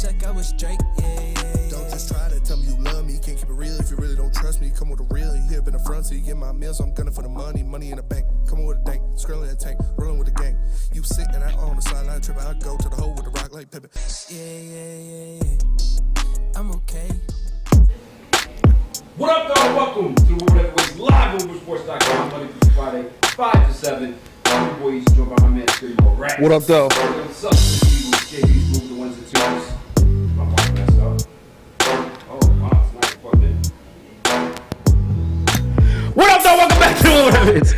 like I was Drake, yeah. Don't just try to tell me you love me. Can't keep it real if you really don't trust me. Come with a real, here been the front seat. Get my meals, I'm gunning for the money. Money in the bank. Come with a dank, scrolling the tank, rolling with the gang. You sick and I on the sideline tripping. I go to the hole with the rock like Pippin. Yeah. I'm okay. What up, dog? Welcome to the Woodward Heavyweights live on WoodwardSports.com Monday through Friday, 5 to 7. I'm your boy Eazy, joined by my man Spencer and Eazy. What up, though? What's up? JB's move the ones and twos. My mic messed up. Oh, wow, it's not plugged in. What up, though? Welcome back to the Woodward Heavyweights.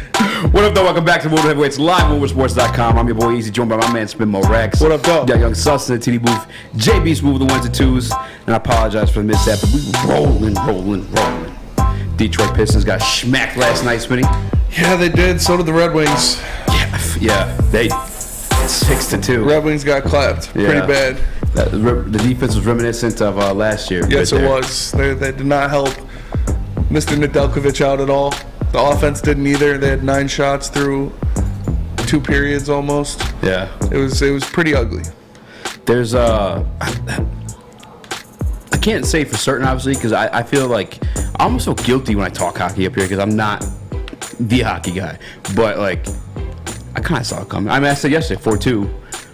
What up, though? Welcome back to the Woodward Heavyweights live on WoodwardSports.com. I'm your boy Eazy, joined by my man Spin Mo Rex. What up, though? Got Young Sus in the TD booth. JB's move the ones and twos. And I apologize for the mishap, but we rolling. Detroit Pistons got smacked last night, Spinny. Yeah, they did. So did the Red Wings. Yeah, they 6-2. Red Wings got clapped pretty bad. The defense was reminiscent of last year. Yes, it was. They did not help Mr. Nedeljkovic out at all. The offense didn't either. They had 9 shots through 2 periods almost. Yeah, it was pretty ugly. There's I can't say for certain, obviously, because I feel like I almost feel guilty when I talk hockey up here because I'm not the hockey guy. But like, I kind of saw it coming. I mean, I said yesterday 4-2,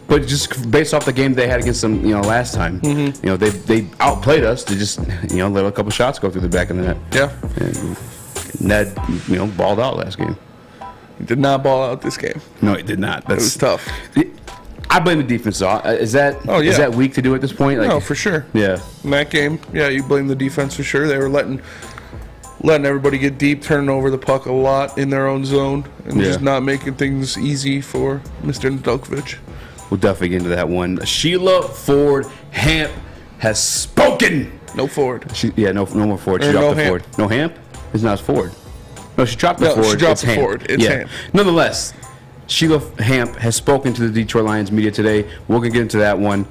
but just based off the game they had against them, last time, they outplayed us. They just let a couple shots go through the back of the net. Yeah. And Ned, balled out last game. He did not ball out this game. No, he did not. It was tough. I blame the defense. Is that weak to do at this point? No, for sure. Yeah. In that game, you blame the defense for sure. They were letting everybody get deep, turning over the puck a lot in their own zone, and just not making things easy for Mr. Nedeljkovic. We'll definitely get into that one. Sheila Hamp has spoken. No Ford. No more Ford. She dropped the Ford. No Hamp? It's not Ford. No, she dropped the Ford. She dropped the Ford. It's Hamp. Nonetheless, Sheila Hamp has spoken to the Detroit Lions media today. We're going to get into that one.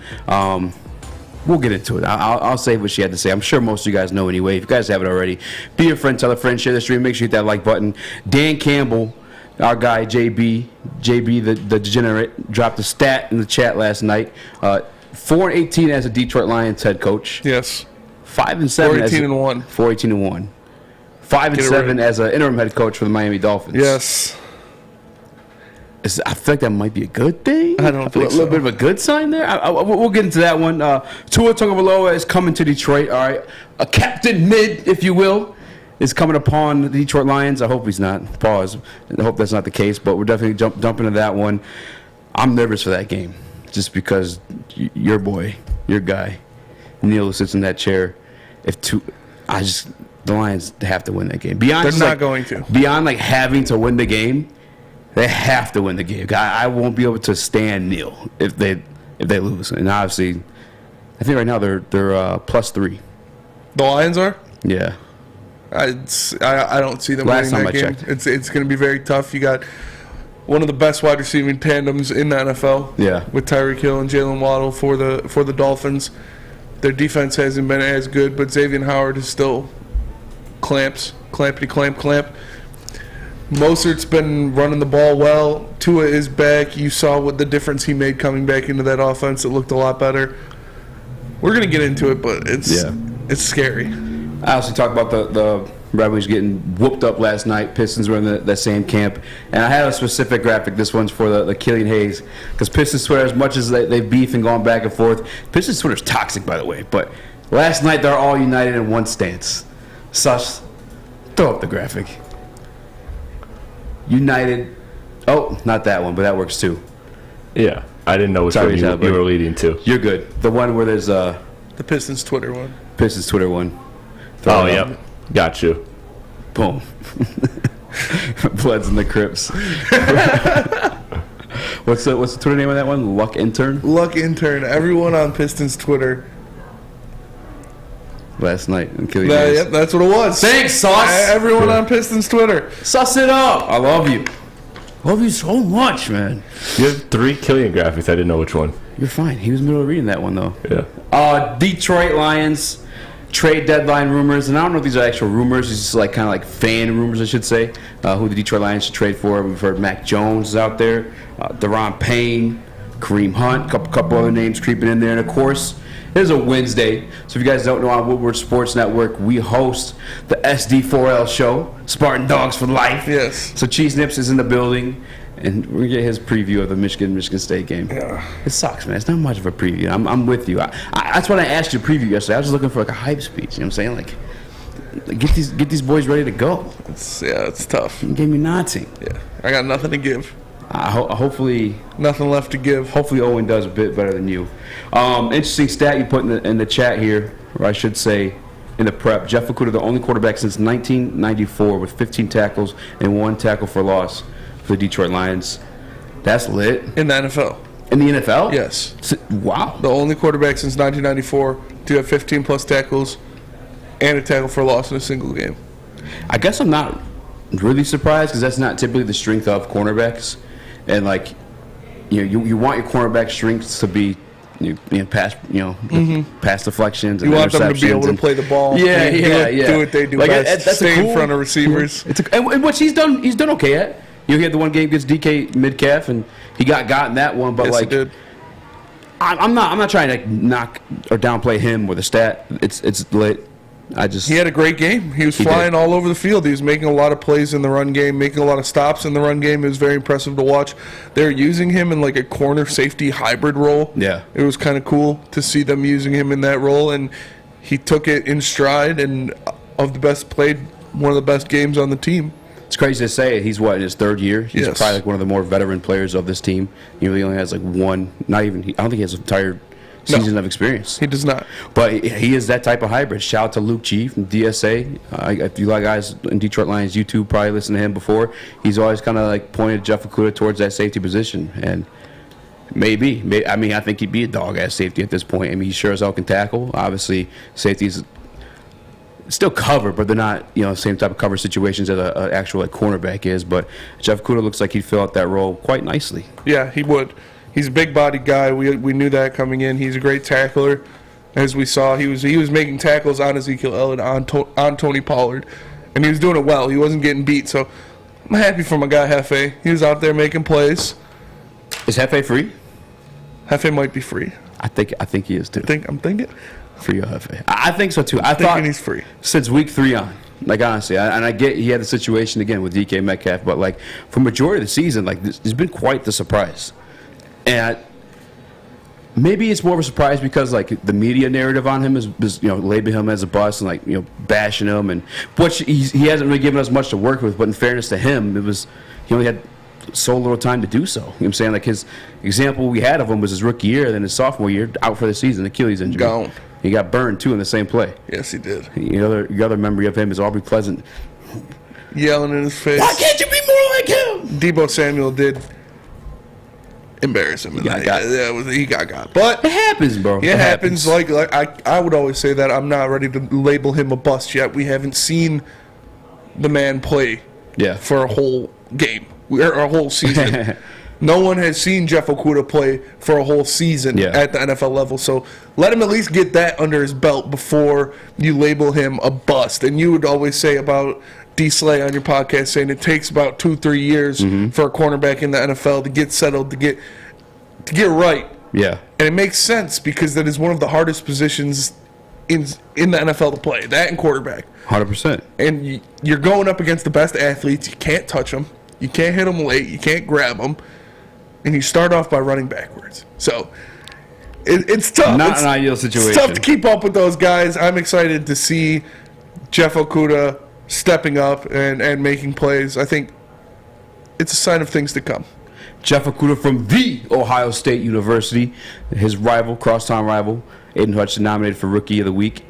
We'll get into it. I'll say what she had to say. I'm sure most of you guys know anyway. If you guys haven't already, be a friend, tell a friend, share the stream. Make sure you hit that like button. Dan Campbell, our guy JB the degenerate, dropped a stat in the chat last night. 4-18 as a Detroit Lions head coach. Yes. 5-7 as 4-18-1. 4-18-1. 5-7 as an interim head coach for the Miami Dolphins. Yes. I feel like that might be a good thing. I don't think so. A little bit of a good sign there. We'll get into that one. Tua Tagovailoa is coming to Detroit. All right, a Captain Mid, if you will, is coming upon the Detroit Lions. I hope he's not. Pause. I hope that's not the case, but we're definitely jump into that one. I'm nervous for that game, just because your boy, your guy, Neil, who sits in that chair. The Lions have to win that game. They're not going to. Beyond having to win the game. They have to win the game. I won't be able to stand Neil if they lose. And obviously, I think right now they're +3. The Lions are? Yeah. I don't see them winning that game. It's going to be very tough. You got one of the best wide receiving tandems in the NFL. Yeah. With Tyreek Hill and Jalen Waddle for the Dolphins. Their defense hasn't been as good, but Xavier Howard is still clampity clamp. Mostert's been running the ball well. Tua is back. You saw what the difference he made coming back into that offense. It looked a lot better. We're going to get into it, but it's scary. I also talked about the Red Wings getting whooped up last night. Pistons were in that same camp. And I had a specific graphic. This one's for the Killian Hayes. Because Pistons Twitter, as much as they beef and gone back and forth, Pistons Twitter's toxic, by the way. But last night, they're all united in one stance. Sus, throw up the graphic. United. Oh, not that one, but that works too. Yeah, I didn't know which one you were leading to. You're good. The one where there's the Pistons Twitter one. Pistons Twitter one. Oh, yeah. Got you. Boom. Bloods and the Crips. What's the Twitter name of that one? Luck Intern? Luck Intern. Everyone on Pistons Twitter. Last night. Yep, that's what it was. Thanks, Sauce. Everyone on Pistons Twitter. Suss it up. I love you. Love you so much, man. You have 3 Killian graphics. I didn't know which one. You're fine. He was in the middle of reading that one, though. Yeah. Detroit Lions trade deadline rumors. And I don't know if these are actual rumors. It's just kind of like fan rumors, I should say, who the Detroit Lions should trade for. We've heard Mac Jones is out there. Deron Payne, Kareem Hunt, a couple other names creeping in there. And, of course, It is a Wednesday, so if you guys don't know, on Woodward Sports Network, we host the SD4L show, Spartan Dogs for Life. Yes. So Cheese Nips is in the building, and we're going to get his preview of the Michigan State game. Yeah. It sucks, man. It's not much of a preview. I'm with you. That's what I asked you to preview yesterday. I was just looking for like a hype speech. You know what I'm saying? Like get these boys ready to go. It's tough. You gave me nothing. Yeah, I got nothing to give. Hopefully, nothing left to give. Hopefully, Owen does a bit better than you. Interesting stat you put in the chat here, or I should say, in the prep. Jeff Okudah, the only quarterback since 1994 with 15 tackles and 1 tackle for loss for the Detroit Lions. That's lit. In the NFL. In the NFL? Yes. Wow. The only quarterback since 1994 to have 15 plus tackles and a tackle for loss in a single game. I guess I'm not really surprised because that's not typically the strength of cornerbacks. And like, you want your cornerback strengths to be, pass deflections. And you want them to be able to play the ball. Yeah, do what they do like, best. That's stay cool, in front of receivers. And what he's done okay at. He had the one game against DK mid-calf, and he got in that one. But yes, like, he did. I'm not trying to knock or downplay him with a stat. It's lit. He had a great game. He was flying all over the field. He was making a lot of plays in the run game, making a lot of stops in the run game. It was very impressive to watch. They're using him in like a corner safety hybrid role. Yeah. It was kind of cool to see them using him in that role, and he took it in stride and played one of the best games on the team. It's crazy to say. He's in his 3rd year. He's Yes. probably like one of the more veteran players of this team. He really only has like one, I don't think he has an entire season of experience. He does not. But he is that type of hybrid. Shout out to Luke G from DSA. If you guys in Detroit Lions YouTube probably listened to him before. He's always kind of like pointed Jeff Okudah towards that safety position. And maybe. I think he'd be a dog at safety at this point. I mean, he sure as hell can tackle. Obviously, safety's still cover, but they're not, same type of cover situations that an actual cornerback is. But Jeff Okudah looks like he'd fill out that role quite nicely. Yeah, he would. He's a big-bodied guy. We knew that coming in. He's a great tackler, as we saw. He was making tackles on Ezekiel Elliott, on Tony Pollard, and he was doing it well. He wasn't getting beat, so I'm happy for my guy Hefe. He was out there making plays. Is Hefe free? Hefe might be free. I think he is too. I'm thinking. Free Hefe. I think so too. I thought he's free since week 3 on. Like honestly, and I get he had the situation again with DK Metcalf, but like for majority of the season, like this has been quite the surprise. And maybe it's more of a surprise because like the media narrative on him is labeling him as a bust and like bashing him, and which he hasn't really given us much to work with. But in fairness to him, he only had so little time to do so. You know what I'm saying? Like his example we had of him was his rookie year, then his sophomore year out for the season, Achilles injury. Gone. He got burned too in the same play. Yes, he did. Your other memory of him is Aubrey Pleasant yelling in his face. Why can't you be more like him? Debo Samuel did embarrass him. He got. But it happens, bro. It happens. Like I would always say that I'm not ready to label him a bust yet. We haven't seen the man play for a whole game or a whole season. No one has seen Jeff Okudah play for a whole season at the NFL level. So let him at least get that under his belt before you label him a bust. And you would always say about D. Slay on your podcast, saying it takes about 2-3 years for a cornerback in the NFL to get settled, to get right. Yeah. And it makes sense because that is one of the hardest positions in the NFL to play. That and quarterback. 100%. And you're going up against the best athletes. You can't touch them. You can't hit them late. You can't grab them. And you start off by running backwards. So it's tough. Not an ideal situation. It's tough to keep up with those guys. I'm excited to see Jeff Okudah stepping up and making plays. I think it's a sign of things to come. Jeff Okudah from the Ohio State University, his rival, crosstown rival, Aiden Hutchinson, nominated for Rookie of the Week.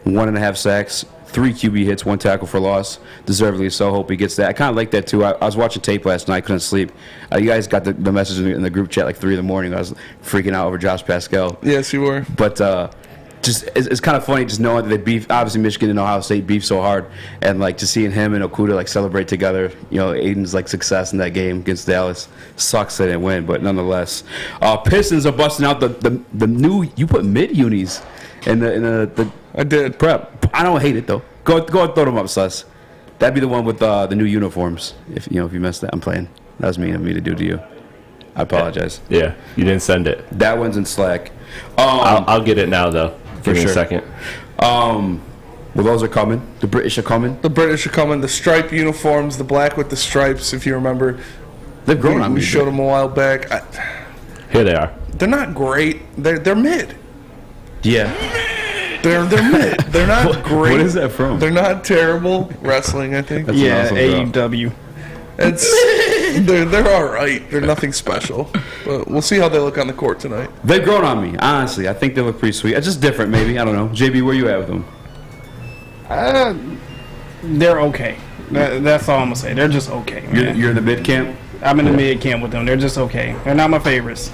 1.5 sacks, 3 QB hits, 1 tackle for loss. Deservedly so. Hope he gets that. I kind of like that too. I was watching tape last night. Couldn't sleep. You guys got the message in the group chat like 3 in the morning. I was freaking out over Josh Pascal. Yes, you were. But just it's kind of funny just knowing that they beef. Obviously, Michigan and Ohio State beef so hard, and like just seeing him and Okudah like celebrate together. Aiden's like success in that game against Dallas. Sucks they didn't win, but nonetheless, Pistons are busting out the new. You put mid unis in the I did prep. I don't hate it though. Go and throw them up, sus. That'd be the one with the new uniforms. If you missed that, I'm playing. That was mean of me to do to you. I apologize. Yeah, you didn't send it. That one's in Slack. I'll get it now, though. Give me a second. Well, those are coming. The British are coming. The British are coming. The stripe uniforms, the black with the stripes, if you remember. They've grown on me. We showed them a while back. Here they are. They're not great. They're mid. Yeah. They're mid. They're not great. What is that from? They're not terrible. Wrestling, I think. That's Yeah, awesome AEW. They're all right. They're nothing special. But we'll see how they look on the court tonight. They've grown on me, honestly. I think they look pretty sweet. It's just different, maybe. I don't know. JB, where you at with them? They're okay. That's all I'm gonna say. They're just okay. Man. You're in the mid camp? I'm in the mid camp with them. They're just okay. They're not my favorites.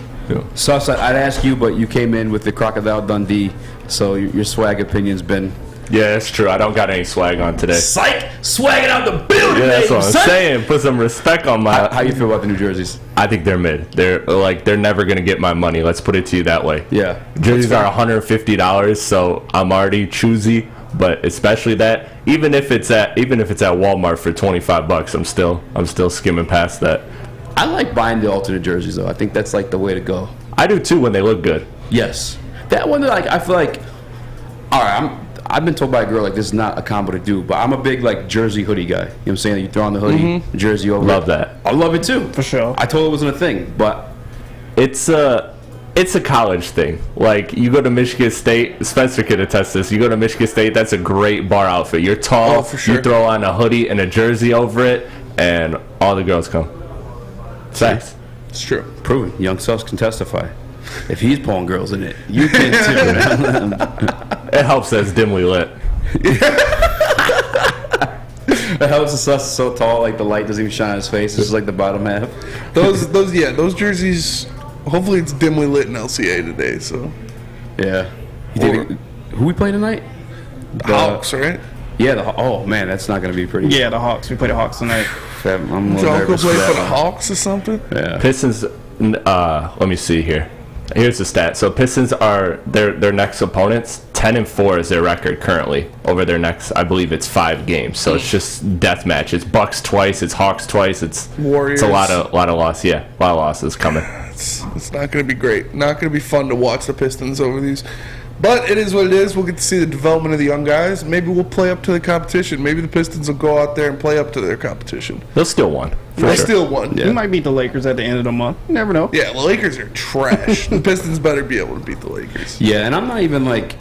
Sus, I'd ask you, but you came in with the Crocodile Dundee, so your swag opinion's been... Yeah, that's true. I don't got any swag on today. Psych! Swagging out the building, Yeah, that's what I'm saying. Put some respect on my... How you feel about the New Jerseys? I think they're mid. They're never gonna get my money. Let's put it to you that way. Yeah. Jerseys are $150, so I'm already choosy. But especially that, even if it's at Walmart for $25, I'm still skimming past that. I like buying the alternate jerseys, though. I think that's like the way to go. I do too when they look good. Yes. That one, like, I feel like... All right, I've been told by a girl, like, this is not a combo to do, but I'm a big, like, jersey hoodie guy. You know what I'm saying? You throw on the hoodie, jersey over. Love that. I love it, too. For sure. I told her it wasn't a thing, but... It's a college thing. Like, you go to Michigan State, Spencer can attest this, you go to Michigan State, that's a great bar outfit. You're tall, for sure. You throw on a hoodie and a jersey over it, and all the girls come. Facts. It's true. Proven. Young Sus can testify. If he's pulling girls in it, you can too. It helps that it's dimly lit. It helps the Sus is so tall, like the light doesn't even shine on his face. It's just like the bottom half. Those jerseys. Hopefully, it's dimly lit in LCA today. So. Yeah. Who we playing tonight? The Hawks, right? Yeah. Oh man, that's not gonna be pretty. Yeah, the Hawks. We play the Hawks tonight. I'm a little So I'll go nervous play that for the one. Hawks or something. Yeah. Pistons, let me see here. Here's the stat. So Pistons are their next opponents. 10-4 is their record currently over their next. I believe it's 5 games. So it's just death match. It's Bucks twice. It's Hawks twice. It's Warriors. It's a lot of losses. Yeah, a lot of losses coming. It's not going to be great. Not going to be fun to watch the Pistons over these. But it is what it is. We'll get to see the development of the young guys. Maybe we'll play up to the competition. Maybe the Pistons will go out there and play up to their competition. They'll still won. They still won. We might beat the Lakers at the end of the month. You never know. Yeah, the Lakers are trash. The Pistons better be able to beat the Lakers. Yeah, and I'm not even like.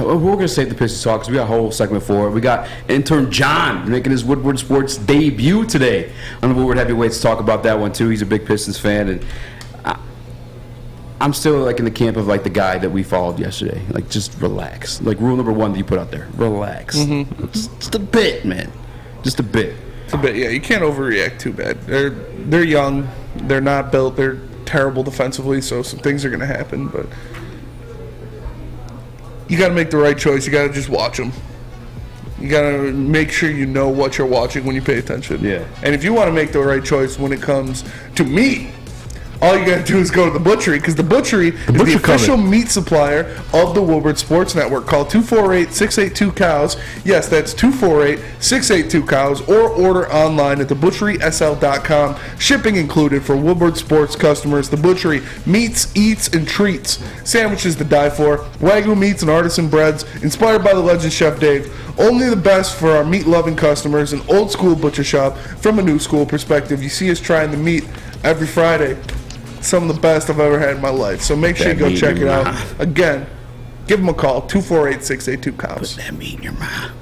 We're gonna save the Pistons talk because we got a whole segment for it. We got intern John making his Woodward Sports debut today on the Woodward Heavyweights to talk about that one too. He's a big Pistons fan, and I'm still like in the camp of like the guy that we followed yesterday. Like, just relax. Like, rule number 1 that you put out there: relax. Just a bit, man. Just a bit. It's a bit, yeah. You can't overreact too bad. They're young. They're not built. They're terrible defensively, so some things are gonna happen. But you got to make the right choice. You got to just watch them. You got to make sure you know what you're watching when you pay attention. Yeah. And if you want to make the right choice when it comes to meat, all you got to do is go to the butchery, because the butchery is the official meat supplier of the Woodward Sports Network. Call 248-682-COWS. Yes, that's 248-682-COWS, or order online at thebutcherysl.com. Shipping included for Woodward Sports customers. The Butchery, meats, eats, and treats. Sandwiches to die for. Wagyu meats and artisan breads, inspired by the legend Chef Dave. Only the best for our meat-loving customers. An old-school butcher shop from a new-school perspective. You see us trying the meat every Friday. Some of the best I've ever had in my life. So make sure you go check it out. Again, give them a call, 248-682-COWS. Put that meat in your mouth.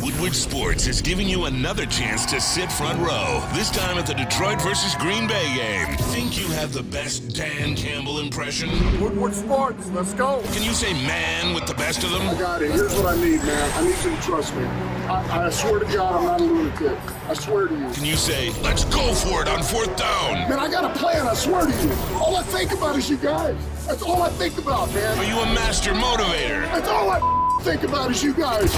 Woodward Sports is giving you another chance to sit front row, this time at the Detroit versus Green Bay game. Think you have the best Dan Campbell impression? Woodward Sports, let's go. Can you say man with the best of them? I got it. Here's what I need, man. I need you to trust me. I swear to God, I'm not a lunatic. I swear to you. Can you say, let's go for it on 4th down? Man, I got a plan, I swear to you. All I think about is you guys. That's all I think about, man. Are you a master motivator? That's all I think about is you guys.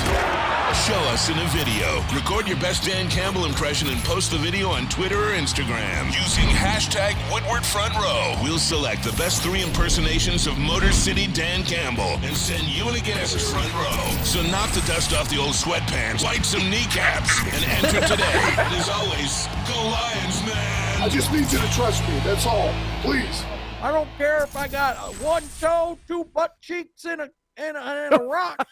Show us in a video. Record your best Dan Campbell impression and post the video on Twitter or Instagram using hashtag #WoodwardFrontRow. We'll select the best 3 impersonations of Motor City Dan Campbell and send you and a guest front row. So knock the dust off the old sweatpants, light some kneecaps, and enter today. And as always, go Lions, man! I just need you to trust me. That's all. Please. I don't care if I got one toe, two butt cheeks, and a rock.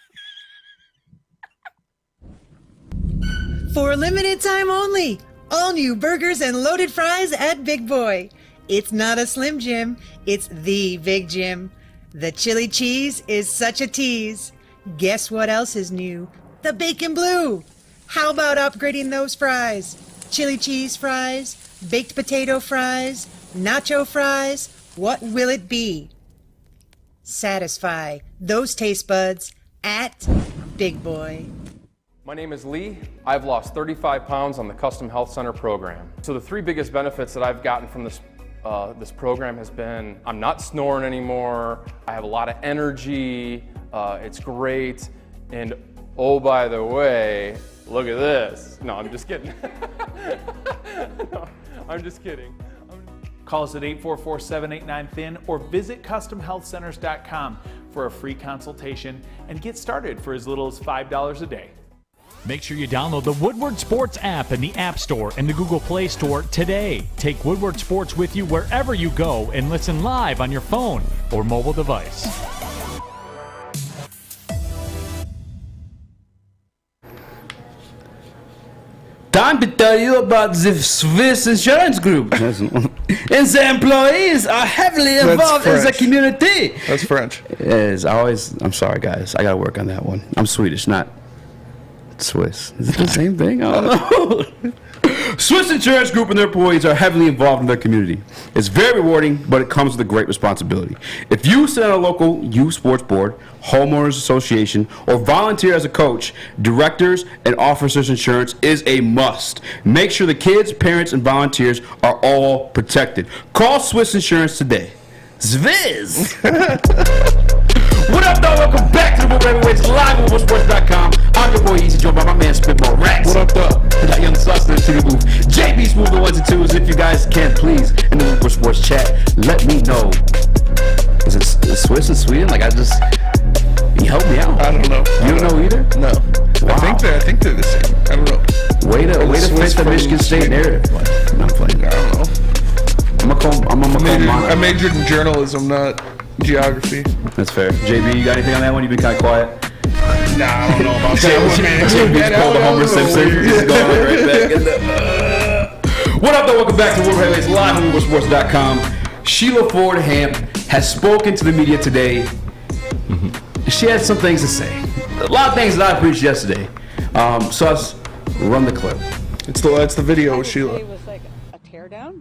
For a limited time only, all new burgers and loaded fries at Big Boy. It's not a Slim Jim, it's the Big Jim. The chili cheese is such a tease. Guess what else is new? The bacon blue. How about upgrading those fries? Chili cheese fries, baked potato fries, nacho fries. What will it be? Satisfy those taste buds at Big Boy. My name is Lee. I've lost 35 pounds on the Custom Health Center program. So the three biggest benefits that I've gotten from this program has been I'm not snoring anymore, I have a lot of energy, it's great, and oh, by the way, look at this. No, I'm just kidding. No, I'm just kidding. Call us at 844-789-THIN or visit CustomHealthCenters.com for a free consultation and get started for as little as $5 a day. Make sure you download the Woodward Sports app in the App Store and the Google Play Store today. Take Woodward Sports with you wherever you go and listen live on your phone or mobile device. Time to tell you about the Swiss Insurance Group. And the employees are heavily involved in the community. That's French. I'm sorry, guys. I got to work on that one. I'm Swedish, not Swiss. Is it the same thing? I don't know. Swiss Insurance Group and their employees are heavily involved in their community. It's very rewarding, but it comes with a great responsibility. If you sit on a local youth sports board, homeowners association, or volunteer as a coach, directors and officers insurance is a must. Make sure the kids, parents, and volunteers are all protected. Call Swiss Insurance today. Zviz! What up, though? Welcome back to the Woodward Heavyweights live on WoodwardSports.com. I'm your boy Eazy, joined by my man Spitball Rax. What up, though? That young sustenance to the booth. JB Smooth the ones and twos. If you guys can, please, in the Woodward Sports chat, let me know. Is it Swiss and Sweden? Like, can you help me out? I don't know. You don't know either? No. Wow. I think they're the same. I don't know. Way to fit the Michigan State narrative. I'm not playing. I don't know. I majored in journalism, not geography. That's fair. JB, you got anything on that one? You've been kind of quiet. Nah, I don't know about that one, man. JB's called the Homer Simpson. He's going right back. What up, though? Welcome back to Woodward Heavyweights live on WoodwardSports.com. Sheila Hamp has spoken to the media today. She had some things to say. A lot of things that I preached yesterday. So let's run the clip. It's the video with Sheila. It was like a teardown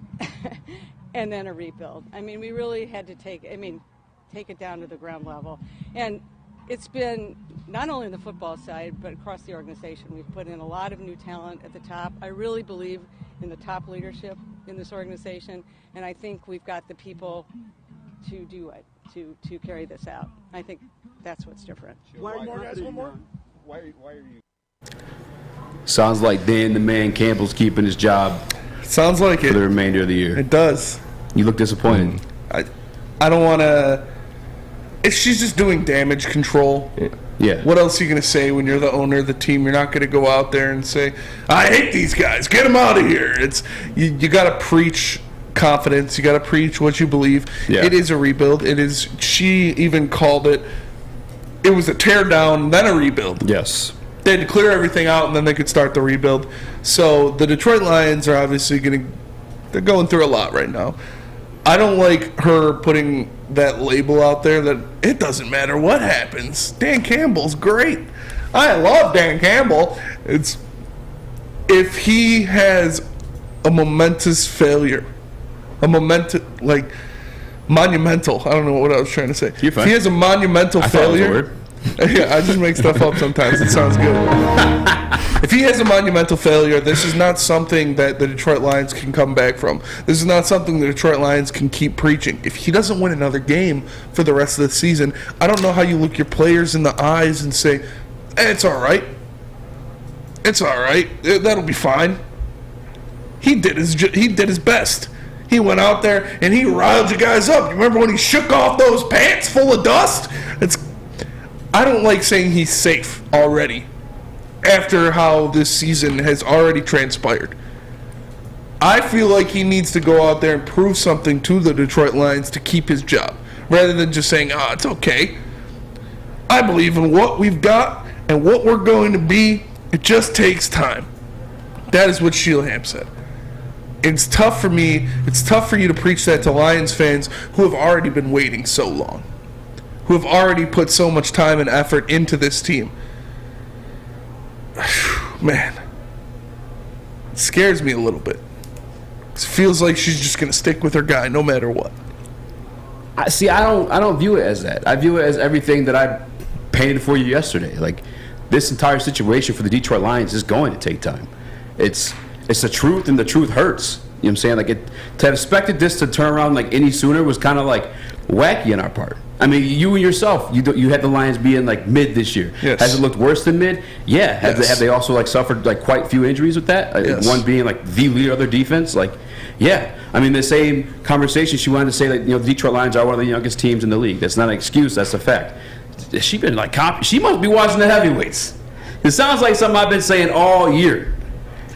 and then a rebuild. I mean, we really had to take it down to the ground level. And it's been not only on the football side, but across the organization. We've put in a lot of new talent at the top. I really believe in the top leadership in this organization, and I think we've got the people to do it, to carry this out. I think that's what's different. One more. Why are you? Sounds like Dan the Man Campbell's keeping his job. Sounds like for the remainder of the year. It does. You look disappointed. I don't want to. If she's just doing damage control. Yeah. What else are you going to say when you're the owner of the team? You're not going to go out there and say, "I hate these guys. Get them out of here." It's you got to preach confidence. You got to preach what you believe. Yeah. It is a rebuild. It is. She even called it. It was a tear down, then a rebuild. Yes. They had to clear everything out, and then they could start the rebuild. So the Detroit Lions are obviously they're going through a lot right now. I don't like her putting that label out there that it doesn't matter what happens. Dan Campbell's great. I love Dan Campbell. It's if he has a momentous failure, monumental. I don't know what I was trying to say. You're fine. If he has a monumental failure. Yeah, I just make stuff up sometimes. It sounds good. If he has a monumental failure, this is not something that the Detroit Lions can come back from. This is not something the Detroit Lions can keep preaching. If he doesn't win another game for the rest of the season, I don't know how you look your players in the eyes and say, it's all right. It's all right. That'll be fine. He did his best. He went out there and he riled you guys up. You remember when he shook off those pants full of dust? I don't like saying he's safe already after how this season has already transpired. I feel like he needs to go out there and prove something to the Detroit Lions to keep his job, rather than just saying, it's okay. I believe in what we've got and what we're going to be. It just takes time. That is what Sheila Hamp said. It's tough for me. It's tough for you to preach that to Lions fans who have already been waiting so long, who have already put so much time and effort into this team. Man, it scares me a little bit. It feels like she's just going to stick with her guy no matter what. I don't view it as that. I view it as everything that I painted for you yesterday. Like, this entire situation for the Detroit Lions is going to take time. It's the truth, and the truth hurts. You know what I'm saying? Like, to have expected this to turn around like any sooner was kind of like wacky on our part. I mean, you and yourself, you had the Lions being like mid this year. Yes. Has it looked worse than mid? Yeah. Have they also like suffered like quite a few injuries with that? Yes. One being like the leader of their defense. Like, yeah. I mean, the same conversation she wanted to say that the Detroit Lions are one of the youngest teams in the league. That's not an excuse. That's a fact. She been like she must be watching the heavyweights. It sounds like something I've been saying all year,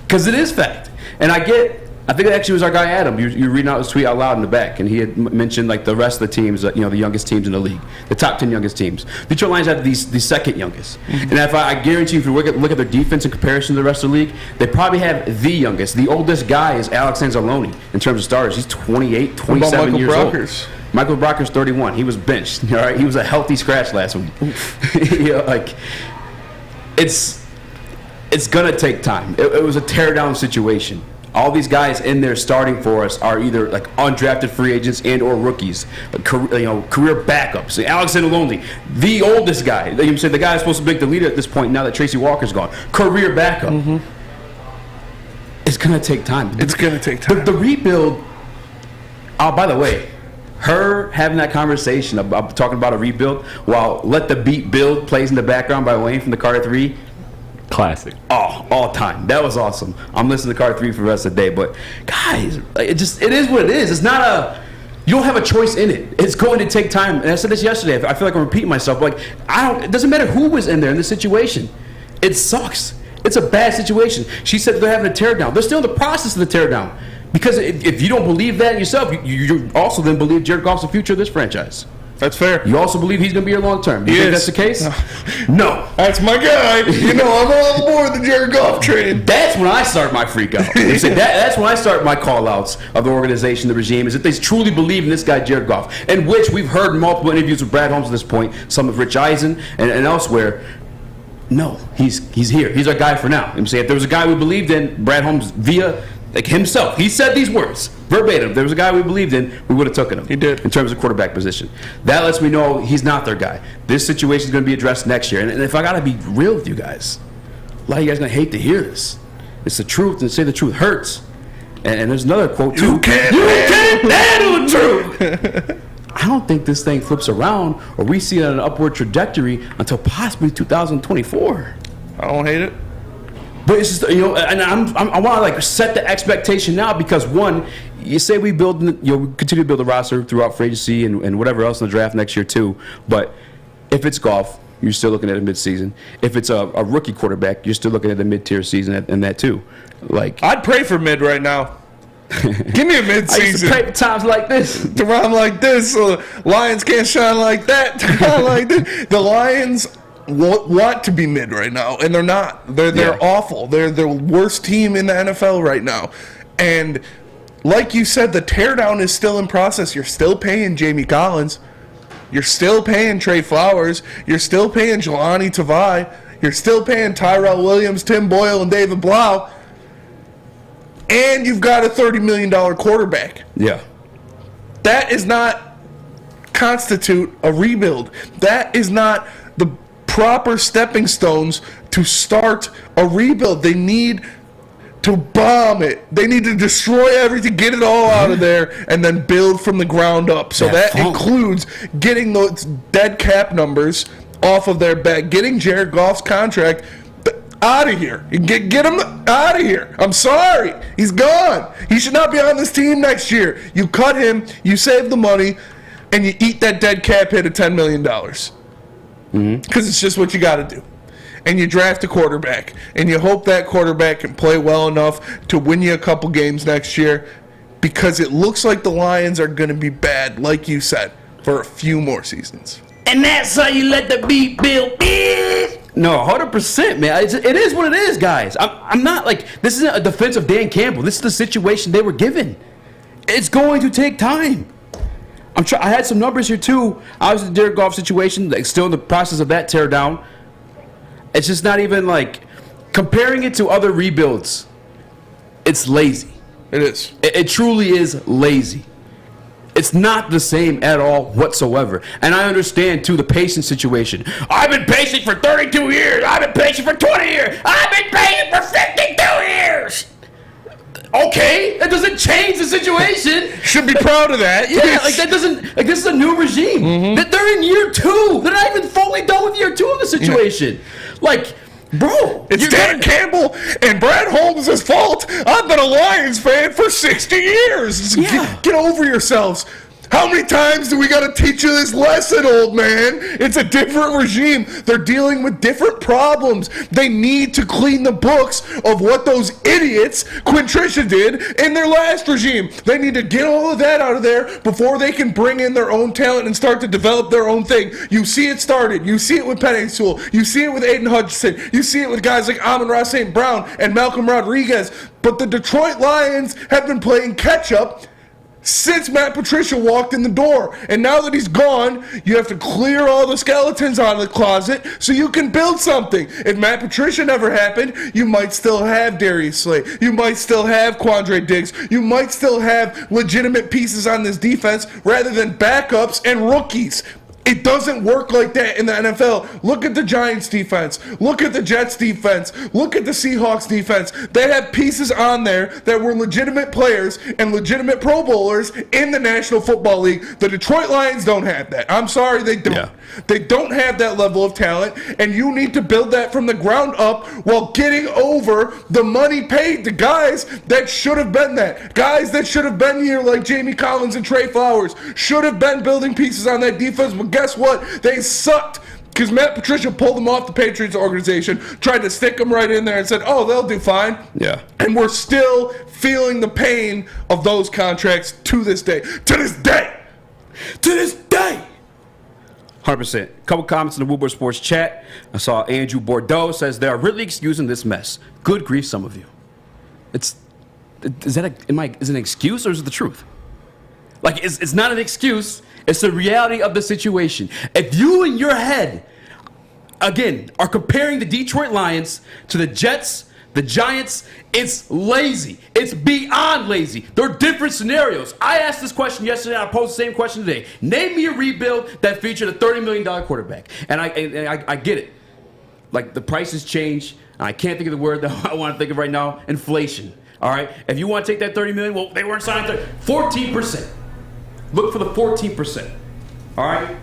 because it is fact. And I think it actually was our guy Adam. You're reading out his tweet out loud in the back, and he had mentioned like the rest of the teams, the youngest teams in the league, the top 10 youngest teams. Detroit Lions have the second youngest, and if I guarantee you, if you look at their defense in comparison to the rest of the league, they probably have the youngest. The oldest guy is Alex Anzalone in terms of starters. He's 28, 27 years old. Michael Brocker's 31. He was benched. All right, he was a healthy scratch last week. It's gonna take time. It was a tear down situation. All these guys in there starting for us are either like undrafted free agents and or rookies, career backups. Alex Anzalone, the oldest guy. The guy is supposed to be the leader at this point. Now that Tracy Walker's gone, career backup. Mm-hmm. It's gonna take time. It's gonna take time. The rebuild. Oh, by the way, her having that conversation about talking about a rebuild while "Let the Beat Build" plays in the background by Wayne from the Carter 3. Classic. Oh, all time. That was awesome. I'm listening to Carter 3 for the rest of the day. But guys, it is what it is. It's not you don't have a choice in it. It's going to take time. And I said this yesterday. I feel like I'm repeating myself. Like, it doesn't matter who was in there in this situation. It sucks. It's a bad situation. She said they're having a tear down. They're still in the process of the tear down. Because if you don't believe that yourself, you also then believe Jared Goff's the future of this franchise. That's fair. You also believe he's going to be here long term. You think that's the case? No. That's my guy. I'm all aboard the Jared Goff train. That's when I start my freak out. That's when I start my call outs of the organization, the regime, is if they truly believe in this guy, Jared Goff, in which we've heard multiple interviews with Brad Holmes at this point, some with Rich Eisen and elsewhere. No, he's here. He's our guy for now. I'm saying if there was a guy we believed in, Brad Holmes via himself, he said these words verbatim. If there was a guy we believed in, we would have taken him. He did. In terms of quarterback position. That lets me know he's not their guy. This situation is going to be addressed next year. And if I got to be real with you guys, a lot of you guys are going to hate to hear this. It's the truth, and say the truth hurts. And there's another quote too. You can't handle the truth. I don't think this thing flips around or we see it on an upward trajectory until possibly 2024. I don't hate it. But it's just, and I want to set the expectation now, because one, you say we build, we continue to build a roster throughout free agency and whatever else in the draft next year too. But if it's Goff, you're still looking at a mid-season. If it's a rookie quarterback, you're still looking at a mid-tier season and that too. Like, I'd pray for mid right now. Give me a mid-season. I used to pray for times like this. To rhyme like this, so Lions can't shine like that. Like this. The Lions want to be mid right now, and they're not. They're awful. They're the worst team in the NFL right now. And like you said, the teardown is still in process. You're still paying Jamie Collins. You're still paying Trey Flowers. You're still paying Jelani Tavai. You're still paying Tyrell Williams, Tim Boyle, and David Blau. And you've got a $30 million quarterback. Yeah. That is not constitute a rebuild. That is not the proper stepping stones to start a rebuild. They need to bomb it. They need to destroy everything, get it all out of there, and then build from the ground up. So that includes getting those dead cap numbers off of their back, getting Jared Goff's contract out of here. Get him out of here. I'm sorry. He's gone. He should not be on this team next year. You cut him, you save the money, and you eat that dead cap hit of $10 million. Because it's just what you got to do. and you draft a quarterback, and you hope that quarterback can play well enough to win you a couple games next year, because it looks like the Lions are going to be bad, like you said, for a few more seasons. And that's how you let the beat build. No, 100%, man. It is what it is, guys. I'm not like, this isn't a defense of Dan Campbell. This is the situation they were given. It's going to take time. I had some numbers here too. Obviously, the Jared Goff situation, like, still in the process of that tear down. It's just not even like comparing it to other rebuilds. It's lazy. It is. It truly is lazy. It's not the same at all whatsoever. And I understand, too, the patient situation. I've been patient for 32 years. I've been patient for 20 years. I've been patient for 52 years. Okay, that doesn't change the situation. Should be proud of that. Yeah, like that doesn't, like, this is a new regime. Mm-hmm. They're in year 2. They're not even fully done with year 2 of the situation. Yeah. Like, bro, it's Dan Campbell and Brad Holmes' fault. I've been a Lions fan for 60 years. Yeah. Get over yourselves. How many times do we got to teach you this lesson, old man? It's a different regime. They're dealing with different problems. They need to clean the books of what those idiots, Quintricia, did in their last regime. They need to get all of that out of there before they can bring in their own talent and start to develop their own thing. You see it started. You see it with Penei Sewell. You see it with Aiden Hutchinson. You see it with guys like Amon-Ra St. Brown and Malcolm Rodriguez. But the Detroit Lions have been playing catch-up since Matt Patricia walked in the door. And now that he's gone, you have to clear all the skeletons out of the closet so you can build something. If Matt Patricia never happened, you might still have Darius Slay. You might still have Quandre Diggs. You might still have legitimate pieces on this defense rather than backups and rookies. It doesn't work like that in the NFL. Look at the Giants defense. Look at the Jets defense. Look at the Seahawks defense. They have pieces on there that were legitimate players and legitimate Pro Bowlers in the National Football League. The Detroit Lions don't have that. I'm sorry, they don't. Yeah. They don't have that level of talent, and you need to build that from the ground up while getting over the money paid to guys that should have been that. Guys that should have been here like Jamie Collins and Trey Flowers should have been building pieces on that defense, but guess what? They sucked because Matt Patricia pulled them off the Patriots organization, tried to stick them right in there and said, oh, they'll do fine. Yeah. And we're still feeling the pain of those contracts to this day. To this day. To this day. 100%. A couple comments in the Woodward Sports chat. I saw Andrew Bordeaux says they are really excusing this mess. Good grief, some of you. Is it an excuse or is it the truth? Like, it's not an excuse. It's the reality of the situation. If you in your head, again, are comparing the Detroit Lions to the Jets, the Giants, it's lazy. It's beyond lazy. They're different scenarios. I asked this question yesterday, and I posed the same question today. Name me a rebuild that featured a $30 million quarterback. And I get it. Like, the prices change. I can't think of the word that I want to think of right now. Inflation. All right? If you want to take that $30 million, well, they weren't signed 14%. Look for the 14%. All right?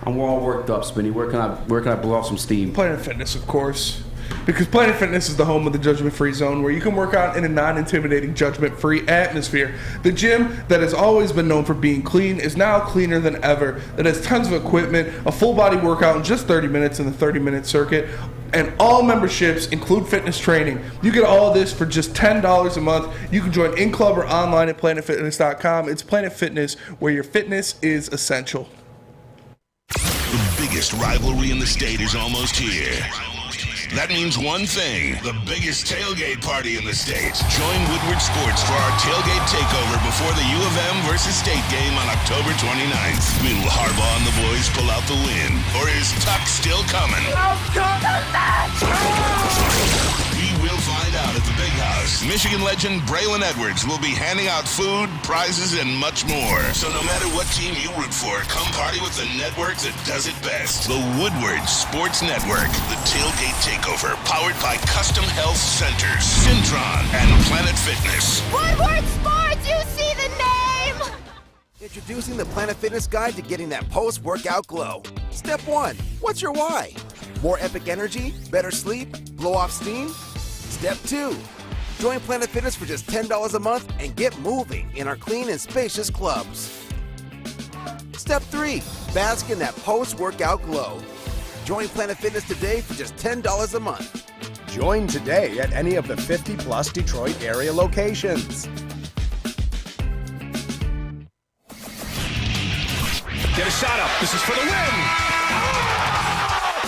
I'm all worked up, Spinny. Where can I blow off some steam? Planet Fitness, of course. Because Planet Fitness is the home of the judgment-free zone where you can work out in a non-intimidating, judgment-free atmosphere. The gym that has always been known for being clean is now cleaner than ever. It has tons of equipment, a full-body workout in just 30 minutes in the 30-minute circuit, and all memberships include fitness training. You get all this for just $10 a month. You can join in-club or online at planetfitness.com. It's Planet Fitness, where your fitness is essential. The biggest rivalry in the state is almost here. That means one thing, the biggest tailgate party in the state. Join Woodward Sports for our tailgate takeover before the U of M versus State game on October 29th. Will Harbaugh and the boys pull out the win? Or is Tuck still coming? We will find out at the Big House. Michigan legend Braylon Edwards will be handing out food, prizes, and much more. So no matter what team you root for, come party with the network that does it best. The Woodward Sports Network. The tailgate takeover, powered by Custom Health Centers, Syntron, and Planet Fitness. Woodward Sports, you see the name! Introducing the Planet Fitness Guide to getting that post-workout glow. Step 1, what's your why? More epic energy, better sleep, blow off steam? Step 2, join Planet Fitness for just $10 a month and get moving in our clean and spacious clubs. Step 3, bask in that post-workout glow. Join Planet Fitness today for just $10 a month. Join today at any of the 50-plus Detroit area locations. Get a shot up. This is for the win.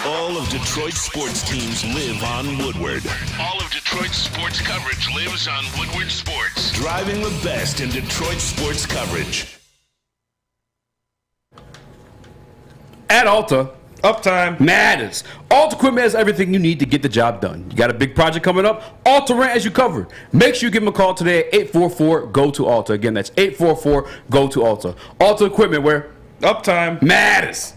All of Detroit's sports teams live on Woodward. All of Detroit's sports coverage lives on Woodward Sports. Driving the best in Detroit sports coverage. At Alta, uptime matters. Alta Equipment has everything you need to get the job done. You got a big project coming up? Alta Rent has you covered. Make sure you give them a call today at 844-GO-TO-ALTA. Again, that's 844-GO-TO-ALTA. Alta Equipment, where uptime matters.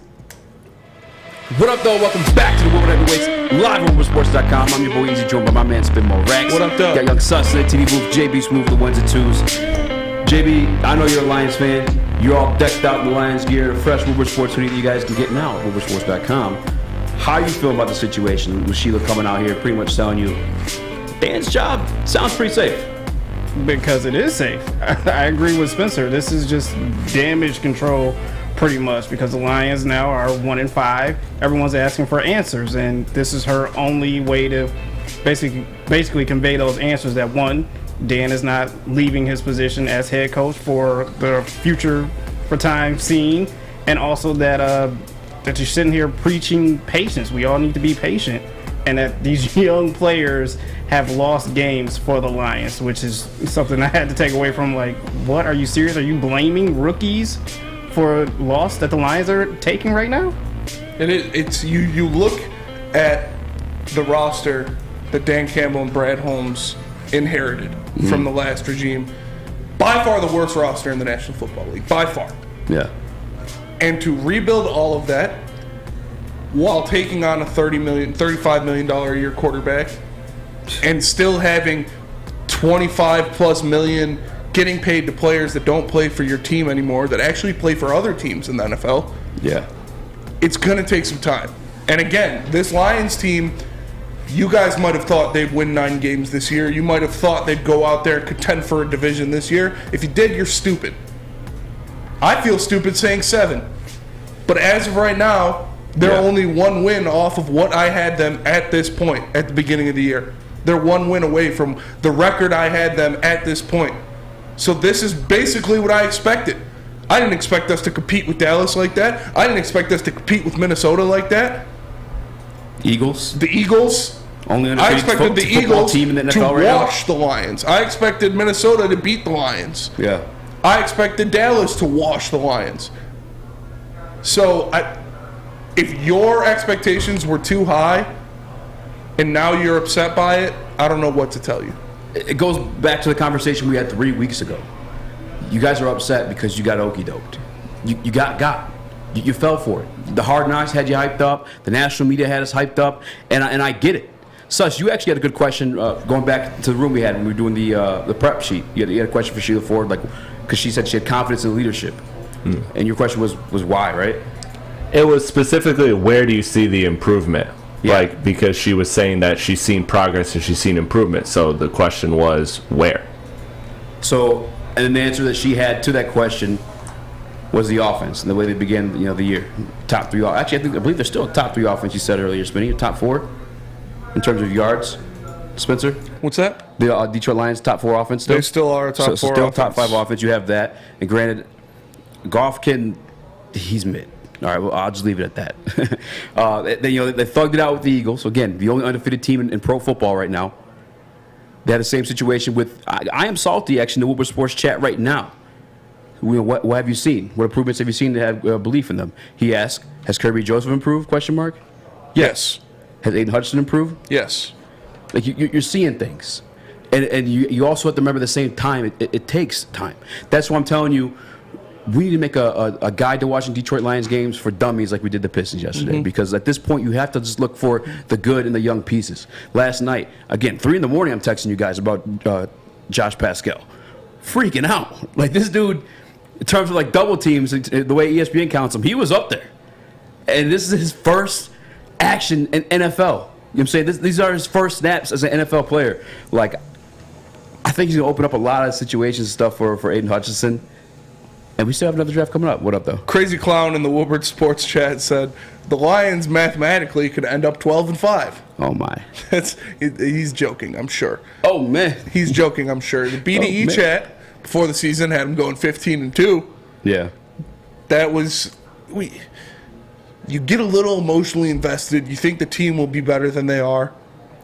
What up, though? Welcome back to the Woodward Heavyweights, live on WoodwardSports.com. I'm your boy Easy, joined by my man Spin Mo Rax. What up, though? Got Young Sus in the TV booth, JB Smooth, the ones and twos. JB, I know you're a Lions fan. You're all decked out in the Lions gear, fresh Woodward Sports hoodie that you guys can get now at WoodwardSports.com. How you feel about the situation with Sheila coming out here pretty much telling you Dan's job sounds pretty safe? Because it is safe. I agree with Spencer. This is just damage control pretty much, because the Lions now are 1-5. Everyone's asking for answers, and this is her only way to basically convey those answers. That one, Dan is not leaving his position as head coach for the future for time seen, and also that you're sitting here preaching patience. We all need to be patient, and that these young players have lost games for the Lions, which is something I had to take away from. Like, what? Are you serious? Are you blaming rookies for a loss that the Lions are taking right now? And it's you look at the roster that Dan Campbell and Brad Holmes inherited from the last regime. By far the worst roster in the National Football League. By far. Yeah. And to rebuild all of that while taking on a $35 million a year quarterback and still having $25+ million getting paid to players that don't play for your team anymore, that actually play for other teams in the NFL. Yeah. It's going to take some time. And again, this Lions team, you guys might have thought they'd win 9 games this year. You might have thought they'd go out there and contend for a division this year. If you did, you're stupid. I feel stupid saying 7. But as of right now, they're only 1 win off of what I had them at this point, at the beginning of the year. They're 1 win away from the record I had them at this point. So this is basically what I expected. I didn't expect us to compete with Dallas like that. I didn't expect us to compete with Minnesota like that. Eagles. The Eagles. I expected the Eagles team in the NFL to wash the Lions. I expected Minnesota to beat the Lions. Yeah. I expected Dallas to wash the Lions. So if your expectations were too high and now you're upset by it, I don't know what to tell you. It goes back to the conversation we had 3 weeks ago. You guys are upset because you got okey-doked. You got. You fell for it. The Hard Knocks had you hyped up. The national media had us hyped up. And I get it. Sus, you actually had a good question going back to the room we had when we were doing the prep sheet. You had a question for Sheila Ford, because she said she had confidence in leadership. And your question was why, right? It was specifically, where do you see the improvement? Yeah. Because she was saying that she's seen progress and she's seen improvement. So the question was, where? So, and the answer that she had to that question was the offense and the way they began, the year. Top 3. Actually, I believe they're still a top 3 offense. You said earlier, Spinny, top 4 in terms of yards. Spencer, what's that? The Detroit Lions top 4 offense. Still? They still are a top 4. Still offense. Top 5 offense. You have that, and granted, Goff he's mid. All right, well, I'll just leave it at that. They thugged it out with the Eagles. So again, the only undefeated team in pro football right now. They had the same situation with. I am salty actually in the Woodward Sports chat right now. What have you seen? What improvements have you seen to have belief in them? He asked, has Kirby Joseph improved? ? Yes. Has Aiden Hutchinson improved? Yes. Like you're seeing things, and you also have to remember at the same time it takes time. That's why I'm telling you, we need to make a guide to watching Detroit Lions games for dummies like we did the Pistons yesterday. Because at this point you have to just look for the good in the young pieces. Last night, again, 3 in the morning, I'm texting you guys about Josh Pascal, freaking out. Like this dude, in terms of double teams, the way ESPN counts them, he was up there, and this is his first action in NFL. You know what I'm saying? These are his first snaps as an NFL player. I think he's going to open up a lot of situations and stuff for Aiden Hutchinson. And we still have another draft coming up. What up, though? Crazy Clown in the Woodward Sports chat said the Lions mathematically could end up 12-5. Oh, my. He's joking, I'm sure. Oh, man. He's joking, I'm sure. The BDE chat before the season had him going 15-2. Yeah. That was... You get a little emotionally invested. You think the team will be better than they are.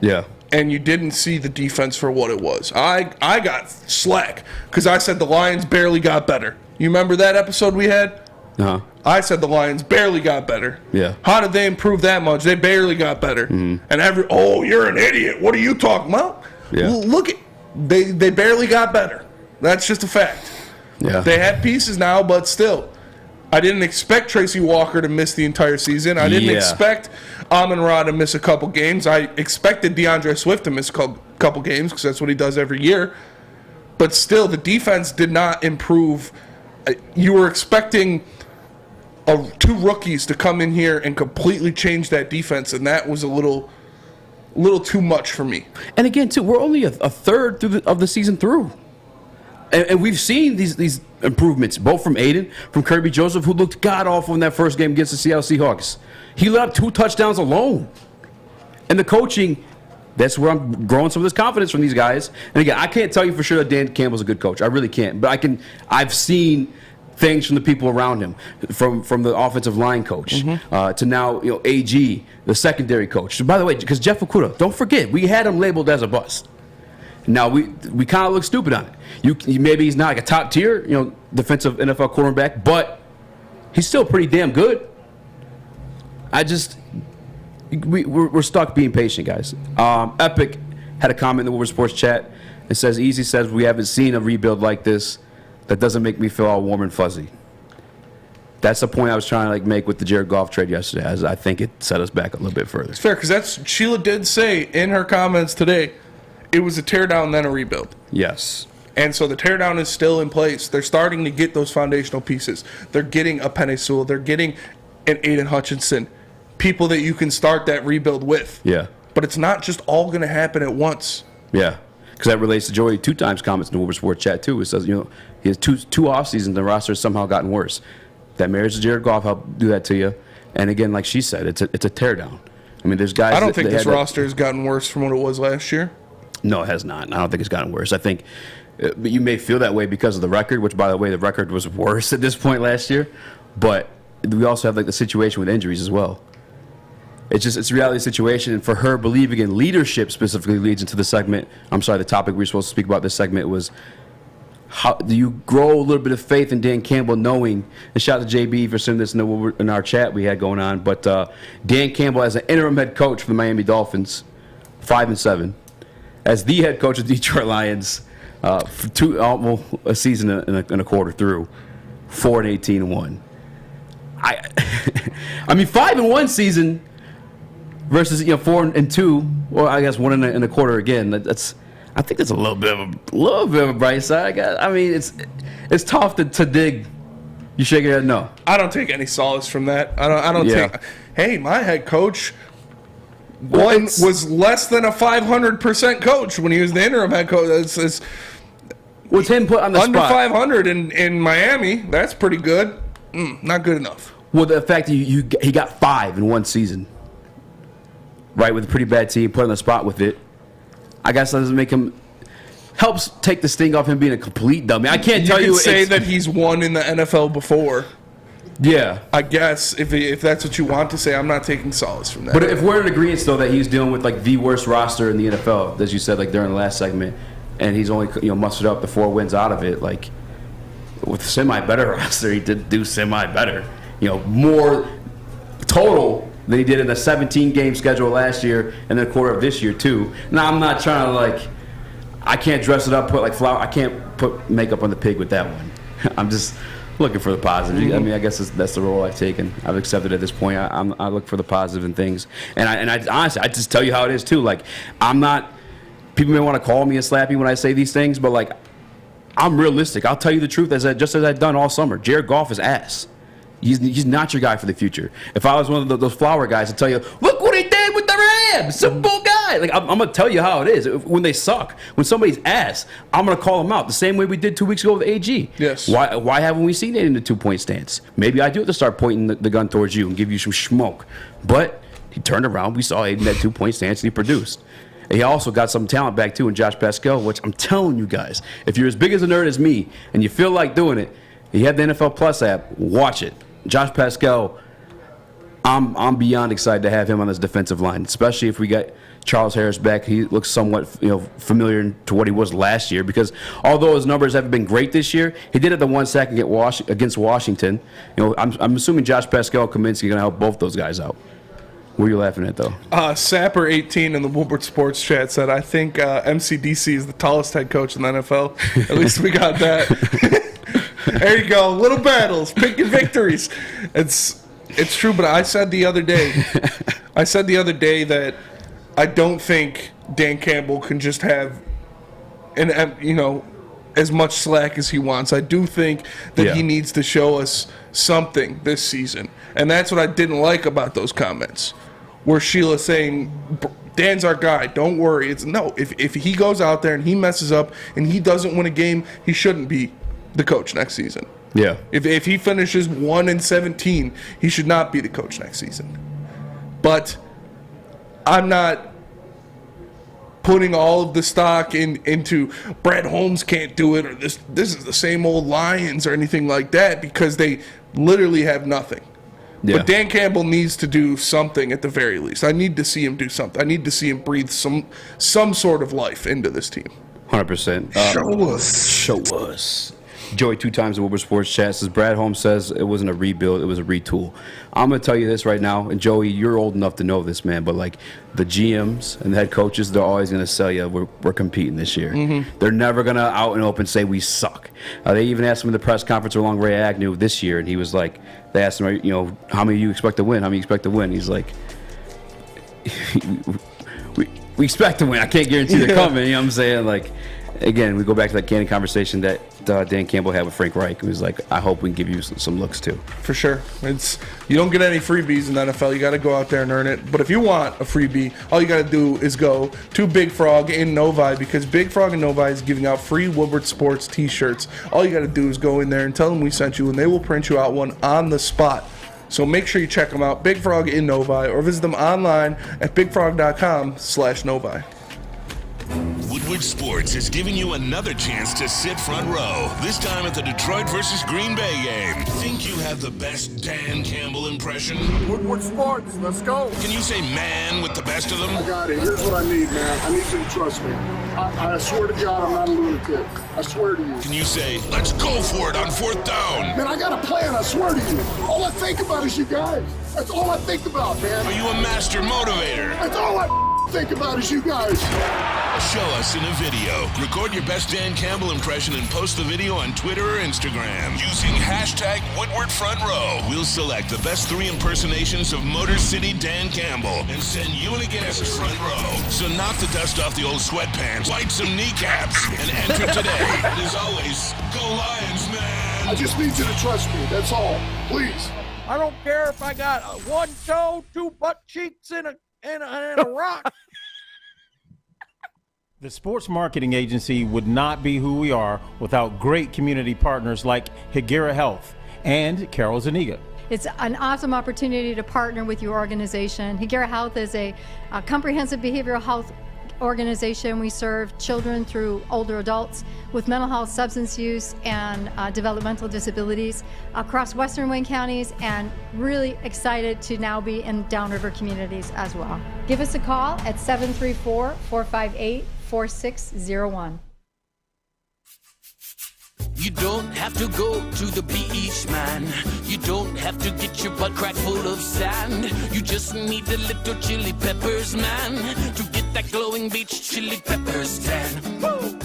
Yeah. And you didn't see the defense for what it was. I got slack because I said the Lions barely got better. You remember that episode we had? Uh-huh. I said the Lions barely got better. Yeah. How did they improve that much? They barely got better. Mm-hmm. And you're an idiot. What are you talking about? Yeah. Look at they barely got better. That's just a fact. Yeah. They had pieces now, but still. I didn't expect Tracy Walker to miss the entire season. I didn't expect Amon-Ra to miss a couple games. I expected DeAndre Swift to miss a couple games because that's what he does every year. But still, the defense did not improve. You were expecting two rookies to come in here and completely change that defense, and that was a little too much for me. And again, too, we're only a third of the season through. And we've seen these improvements, both from Aiden, from Kirby Joseph, who looked god-awful in that first game against the Seattle Seahawks. He let up 2 touchdowns alone. And the coaching, that's where I'm growing some of this confidence from these guys. And again, I can't tell you for sure that Dan Campbell's a good coach. I really can't. But I've seen things from the people around him, from the offensive line coach to now AG, the secondary coach. So by the way, because Jeff Okudah, don't forget, we had him labeled as a bust. Now we kind of look stupid on it. Maybe he's not like a top tier, defensive NFL quarterback, but he's still pretty damn good. We're stuck being patient, guys. Epic had a comment in the Woodward Sports chat. It says, Eazy says, we haven't seen a rebuild like this. That doesn't make me feel all warm and fuzzy. That's the point I was trying to make with the Jared Goff trade yesterday, as I think it set us back a little bit further. It's fair, because Sheila did say in her comments today, it was a teardown, then a rebuild. Yes. And so the teardown is still in place. They're starting to get those foundational pieces. They're getting a Penei Sewell. They're getting an Aiden Hutchinson. People that you can start that rebuild with. Yeah. But it's not just all going to happen at once. Yeah. Because that relates to Joey 2 times comments in the Woodward Sports chat, too. It says, he has two off seasons. The roster has somehow gotten worse. That marriage to Jared Goff helped do that to you. And again, like she said, it's a teardown. I mean, there's guys. I don't think this roster has gotten worse from what it was last year. No, it has not. I don't think it's gotten worse. I think you may feel that way because of the record, which, by the way, the record was worse at this point last year. But we also have the situation with injuries as well. It's a reality situation, and for her, believing in leadership specifically leads into the segment. I'm sorry, the topic we were supposed to speak about this segment was how do you grow a little bit of faith in Dan Campbell, knowing, and shout out to JB for sending this in our chat we had going on, but Dan Campbell as an interim head coach for the Miami Dolphins, 5-7. As the head coach of the Detroit Lions, for almost a season and a quarter through, 4-18-1. I mean, 5-1 season versus 4-2, or I guess 1 and a quarter again. I think that's a little bit of a bright side. I mean, it's tough to dig. You shake your head no. I don't take any solace from that. I don't take. Hey, my head coach. Was less than a 500% coach when he was the interim head coach. Was him put on the under spot. 500 in Miami. That's pretty good. Not good enough. Well, the fact that he got 5 in one season, right, with a pretty bad team, put on the spot with it, I guess that doesn't make him. Helps take the sting off him being a complete dummy. I can't tell you. You can say that he's won in the NFL before. Yeah. I guess if that's what you want to say, I'm not taking solace from that. But if we're in agreement, though, that he's dealing with the worst roster in the NFL, as you said, during the last segment, and he's only mustered up the 4 wins out of it, with semi-better roster, he did do semi-better. More total than he did in a 17-game schedule last year and then a quarter of this year, too. Now, I'm not trying to, I can't dress it up, put flour. I can't put makeup on the pig with that one. I'm just looking for the positive. I mean, I guess that's the role I've taken. I've accepted at this point. I look for the positive in things, and I honestly, I just tell you how it is too. I'm not. People may want to call me a slappy when I say these things, but I'm realistic. I'll tell you the truth, just as I've done all summer. Jared Goff is ass. He's not your guy for the future. If I was one of those flower guys, I'd tell you, look what he did with the Rams, Super Bowl guy. guy. Like, I'm going to tell you how it is. When they suck, when somebody's ass, I'm going to call them out the same way we did 2 weeks ago with AG. Yes. Why haven't we seen it in the 2-point stance? Maybe I do have to start pointing the gun towards you and give you some smoke. But he turned around. We saw Aiden that 2-point stance, and he produced. And he also got some talent back, too, in Josh Pascal, which I'm telling you guys, if you're as big as a nerd as me and you feel like doing it, you have the NFL Plus app, watch it. Josh Pascal, I'm beyond excited to have him on this defensive line, especially if we get Charles Harris back. He looks somewhat familiar to what he was last year, because although his numbers haven't been great this year, he did have the 1 sack against Washington. I'm assuming Josh Pascal and Kaminsky are going to help both those guys out. What are you laughing at, though? Sapper18 in the Woodward Sports chat said, I think MCDC is the tallest head coach in the NFL. At least we got that. There you go. Little battles, picking victories. It's true, but I said the other day that I don't think Dan Campbell can just have as much slack as he wants. I do think that he needs to show us something this season. And that's what I didn't like about those comments, where Sheila saying, Dan's our guy, don't worry. If he goes out there and he messes up and he doesn't win a game, he shouldn't be the coach next season. Yeah. If he finishes 1-17, he should not be the coach next season. But I'm not putting all of the stock into Brad Holmes can't do it, or this is the same old Lions or anything like that, because they literally have nothing. Yeah. But Dan Campbell needs to do something at the very least. I need to see him do something. I need to see him breathe some sort of life into this team. 100%. Show us. Joey 2 times in Woodward Sports chat says, Brad Holmes says it wasn't a rebuild, it was a retool. I'm going to tell you this right now, and Joey, you're old enough to know this, man, but like the GMs and the head coaches, they're always going to sell you, we're competing this year. Mm-hmm. They're never going to out and open say we suck. They even asked him in the press conference along Ray Agnew this year, and he was like, they asked him, how many do you expect to win? How many do you expect to win? He's like, we expect to win. I can't guarantee they're coming. You know what I'm saying? Like, again, we go back to that candid conversation that Dan Campbell had with Frank Reich. He was like, I hope we can give you some looks too. For sure. You don't get any freebies in the NFL. You got to go out there and earn it. But if you want a freebie, all you got to do is go to Big Frog in Novi, because Big Frog in Novi is giving out free Woodward Sports t-shirts. All you got to do is go in there and tell them we sent you, and they will print you out one on the spot. So make sure you check them out, Big Frog in Novi, or visit them online at bigfrog.com/Novi. Woodward Sports is giving you another chance to sit front row, this time at the Detroit versus Green Bay game. Think you have the best Dan Campbell impression? Woodward Sports, let's go. Can you say man with the best of them? I got it. Here's what I need, man. I need you to trust me. I swear to God, I'm not a lunatic. I swear to you. Can you say, let's go for it on 4th down? Man, I got a plan, I swear to you. All I think about is you guys. That's all I think about, man. Are you a master motivator? That's all I think about is you guys. Show us in a video. Record your best Dan Campbell impression and post the video on Twitter or Instagram using hashtag Woodward Front Row. We'll select the best 3 impersonations of Motor City Dan Campbell and send you and a guest front row. So knock the dust off the old sweatpants, light some kneecaps, and enter today. And as always, go Lions, man. I just need you to trust me. That's all. Please. I don't care if I got 1 toe, 2 butt cheeks, and a rock. The sports marketing agency would not be who we are without great community partners like Higuera Health and Carol Zuniga. It's an awesome opportunity to partner with your organization. Higuera Health is a comprehensive behavioral health organization. We serve children through older adults with mental health, substance use, and developmental disabilities across Western Wayne counties, and really excited to now be in downriver communities as well. Give us a call at 734-458-4601. You don't have to go to the beach, man. You don't have to get your butt crack full of sand. You just need a little chili peppers, man, to get that glowing beach chili peppers tan. Woo!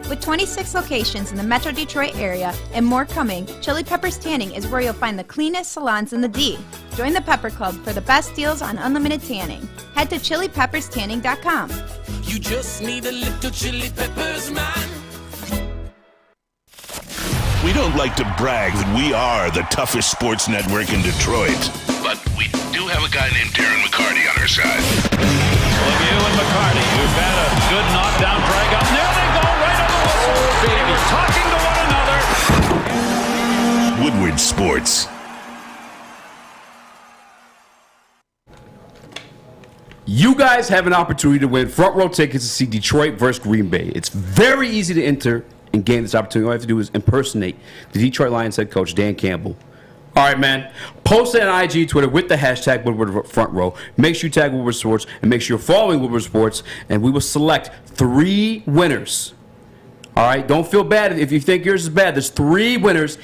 With 26 locations in the Metro Detroit area and more coming, Chili Peppers Tanning is where you'll find the cleanest salons in the D. Join the Pepper Club for the best deals on unlimited tanning. Head to chilipepperstanning.com. You just need a little chili peppers, man. We don't like to brag that we are the toughest sports network in Detroit, but we do have a guy named Darren McCarty on our side. Lemieux and McCarty, who've had a good knockdown drag up. There they go, right on the whistle. They were talking to one another. Woodward Sports. You guys have an opportunity to win front row tickets to see Detroit versus Green Bay. It's very easy to enter and gain this opportunity. All you have to do is impersonate the Detroit Lions head coach, Dan Campbell. All right, man. Post it on IG, Twitter with the hashtag Woodward Front Row. Make sure you tag Woodward Sports and make sure you're following Woodward Sports, and we will select 3 winners. All right? Don't feel bad if you think yours is bad. There's 3 winners,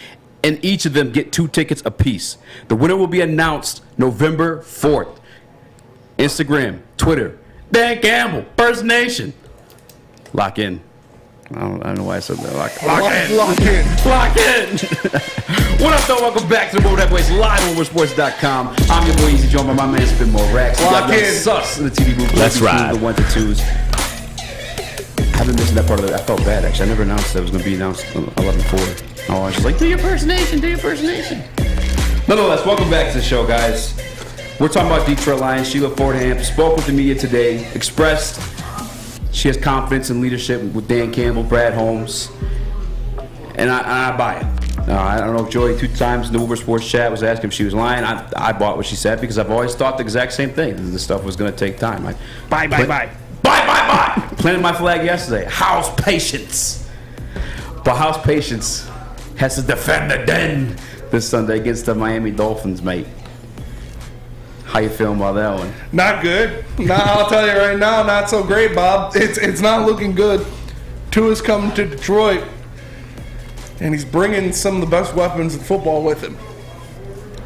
and each of them get 2 tickets apiece. The winner will be announced November 4th. Instagram, Twitter, Dan Campbell, First Nation. Lock in. I don't know why I said that. Lock in. Lock in. What up, though? Welcome back to the Woodward Heavyweights live on WoodwardSports.com. I'm your boy Easy, joined by my man Spin More Racks. Lock in. Sus in the TV booth. Let's ride. The 1 to 2s. I've been missing that part of it. I felt bad, actually. I never announced that it was going to be announced on 11/4. Oh, I was just like, do your impersonation. Nonetheless, welcome back to the show, guys. We're talking about Detroit Lions. Sheila Hamp spoke with the media today, expressed she has confidence in leadership with Dan Campbell, Brad Holmes, and I buy it. I don't know if Joey 2 times in the Uber Sports chat was asking if she was lying. I bought what she said because I've always thought the exact same thing. This stuff was going to take time. Bye. Planted my flag yesterday. House patience. But House patience has to defend the den this Sunday against the Miami Dolphins, mate. How you feeling about that one? Not good. I'll tell you right now, not so great, Bob. It's not looking good. Tua's coming to Detroit, and he's bringing some of the best weapons in football with him.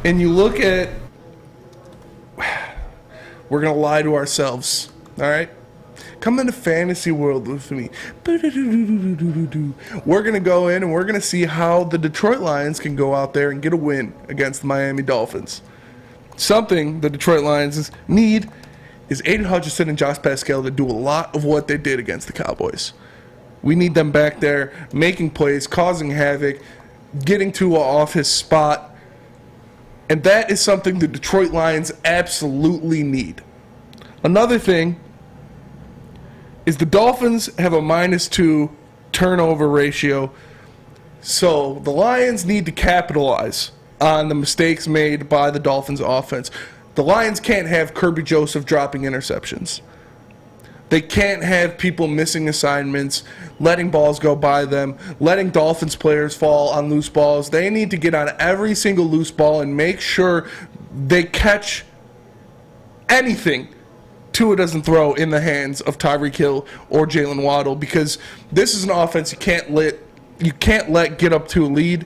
And you look at, we're going to lie to ourselves, all right? Come into fantasy world with me. We're going to go in and we're going to see how the Detroit Lions can go out there and get a win against the Miami Dolphins. Something the Detroit Lions need is Aiden Hutchinson and Josh Pascal to do a lot of what they did against the Cowboys. We need them back there making plays, causing havoc, getting Tua off his spot. And that is something the Detroit Lions absolutely need. Another thing is the Dolphins have a -2 turnover ratio. So the Lions need to capitalize on the mistakes made by the Dolphins offense. The Lions can't have Kirby Joseph dropping interceptions. They can't have people missing assignments, letting balls go by them, letting Dolphins players fall on loose balls. They need to get on every single loose ball and make sure they catch anything Tua doesn't throw in the hands of Tyreek Hill or Jalen Waddle, because this is an offense you can't let get up to a lead,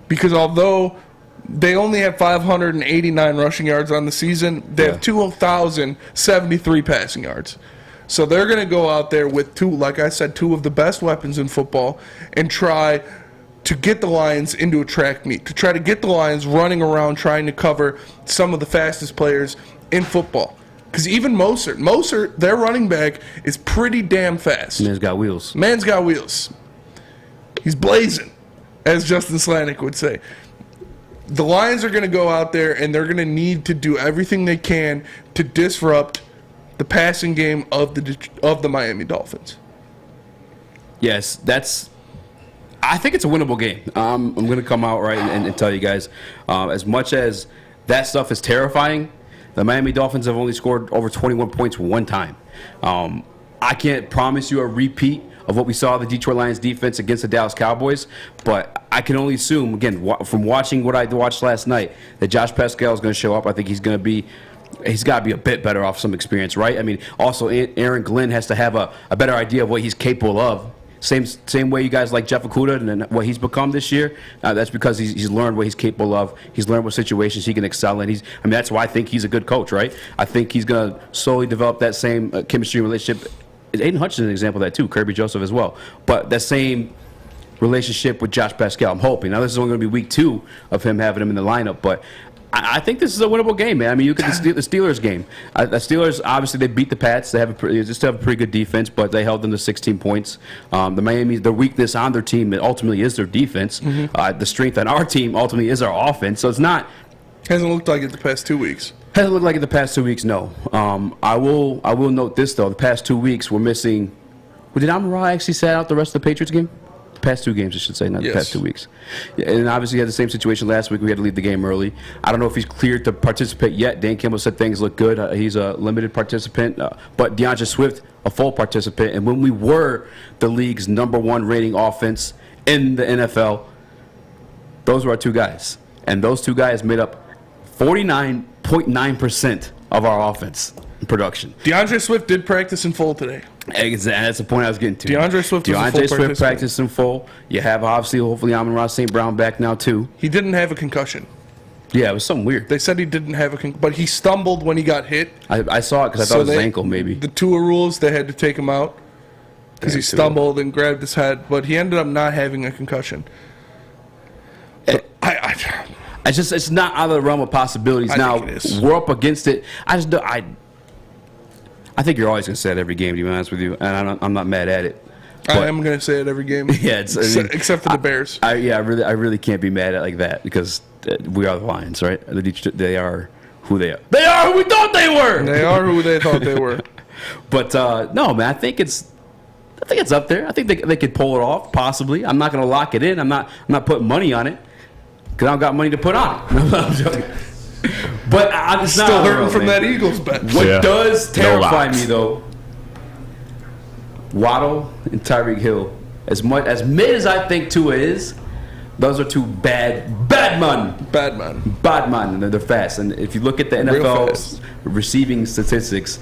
because although they only have 589 rushing yards on the season, they have 2,073 passing yards. So they're going to go out there with 2 of the best weapons in football and try to get the Lions into a track meet, to try to get the Lions running around trying to cover some of the fastest players in football. Because even Mostert, their running back, is pretty damn fast. Man's got wheels. He's blazing, as Justin Slanik would say. The Lions are going to go out there and they're going to need to do everything they can to disrupt the passing game of the Miami Dolphins. Yes, I think it's a winnable game. I'm going to come out right and tell you guys, as much as that stuff is terrifying, the Miami Dolphins have only scored over 21 points 1 time. I can't promise you a repeat of what we saw the Detroit Lions defense against the Dallas Cowboys, but I can only assume, again, from watching what I watched last night, that Josh Pascal is going to show up. I think he's got to be a bit better off some experience, right? I mean, also Aaron Glenn has to have a better idea of what he's capable of. Same way you guys like Jeff Okudah and what he's become this year. That's because he's learned what he's capable of. He's learned what situations he can excel in. That's why I think he's a good coach, right? I think he's going to slowly develop that same chemistry relationship. Aiden Hutchinson is an example of that too, Kirby Joseph as well. But that same relationship with Josh Pascal, I'm hoping. Now this is only going to be week 2 of him having him in the lineup, but I think this is a winnable game, man. I mean, you look at the Steelers game. The Steelers, obviously, they beat the Pats. They still have a pretty good defense, but they held them to 16 points. The weakness on their team ultimately is their defense. The strength on our team ultimately is our offense. So it's not Hasn't looked like it the past 2 weeks. Hasn't looked like it the past 2 weeks, no. I will note this, though. The past 2 weeks, we're missing... Well, did Amon-Ra actually sat out the rest of the Patriots game? The past 2 games, I should say, not the past 2 weeks. Yeah, and obviously, he had the same situation last week. We had to leave the game early. I don't know if he's cleared to participate yet. Dan Campbell said things look good. He's a limited participant. But DeAndre Swift, a full participant. And when we were the league's #1 rating offense in the NFL, those were our two guys. And those two guys made up 49.9% of our offense production. DeAndre Swift did practice in full today. Exactly. That's the point I was getting to. DeAndre Swift practiced in full. You have, obviously, hopefully, Amon-Ra St. Brown back now, too. He didn't have a concussion. Yeah, it was something weird. They said he didn't have but he stumbled when he got hit. I saw it because I thought it was his ankle, maybe. The Tua rules, they had to take him out because he stumbled and grabbed his head, but he ended up not having a concussion. It's not out of the realm of possibilities. Now, we're up against it. I think you're always going to say it every game, to be honest with you, and I'm not mad at it. I am going to say it every game. Yeah, except for the Bears. I really can't be mad at it like that because we are the Lions, right? They are who they are. They are who we thought they were. They are who they thought they were. But no, man, I think it's up there. I think they could pull it off, possibly. I'm not going to lock it in. I'm not putting money on it because I don't got money to put on it. I'm joking. But I'm still hurting from that Eagles bet. What does terrify me, though, Waddle and Tyreek Hill, as mid as I think Tua is, those are two bad men. They're fast. And if you look at the NFL receiving statistics,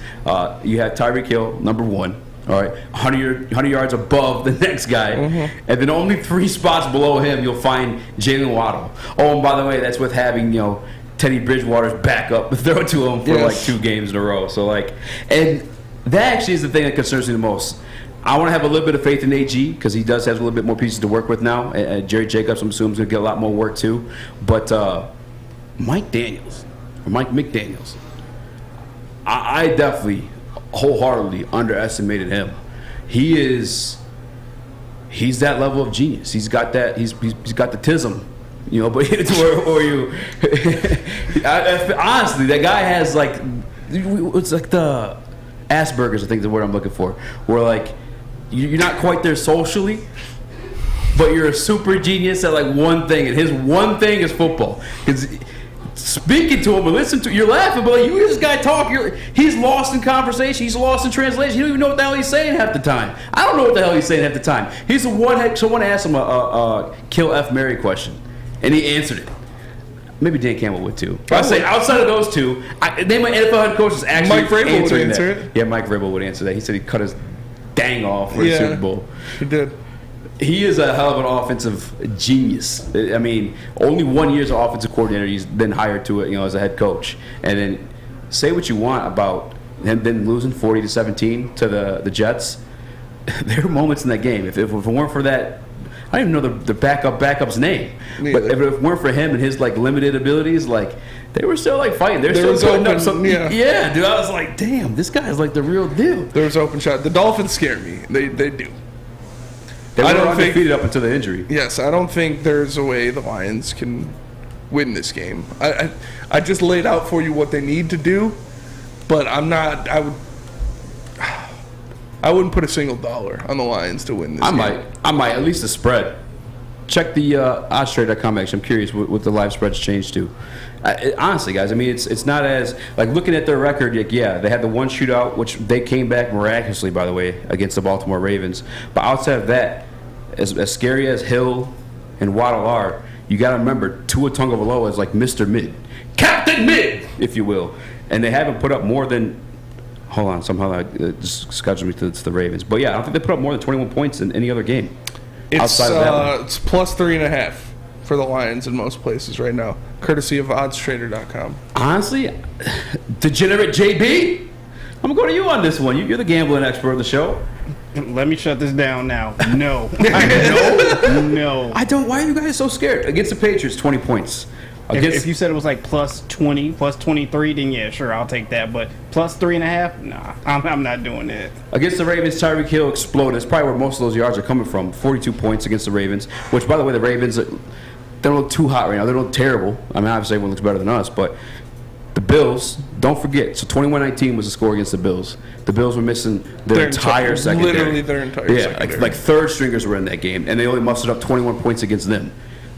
you have Tyreek Hill, #1. All right, 100 yards above the next guy. And then only 3 spots below him, you'll find Jalen Waddle. Oh, and by the way, that's with having, Teddy Bridgewater's backup throw to him for like 2 games in a row. So and that actually is the thing that concerns me the most. I want to have a little bit of faith in AG because he does have a little bit more pieces to work with now. Jerry Jacobs, I'm assuming, is going to get a lot more work too. But Mike McDaniels, I definitely wholeheartedly underestimated him. He's that level of genius. He's got that. He's got the tism. But or you honestly, that guy has it's like the Asperger's, I think is the word I'm looking for, where you're not quite there socially, but you're a super genius at one thing, and his one thing is football. Speaking to him and listening to you're laughing, but you hear this guy talk, he's lost in conversation, he's lost in translation. You don't even know what the hell he's saying half the time. I don't know what the hell he's saying half the time. He's the one. Someone asked him a kill F Mary question. And he answered it. Maybe Dan Campbell would too. I say outside of those two, name my NFL head coaches actually Mike Vrabel would answer it. Yeah, Mike Vrabel would answer that. He said he cut his dang off for the Super Bowl. He did. He is a hell of an offensive genius. I mean, only 1 year as an offensive coordinator, he's been hired to it, as a head coach. And then say what you want about him then losing 40-17 to the Jets. There were moments in that game. If it weren't for that. I don't even know the backup's name. But if it weren't for him and his limited abilities, they were still fighting. They're still putting up some. Yeah, dude. I was like, damn, this guy's the real deal. There was open shot. The Dolphins scare me. They do. They were undefeated up until the injury. Yes, I don't think there's a way the Lions can win this game. I just laid out for you what they need to do, but I'm not. I wouldn't put a single dollar on the Lions to win this game. I might, at least the spread. Check the oddstrade.com. Actually, I'm curious what the live spreads changed to. Honestly, guys, I mean, it's not as looking at their record. They had the one shootout, which they came back miraculously, by the way, against the Baltimore Ravens. But outside of that, as scary as Hill and Waddle are, you got to remember Tua Tagovailoa is Mr. Mid, Captain Mid, if you will, and they haven't put up more than. Hold on, somehow I just scheduled me to the Ravens. But yeah, I don't think they put up more than 21 points in any other game. Outside of that one. It's +3.5 for the Lions in most places right now, courtesy of oddstrader.com. Honestly, degenerate JB, I'm going to go to you on this one. You're the gambling expert of the show. Let me shut this down now. No. No. I don't. Why are you guys so scared? Against the Patriots, 20 points. If you said it was +20, +23, then yeah, sure, I'll take that. But +3.5, nah, I'm not doing that. Against the Ravens, Tyreek Hill exploded. It's probably where most of those yards are coming from. 42 points against the Ravens, which, by the way, the Ravens, they don't look too hot right now. They don't look terrible. I mean, obviously everyone looks better than us, but the Bills, don't forget, so 21-19 was the score against the Bills. The Bills were missing their entire secondary. Literally their entire secondary. Yeah, like third stringers were in that game, and they only mustered up 21 points against them.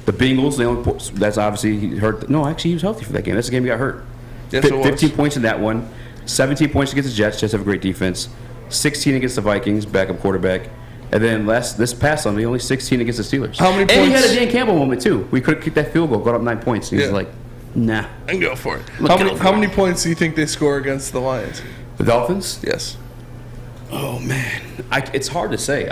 The Bengals, that's obviously he hurt. No, actually, he was healthy for that game. That's the game he got hurt. Yes, it was. 15 points in that one. 17 points against the Jets. Jets have a great defense. 16 against the Vikings, backup quarterback. And then this past Sunday, only 16 against the Steelers. How many points? And he had a Dan Campbell moment, too. We could have kicked that field goal, got up 9 points. He was like, nah. And go for it. How many points do you think they score against the Lions? The Dolphins? Yes. Oh, man. It's hard to say.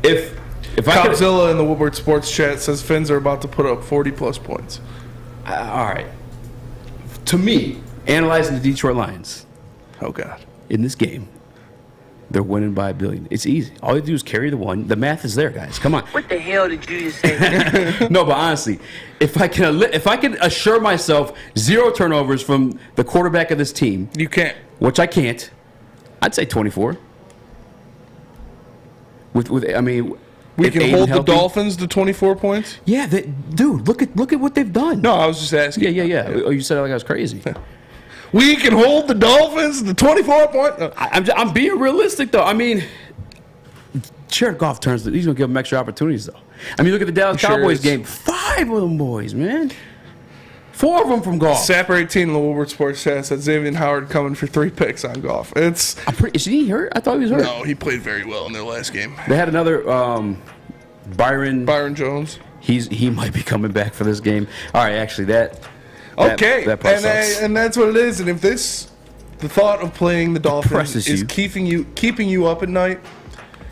If Copzilla in the Woodward Sports chat says Finns are about to put up 40-plus points. All right. To me, analyzing the Detroit Lions. Oh, God. In this game, they're winning by 1 billion. It's easy. All you do is carry the one. The math is there, guys. Come on. What the hell did you just say? No, but honestly, if I can assure myself 0 turnovers from the quarterback of this team, you can't. Which I can't. I'd say 24. We can hold the Dolphins to 24 points? Yeah, dude, look at what they've done. No, I was just asking. Yeah. Oh, you said it like I was crazy. We can hold the Dolphins to 24 points? No. I'm being realistic, though. I mean, Jared Goff he's going to give them extra opportunities, though. I mean, look at the Dallas Cowboys game. 5 of them boys, man. 4 of them from Goff. Sapper 18 in the Woodward Sports chat said Xavier Howard coming for 3 picks on Goff. Is he hurt? I thought he was hurt. No, he played very well in their last game. They had another Byron Jones. He might be coming back for this game. All right, actually that and that's what it is. And if the thought of playing the Dolphins is keeping you up at night,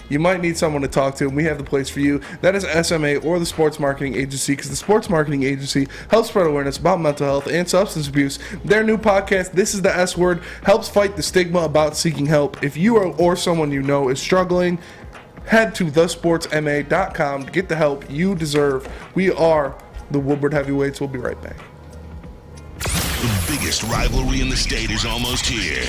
you might need someone to talk to, and we have the place for you. That is SMA or the Sports Marketing Agency, because the Sports Marketing Agency helps spread awareness about mental health and substance abuse. Their new podcast, This is the S Word, helps fight the stigma about seeking help. If you or someone you know is struggling, head to thesportsma.com to get the help you deserve. We are the Woodward Heavyweights. We'll be right back. The biggest rivalry in the state is almost here.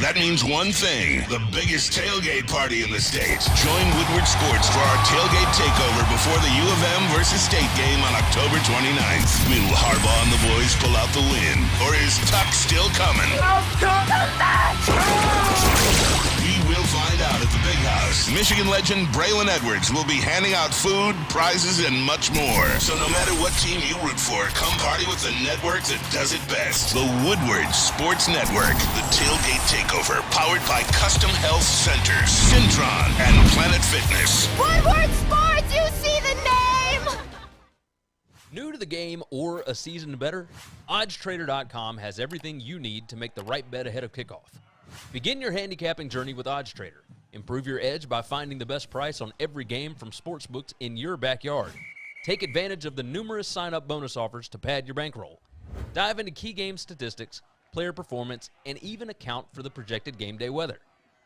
That means one thing, the biggest tailgate party in the state. Join Woodward Sports for our tailgate takeover before the U of M versus State game on October 29th. Will Harbaugh and the boys pull out the win? Or is Tuck still coming? We will find out at the Big House. Michigan legend Braylon Edwards will be handing out food, prizes, and much more. So no matter what team you root for, come party with the network that does it best. The Woodward Sports Network. The tailgate takeover, powered by Custom Health Centers, Syntron, and Planet Fitness. Woodward Sports, you see the name! New to the game or a season better? OddsTrader.com has everything you need to make the right bet ahead of kickoff. Begin your handicapping journey with OddsTrader. Improve your edge by finding the best price on every game from sportsbooks in your backyard. Take advantage of the numerous sign-up bonus offers to pad your bankroll. Dive into key game statistics, player performance, and even account for the projected game day weather.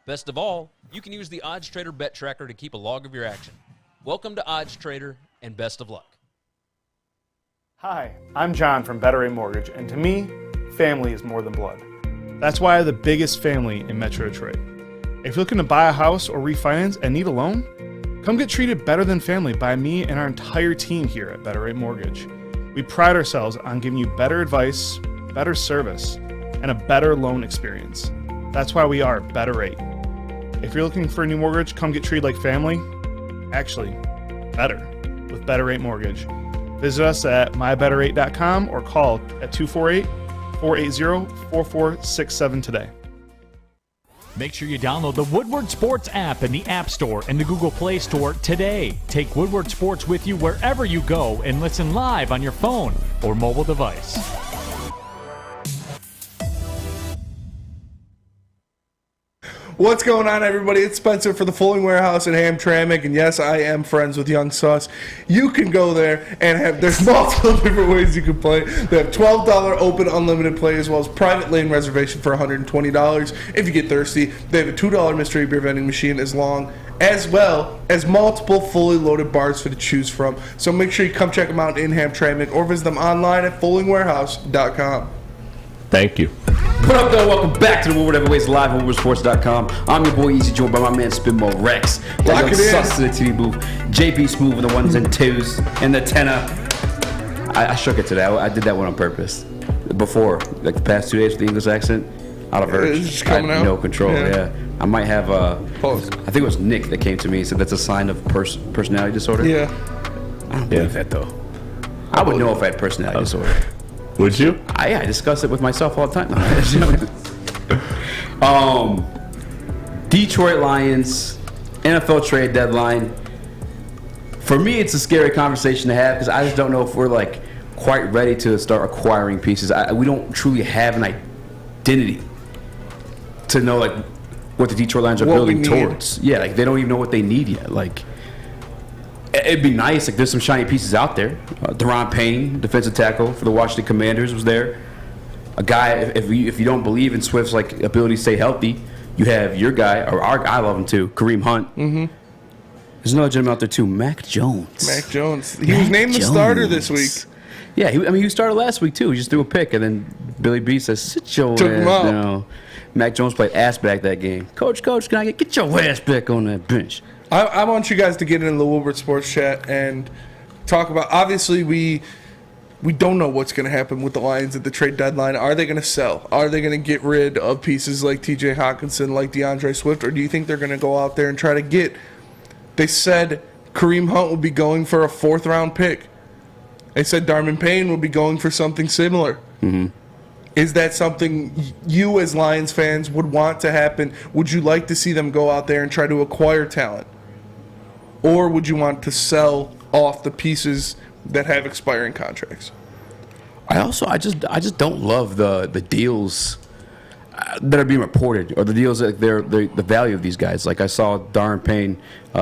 Best of all, you can use the OddsTrader Bet Tracker to keep a log of your action. Welcome to OddsTrader, and best of luck. Hi, I'm John from Better Rate Mortgage, and to me, family is more than blood. That's why I have the biggest family in Metro Detroit. If you're looking to buy a house or refinance and need a loan, come get treated better than family by me and our entire team here at Better Rate Mortgage. We pride ourselves on giving you better advice, better service, and a better loan experience. That's why we are Better Rate. If you're looking for a new mortgage, come get treated like family. Actually, better with Better Rate Mortgage. Visit us at mybetterrate.com or call at 248-480-4467 today. Make sure you download the Woodward Sports app in the App Store and the Google Play Store today. Take Woodward Sports with you wherever you go and listen live on your phone or mobile device. What's going on, everybody? It's Spencer for the Fulling Warehouse in Hamtramck, and yes, I am friends with Young Sauce. You can go there and there's multiple different ways you can play. They have $12 open unlimited play as well as private lane reservation for $120 if you get thirsty. They have a $2 mystery beer vending machine as well as multiple fully loaded bars for to choose from. So make sure you come check them out in Hamtramck or visit them online at fullingwarehouse.com. Thank you. What up, though? Welcome back to the Woodward Heavyweights live on WoodwardSports.com. I'm your boy Easy, joined by my man Spinball Rex. Lock it in. Sus to the TV booth. JP Smooth with the ones and twos and the tenor. I shook it today. I did that one on purpose. Before, like the past 2 days with the English accent, out of urge. It's just coming out? No control, Yeah. yeah. I might have Pause. I think it was Nick that came to me and said that's a sign of personality disorder. Yeah. I don't believe that, though. I would know if I had personality disorder. Would you? I discuss it with myself all the time. Detroit Lions, NFL trade deadline. For me, it's a scary conversation to have because I just don't know if we're like quite ready to start acquiring pieces. We don't truly have an identity to know like what the Detroit Lions are building towards. Yeah, like they don't even know what they need yet. Like it'd be nice. Like there's some shiny pieces out there. Dwane Payne, defensive tackle for the Washington Commanders, was there. A guy. If you don't believe in Swift's like ability to stay healthy, you have your guy or our guy. I love him too, Kareem Hunt. Mm-hmm. There's another gentleman out there too, Mac Jones. Mac Jones. He was named the starter this week. Yeah, he started last week too. He just threw a pick, and then Billy B says, "Sit your Took ass him out. down." Mac Jones played ass back that game. Coach, can I get your ass back on that bench? I want you guys to get into the Woodward Sports Chat and talk about. Obviously, we don't know what's going to happen with the Lions at the trade deadline. Are they going to sell? Are they going to get rid of pieces like T.J. Hockenson, like DeAndre Swift, or do you think they're going to go out there and try to get? They said Kareem Hunt will be going for a 4th-round pick. They said Dwane Payne will be going for something similar. Mm-hmm. Is that something you as Lions fans would want to happen? Would you like to see them go out there and try to acquire talent? Or would you want to sell off the pieces that have expiring contracts? I just don't love the deals that are being reported or the deals that the value of these guys. Like I saw Dwane Payne,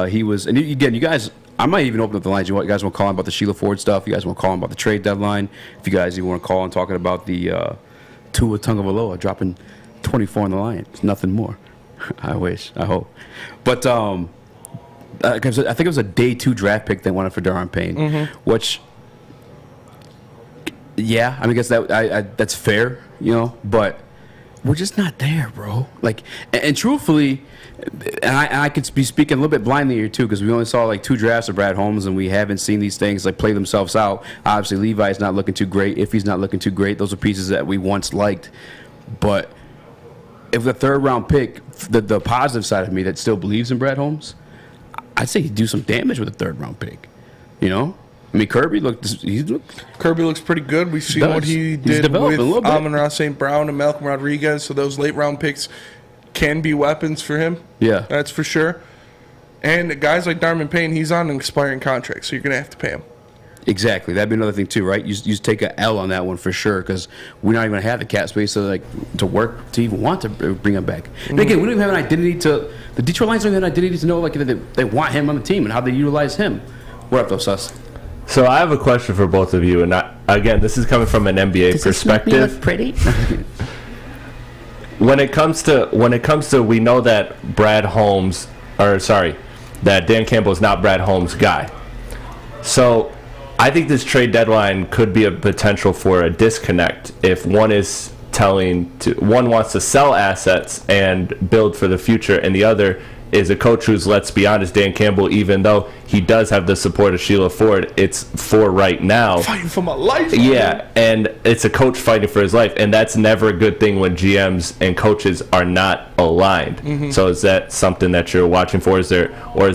he was, and again, you guys, I might even open up the lines. You guys want to call him about the Sheila Ford stuff? You guys want to call him about the trade deadline? If you guys even want to call and talking about the Tua Tagovailoa dropping 24 on the Lions, nothing more. I wish, I hope, but I think it was a day 2 draft pick they wanted for Dwane Payne, which, yeah, I mean, I guess that's fair, but we're just not there, bro. Like, and truthfully, and I could be speaking a little bit blindly here too, because we only saw like 2 drafts of Brad Holmes, and we haven't seen these things like play themselves out. Obviously, Levi's not looking too great. If he's not looking too great, those are pieces that we once liked. But if the 3rd-round pick, the positive side of me that still believes in Brad Holmes, I'd say he'd do some damage with a 3rd-round pick. I mean, Kirby looks pretty good. We've seen what he did with Amon-Ra St. Brown and Malcolm Rodriguez, so those late-round picks can be weapons for him. Yeah. That's for sure. And guys like Dwane Payne, he's on an expiring contract, so you're going to have to pay him. Exactly. That'd be another thing, too, right? You take an L on that one for sure, because we're not even going to have the cap space to work to even want to bring him back. And again, we don't even have an identity to – the Detroit Lions don't have an identity to know that they want him on the team and how they utilize him. What up, though, Sus? So I have a question for both of you, and again, this is coming from an NBA perspective. Does this make me look pretty? When it comes to, we know that that Dan Campbell is not Brad Holmes' guy. So I think this trade deadline could be a potential for a disconnect if one wants to sell assets and build for the future, and the other is a coach who's, let's be honest, Dan Campbell, even though he does have the support of Sheila Ford, it's for right now. Fighting for my life. Yeah, and it's a coach fighting for his life, and that's never a good thing when GMs and coaches are not aligned. Mm-hmm. So is that something that you're watching for, or is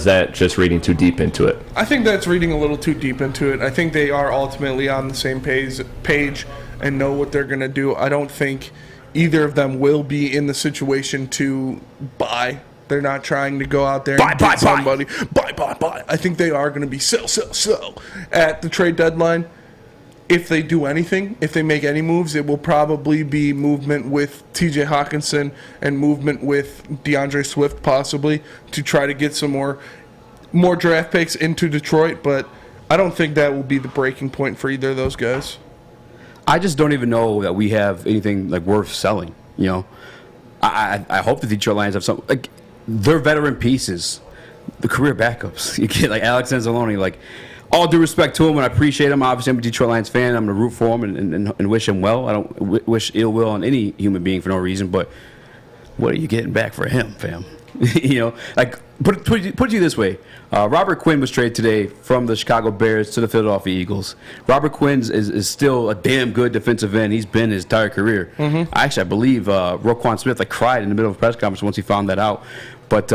that just reading too deep into it? I think that's reading a little too deep into it. I think they are ultimately on the same page and know what they're going to do. I don't think either of them will be in the situation to buy. They're not trying to go out there and get somebody. Buy. I think they are going to be sell at the trade deadline. If they do anything, if they make any moves, it will probably be movement with T.J. Hockenson and movement with DeAndre Swift possibly to try to get some more draft picks into Detroit. But I don't think that will be the breaking point for either of those guys. I just don't even know that we have anything like worth selling. I hope the Detroit Lions have something like. They're veteran pieces, the career backups. You get like Alex Anzalone. Like, all due respect to him, and I appreciate him. Obviously, I'm a Detroit Lions fan. I'm going to root for him and wish him well. I don't wish ill will on any human being for no reason. But what are you getting back for him, fam? You know, like put it to you this way: Robert Quinn was traded today from the Chicago Bears to the Philadelphia Eagles. Robert Quinn is still a damn good defensive end. He's been his entire career. I believe Roquan Smith cried in the middle of a press conference once he found that out. But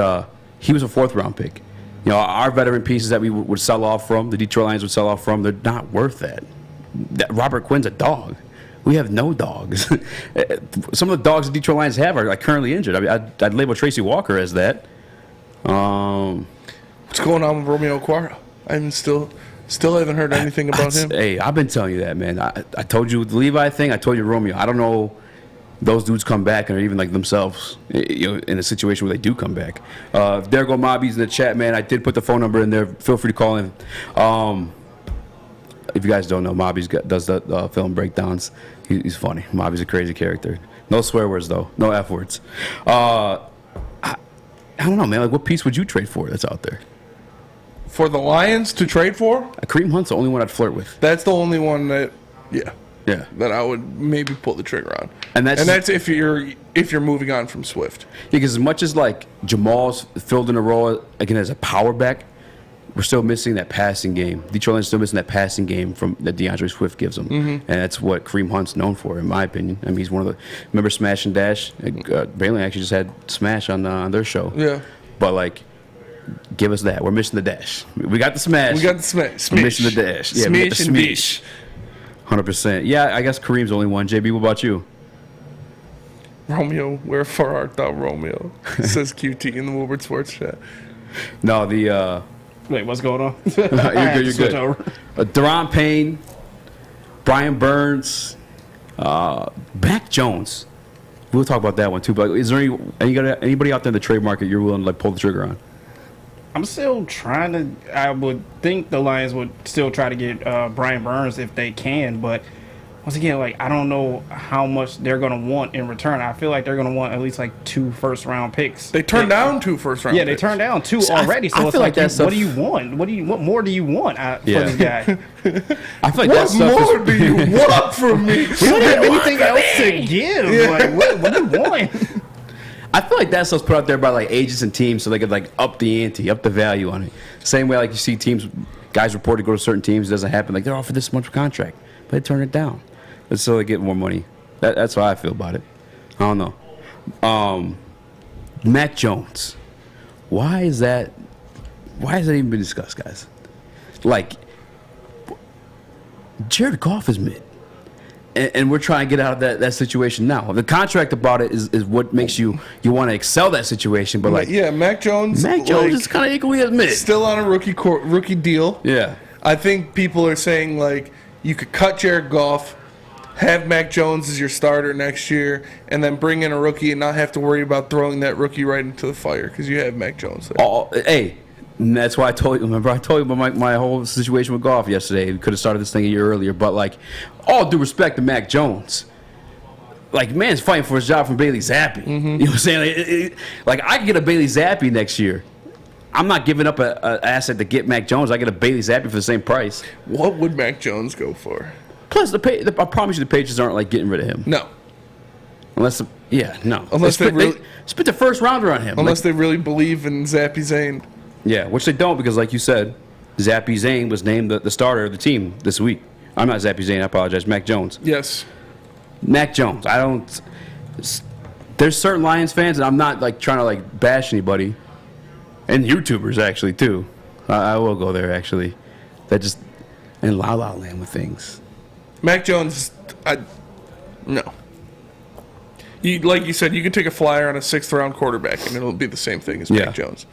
he was a 4th-round pick. You know, our veteran pieces that we would sell off from, the Detroit Lions would sell off from, they're not worth that. Robert Quinn's a dog. We have no dogs. Some of the dogs the Detroit Lions have are currently injured. I mean, I'd label Tracy Walker as that. What's going on with Romeo Okwara? I still haven't heard anything about him. Hey, I've been telling you that, man. I told you the Levi thing. I told you Romeo. I don't know those dudes come back and are even like themselves, you know, in a situation where they do come back. There go Mobby's in the chat, man. I did put the phone number in there. Feel free to call in. If you guys don't know, Mobby's does the film breakdowns. He's funny. Mobby's a crazy character. No swear words, though. No F words. I don't know, man. Like, what piece would you trade for that's out there? For the Lions to trade for? Kareem Hunt's the only one I'd flirt with. That's the only one that, that I would maybe pull the trigger on. And that's if you're moving on from Swift. Yeah, because as much as like Jamal's filled in a role again as a power back, we're still missing that passing game. Detroit Lions still missing that passing game that DeAndre Swift gives them, and that's what Kareem Hunt's known for, in my opinion. I mean, he's one of the. Remember Smash and Dash? Braylon actually just had Smash on their show. Yeah, but like, give us that. We're missing the dash. We got the smash. We got the smash. We're missing the dash. Yeah, smash and dish. 100%. Yeah, I guess Kareem's the only one. JB, what about you? Romeo, wherefore art thou, Romeo? Says QT in the Woodward Sports chat. No, the. Wait, what's going on? You're good. You're good. Deron Payne, Brian Burns, Mac Jones. We'll talk about that one too. But is there anybody out there in the trade market you're willing to pull the trigger on? I'm still trying to. I would think the Lions would still try to get Brian Burns if they can, but once again, I don't know how much they're going to want in return. I feel like they're going to want at least 2 first-round picks. They turned down 2 first-round picks. Yeah, they turned down 2 already. So I feel like that's what do you want? What more do you want for this guy? I feel like that stuff more do you want from me? We don't have anything else to give. Yeah. What do you want? I feel like that stuff's put out there by agents and teams so they could up the ante, up the value on it. Same way you see guys report to go to certain teams, it doesn't happen. They're offered this much contract, but they turn it down. So they get more money. That's how I feel about it. I don't know. Mac Jones. Why has that even been discussed, guys? Jared Goff is mid. And we're trying to get out of that situation now. The contract about it is what makes you want to excel that situation. But Mac Jones. Mac Jones is kind of equally as mid. Still on a rookie deal. Yeah. I think people are saying you could cut Jared Goff, have Mac Jones as your starter next year, and then bring in a rookie and not have to worry about throwing that rookie right into the fire because you have Mac Jones there. Hey, and that's why I told you. Remember, I told you about my whole situation with Goff yesterday. We could have started this thing a year earlier, but all due respect to Mac Jones, man's fighting for his job from Bailey Zappi. You know what I'm saying? I can get a Bailey Zappi next year. I'm not giving up an asset to get Mac Jones. I get a Bailey Zappi for the same price. What would Mac Jones go for? Plus, I promise you, the Patriots aren't getting rid of him. No. Unless they spent the first rounder on him. Unless they really believe in Zappy Zane. Yeah, which they don't because, like you said, Zappy Zane was named the starter of the team this week. I'm not Zappy Zane. I apologize. Mac Jones. Yes. Mac Jones. There's certain Lions fans, and I'm not trying to bash anybody, and YouTubers actually too. I will go there actually. That just in La La Land with things. Mac Jones, no. Like you said, you can take a flyer on a 6th-round quarterback, and it'll be the same thing as Mac Jones.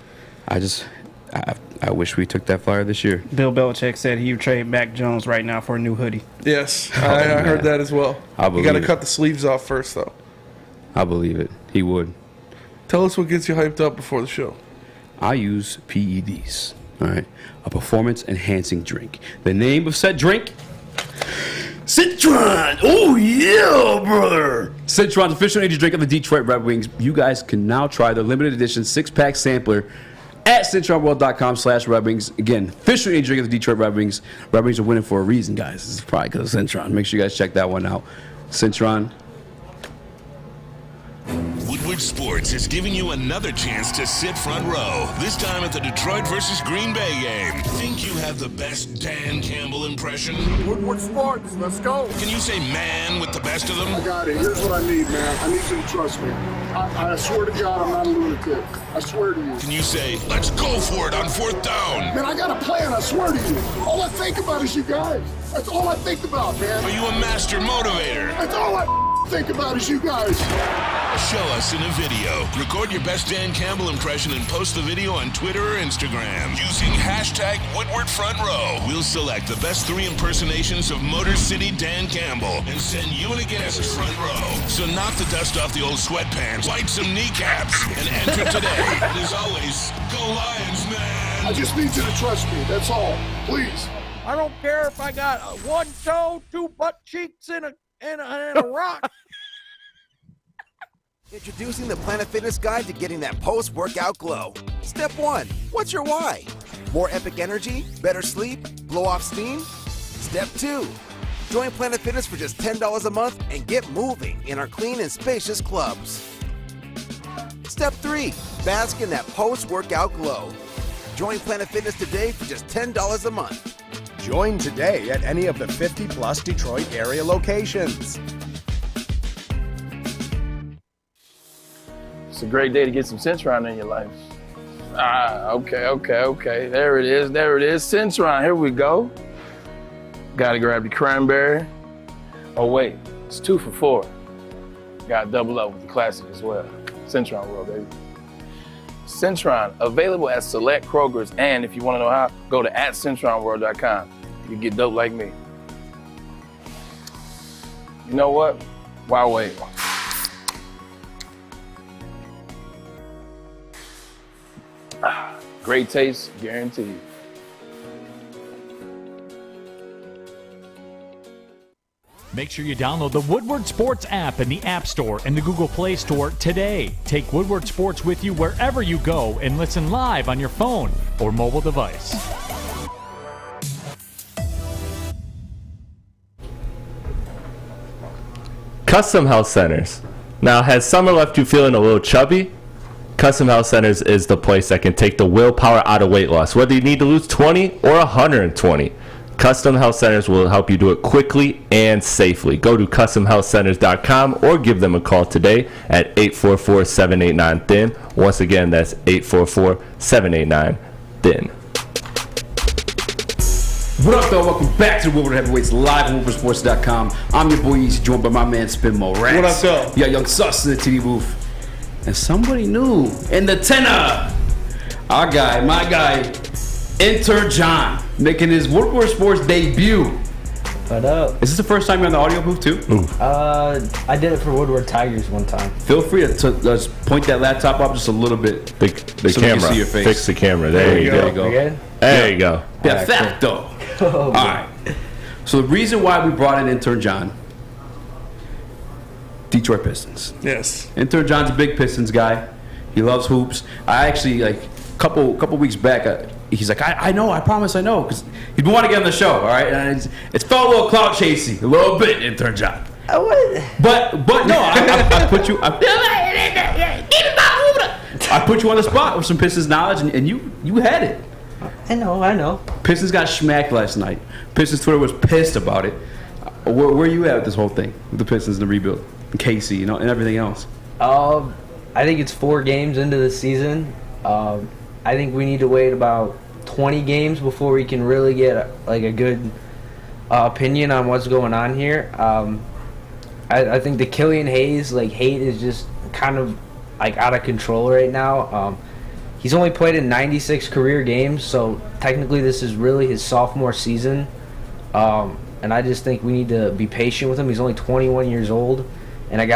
I wish we took that flyer this year. Bill Belichick said he would trade Mac Jones right now for a new hoodie. Yes, I heard that as well. You got to cut the sleeves off first, though. I believe it. He would. Tell us what gets you hyped up before the show. I use PEDs. All right, a performance-enhancing drink. The name of said drink. Citron! Oh, yeah, brother! Citron's official energy drink of the Detroit Red Wings. You guys can now try the limited edition 6-pack sampler at CitronWorld.com/Red Wings. Again, official energy drink of the Detroit Red Wings. Red Wings are winning for a reason, guys. This is probably because of Citron. Make sure you guys check that one out. Citron. Woodward Woodward Sports is giving you another chance to sit front row, this time at the Detroit versus Green Bay game. Think you have the best Dan Campbell impression? Woodward Sports, let's go. Can you say man with the best of them? I got it. Here's what I need, man. I need you to trust me. I swear to God, I'm not a lunatic. I swear to you. Can you say, let's go for it on 4th down? Man, I got a plan, I swear to you. All I think about is you guys. That's all I think about, man. Are you a master motivator? That's all I think about is you guys. Show us in a video. Record your best Dan Campbell impression and post the video on Twitter or Instagram using hashtag Woodward Front Row. We'll select the best 3 impersonations of Motor City Dan Campbell and send you and a guest front row. So knock the dust off the old sweatpants, light some kneecaps, and enter today. And as always, go Lions, man. I just need you to trust me. That's all. Please. I don't care if I got one toe, 2 butt cheeks, and a rock. Introducing the Planet Fitness Guide to getting that post-workout glow. Step 1. What's your why? More epic energy? Better sleep? Blow off steam? Step 2. Join Planet Fitness for just $10 a month and get moving in our clean and spacious clubs. Step 3. Bask in that post-workout glow. Join Planet Fitness today for just $10 a month. Join today at any of the 50-plus Detroit area locations. It's a great day to get some Centron in your life. Okay. There it is. Centron, here we go. Gotta grab the cranberry. Oh wait, it's 2 for $4. Gotta double up with the classic as well. Centron World, baby. Centron, available at select Kroger's, and if you wanna know how, go to @CentronWorld.com. You get dope like me. You know what? Why wait? Great taste, guaranteed. Make sure you download the Woodward Sports app in the App Store and the Google Play Store today. Take Woodward Sports with you wherever you go and listen live on your phone or mobile device. Custom Health Centers. Now, has summer left you feeling a little chubby? Custom Health Centers is the place that can take the willpower out of weight loss, whether you need to lose 20 or 120. Custom Health Centers will help you do it quickly and safely. Go to customhealthcenters.com or give them a call today at 844-789-THIN. Once again, that's 844-789-THIN. What up, though? Welcome back to the Woodward Heavyweights live on WoodwardSports.com. I'm your boy Eazy, joined by my man Spin Mo Rats. What up, though? You got Young Sus in the TV booth. And somebody new in the tenor. Our guy, my guy, Enter John, making his Woodward Sports debut. What up? Is this the first time you're in the audio booth too? I did it for Woodward Tigers one time. Feel free to just point that laptop up just a little bit. The so camera. we can see your face. Fix the camera. There you go. There you go. Perfecto. All right. So the reason why we brought in Intern John, Detroit Pistons. Yes. Intern John's a big Pistons guy. He loves hoops. I actually, like, couple weeks back, he's like, I know, I promise I know, because he's been wanting to get on the show, all right? And it's felt a little clout chasing, a little bit, Intern John. But no, I put you. I put you on the spot with some Pistons knowledge, and you had it. I know. Pistons got smacked last night. Pistons Twitter was pissed about it. Where are you at with this whole thing, with the Pistons and the rebuild, and Casey, and everything else? I think it's 4 games into the season. I think we need to wait about 20 games before we can really get a good opinion on what's going on here. I think the Killian Hayes hate is just kind of out of control right now. He's only played in 96 career games, so technically this is really his sophomore season. And I just think we need to be patient with him. He's only 21 years old, and I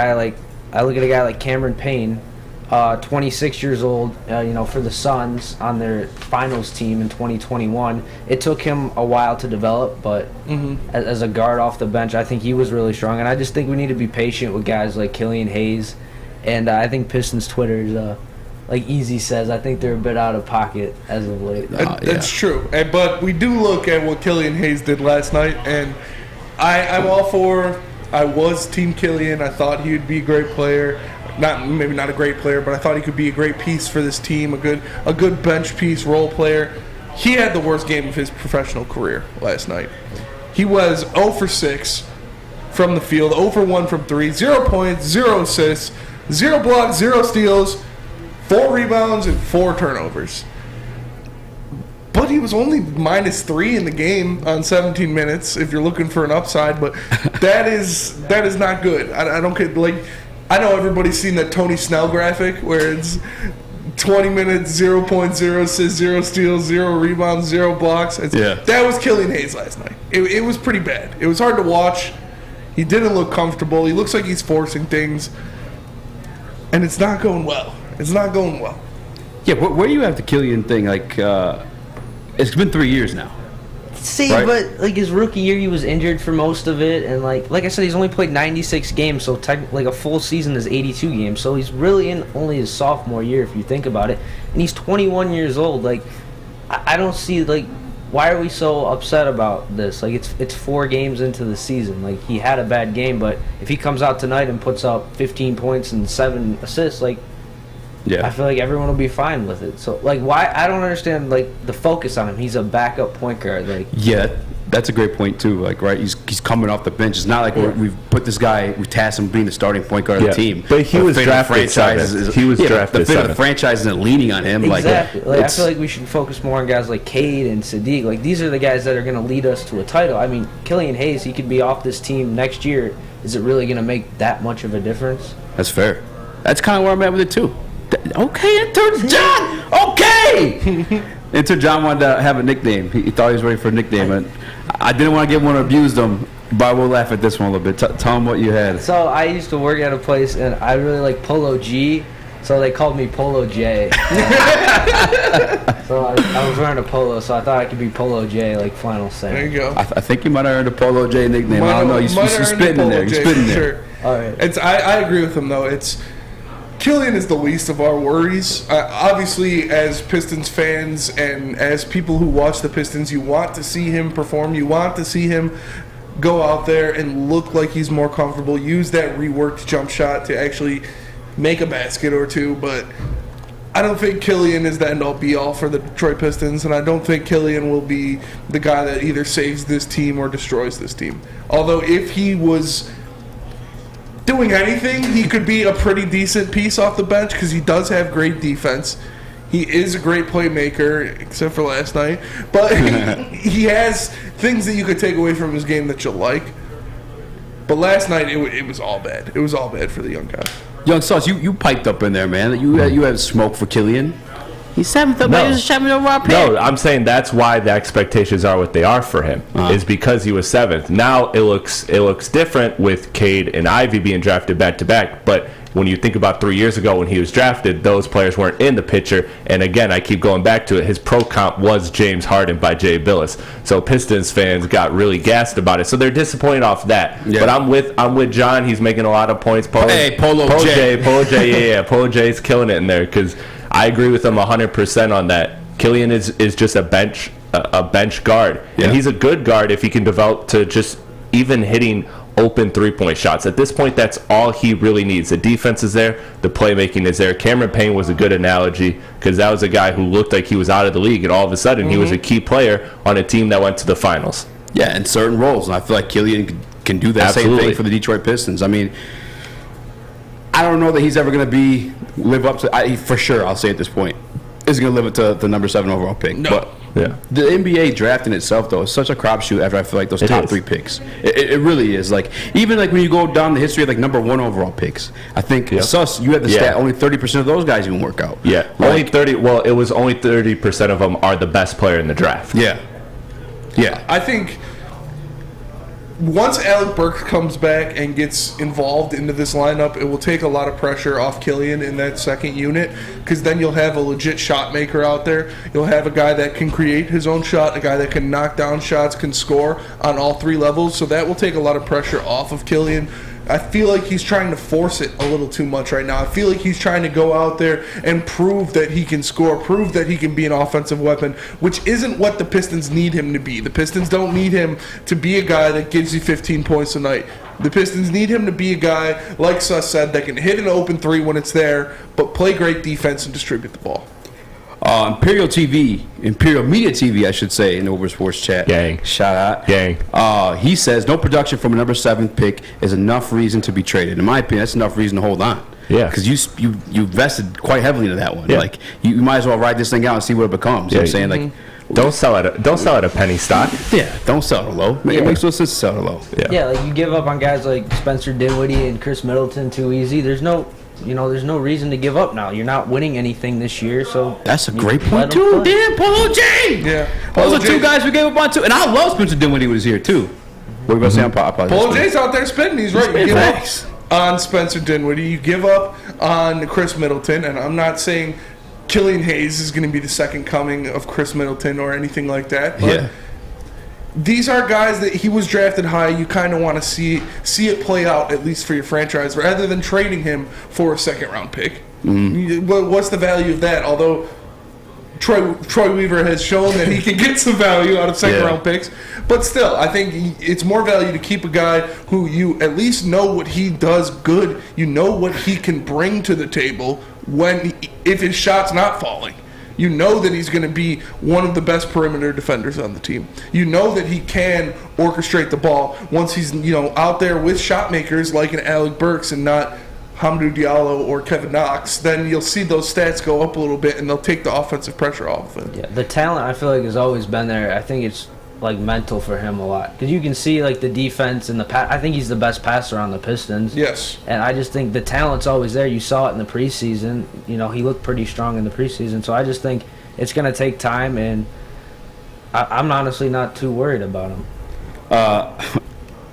look at a guy like Cameron Payne, 26 years old, for the Suns on their finals team in 2021. It took him a while to develop, but as a guard off the bench, I think he was really strong. And I just think we need to be patient with guys like Killian Hayes. And I think Pistons Twitter is, like Eazy says, I think they're a bit out of pocket as of late. That's true. But we do look at what Killian Hayes did last night, and I'm all for. I was Team Killian. I thought he would be a great player. maybe not a great player, but I thought he could be a great piece for this team, a good bench piece, role player. He had the worst game of his professional career last night. He was 0 for 6 from the field, 0 for 1 from 3, 0 points, 0 assists, 0 blocks, 0 steals, 4 rebounds, and 4 turnovers. But he was only -3 in the game on 17 minutes if you're looking for an upside, but that is not good. I don't get, like, I know everybody's seen that Tony Snell graphic where it's 20 minutes, 0 points, 0 assists, 0 steals, 0 rebounds, 0 blocks. That was Killian Hayes last night. It was pretty bad. It was hard to watch. He didn't look comfortable. He looks like he's forcing things, and it's not going well. It's not going well. Yeah, where do you have the Killian thing? Like, it's been 3 years now. See, right? But like his rookie year, he was injured for most of it, and like I said, he's only played 96 games, so like a full season is 82 games. So he's really in only his sophomore year, if you think about it, and he's 21 years old. Like, I don't see, like, why are we so upset about this? Like, it's 4 games into the season. Like, he had a bad game, but if he comes out tonight and puts up 15 points and 7 assists, like, yeah, I feel like everyone will be fine with it. So, like, why? I don't understand, like, the focus on him. He's a backup point guard. Like, yeah, that's a great point too. Like, right, he's coming off the bench. It's not like we've put this guy, we tasked him being the starting point guard of the team. But he was drafted seventh. He was drafted the franchise isn't leaning on him. Exactly. Like, I feel like we should focus more on guys like Cade and Sadiq. Like, these are the guys that are going to lead us to a title. I mean, Killian Hayes, he could be off this team next year. Is it really going to make that much of a difference? That's fair. That's kind of where I'm at with it too. Okay, Intern John. Okay. Intern John wanted to have a nickname. He thought he was ready for a nickname, and I didn't want to give one or abuse them. But we'll laugh at this one a little bit. Tell him what you had. So I used to work at a place, and I really like Polo G, so they called me Polo J. So I was wearing a polo, so I thought I could be Polo J, like Flannel Sam. There you go. I think you might have earned a Polo J nickname. I don't know. You're spitting in there. You're spitting there. All right. I agree with him, though. Killian is the least of our worries. Obviously, as Pistons fans and as people who watch the Pistons, you want to see him perform. You want to see him go out there and look like he's more comfortable, use that reworked jump shot to actually make a basket or two. But I don't think Killian is the end-all be-all for the Detroit Pistons, and I don't think Killian will be the guy that either saves this team or destroys this team. Although if he was doing anything, he could be a pretty decent piece off the bench because he does have great defense. He is a great playmaker, except for last night. But he has things that you could take away from his game that you'll like. But last night, it was all bad. It was all bad for the young guy. Young Sauce, you piped up in there, man. You had smoke for Killian. He's 7th up. He's a 7th overall pick. No, I'm saying that's why the expectations are what they are for him. Is because he was 7th. Now it looks different with Cade and Ivy being drafted back to back. But when you think about 3 years ago when he was drafted, those players weren't in the picture. And again, I keep going back to it. His pro comp was James Harden by Jay Billis. So Pistons fans got really gassed about it. So they're disappointed off that. Yeah. But I'm with John. He's making a lot of points. Polo J. Yeah. Polo J's killing it in there because I agree with him 100% on that. Killian is just a bench guard, and he's a good guard if he can develop to just even hitting open 3-point shots. At this point, that's all he really needs. The defense is there, the playmaking is there. Cameron Payne was a good analogy because that was a guy who looked like he was out of the league, and all of a sudden he was a key player on a team that went to the finals. Yeah, in certain roles, and I feel like Killian can do that same thing for the Detroit Pistons. I mean, I don't know that he's ever going to live up to. For sure, I'll say at this point, is going to live up to the number 7 overall pick. No. But yeah, the NBA draft in itself, though, is such a crapshoot. After I feel like those top 3 picks, it really is. Like even like when you go down the history of like number 1 overall picks, I think Sus, you had the stat only 30% of those guys even work out. Yeah, like, only 30. Well, it was only 30% of them are the best player in the draft. Yeah. I think once Alec Burks comes back and gets involved into this lineup, it will take a lot of pressure off Killian in that second unit because then you'll have a legit shot maker out there. You'll have a guy that can create his own shot, a guy that can knock down shots, can score on all 3 levels. So that will take a lot of pressure off of Killian. I feel like he's trying to force it a little too much right now. I feel like he's trying to go out there and prove that he can score, prove that he can be an offensive weapon, which isn't what the Pistons need him to be. The Pistons don't need him to be a guy that gives you 15 points a night. The Pistons need him to be a guy, like Suss said, that can hit an open three when it's there, but play great defense and distribute the ball. Imperial Media TV, I should say, in the Woodward Sports chat. Gang. Shout out. Gang. He says, no production from a number 7 pick is enough reason to be traded. In my opinion, that's enough reason to hold on. Yeah. Because you vested quite heavily into that one. Yeah. Like, you might as well ride this thing out and see what it becomes. You know what I'm saying? Like, don't sell it a penny stock. Yeah, don't sell it low. It makes no sense to sell it low. Yeah, like you give up on guys like Spencer Dinwiddie and Chris Middleton too easy. There's no reason to give up now. You're not winning anything this year, so that's a great point too. Damn, Polo J. Yeah, those are two guys we gave up on too, and I love Spencer Dinwiddie when he was here too. What were you gonna say? Polo J's out there spinning. He's right. You give up on Spencer Dinwiddie. You give up on Chris Middleton, and I'm not saying Killian Hayes is going to be the second coming of Chris Middleton or anything like that. But these are guys that he was drafted high. You kind of want to see it play out, at least for your franchise, rather than trading him for a second-round pick. What's the value of that? Although Troy Weaver has shown that he can get some value out of second-round picks. But still, I think it's more value to keep a guy who you at least know what he does good. You know what he can bring to the table if his shot's not falling. You know that he's going to be one of the best perimeter defenders on the team. You know that he can orchestrate the ball once he's out there with shot makers like an Alec Burks and not Hamidou Diallo or Kevin Knox. Then you'll see those stats go up a little bit and they'll take the offensive pressure off of it. Yeah, the talent I feel like has always been there. I think it's like mental for him a lot because you can see like the defense and I think he's the best passer on the Pistons. Yes, and I just think the talent's always there. You saw it in the preseason. He looked pretty strong in the preseason. So I just think it's going to take time, and I'm honestly not too worried about him. I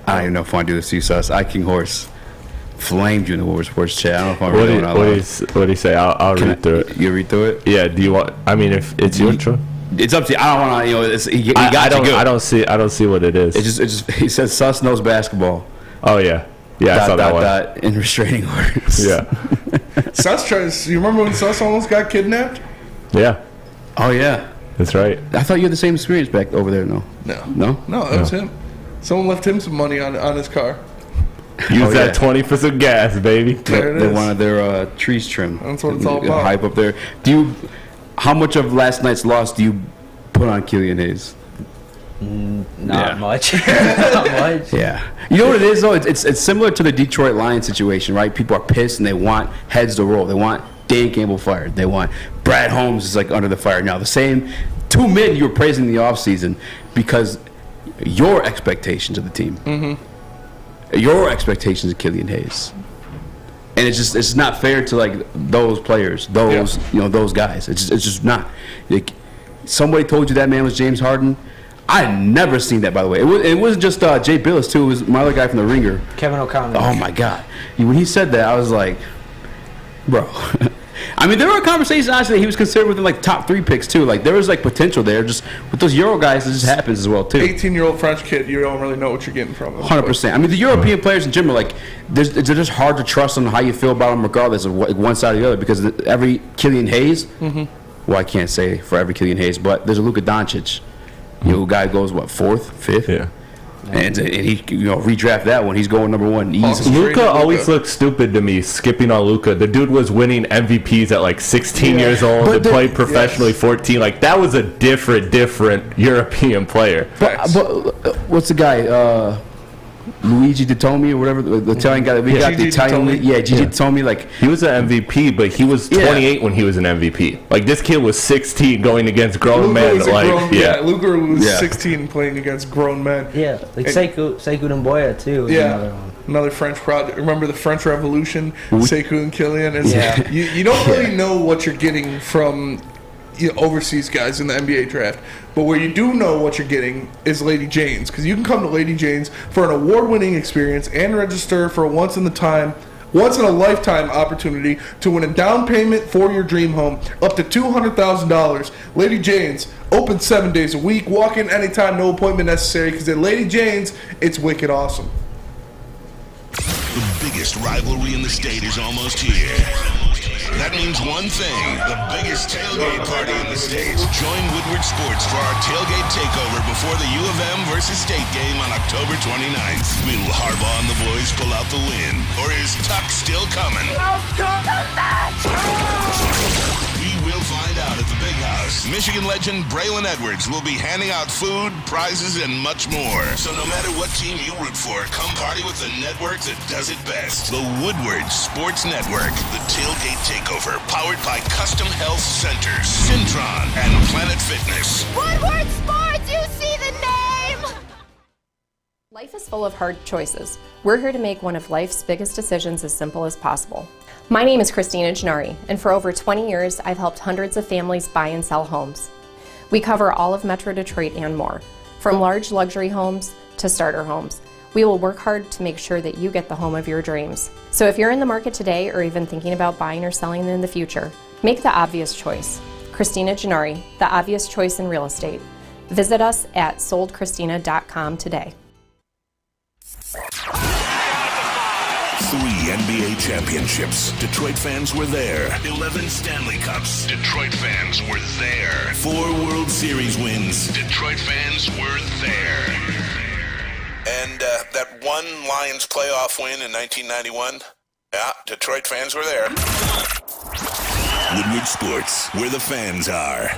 don't even know if I want to do this to you, Sus. King Horse flamed you in the Woodward Sports chat. I don't know if I'm What do you say? I'll read through it. You read through it? Yeah. Do you want? I mean, if it's your choice. It's up to you. I don't want to. He I don't see what it is. It's just. He says Sus knows basketball. Oh yeah. Yeah, I saw that one. In restraining orders. Yeah. Sus tries. You remember when Sus almost got kidnapped? Yeah. Oh yeah. That's right. I thought you had the same experience back over there. No. No, that was him. Someone left him some money on his car. Use that 20 for some gas, baby. They wanted their trees trimmed. That's what it's all about. Hype up there. How much of last night's loss do you put on Killian Hayes? Not much. Not much. Yeah. You know what it is though? It's similar to the Detroit Lions situation, right? People are pissed and they want heads to roll. They want Dan Campbell fired. They want Brad Holmes is like under the fire now. The same two men you were praising in the offseason because your expectations of the team. Mm-hmm. Your expectations of Killian Hayes. And it's not fair to like those players, those guys. It's just not. Like, somebody told you that man was James Harden. I had never seen that, by the way. It wasn't just Jay Billis too. It was my other guy from the Ringer, Kevin O'Connor. Oh my God! When he said that, I was like, bro. I mean, there were conversations actually that he was considered within like top 3 picks too. Like there was like potential there. Just with those Euro guys, it just happens as well too. 18-year-old French kid, you don't really know what you're getting from him. 100%. I mean, the European players in general, like they're just hard to trust on how you feel about them, regardless of one side or the other. Because every Killian Hayes, well, I can't say for every Killian Hayes, but there's a Luka Doncic. Guy goes what 4th, 5th, yeah. And he redraft that one. He's going number 1 easy. Luka always looks stupid to me. Skipping on Luka, the dude was winning MVPs at like 16 years old. And played professionally 14. Like that was a different European player. But what's the guy? Luigi Dittomi or whatever, the Italian guy that we got. The Italian league. Yeah, Gigi Dittomi. Like he was an MVP, but he was 28 when he was an MVP. Like this kid was 16 going against grown men. Luka was 16 playing against grown men. Yeah, like Sekou Doumbouya too. Another French project. Remember the French Revolution? Sekou and Killian. You don't really know what you're getting from overseas guys in the NBA draft. But where you do know what you're getting is Lady Jane's, because you can come to Lady Jane's for an award-winning experience and register for a once-in-a-lifetime opportunity to win a down payment for your dream home up to $200,000. Lady Jane's open 7 days a week. Walk in anytime, no appointment necessary, because at Lady Jane's, it's wicked awesome. The biggest rivalry in the state is almost here. That means one thing, the biggest tailgate party in the States. Join Woodward Sports for our tailgate takeover before the U of M versus State game on October 29th. Will Harbaugh and the boys pull out the win? Or is Tuck still coming? We will find out at the Big House. Michigan legend Braylon Edwards will be handing out food, prizes, and much more. So no matter what team you root for, come party with the network that does it best. The Woodward Sports Network. The tailgate takeover, powered by Custom Health Centers, Syntron, and Planet Fitness. Woodward Sports, you see the name! Life is full of hard choices. We're here to make one of life's biggest decisions as simple as possible. My name is Christina Gennari, and for over 20 years, I've helped hundreds of families buy and sell homes. We cover all of Metro Detroit and more, from large luxury homes to starter homes. We will work hard to make sure that you get the home of your dreams. So if you're in the market today or even thinking about buying or selling in the future, make the obvious choice. Christina Gennari, the obvious choice in real estate. Visit us at soldchristina.com today. 3 NBA championships. Detroit fans were there. 11 Stanley Cups. Detroit fans were there. 4 World Series wins. Detroit fans were there. And that one Lions playoff win in 1991. Yeah, Detroit fans were there. Woodward Sports, where the fans are.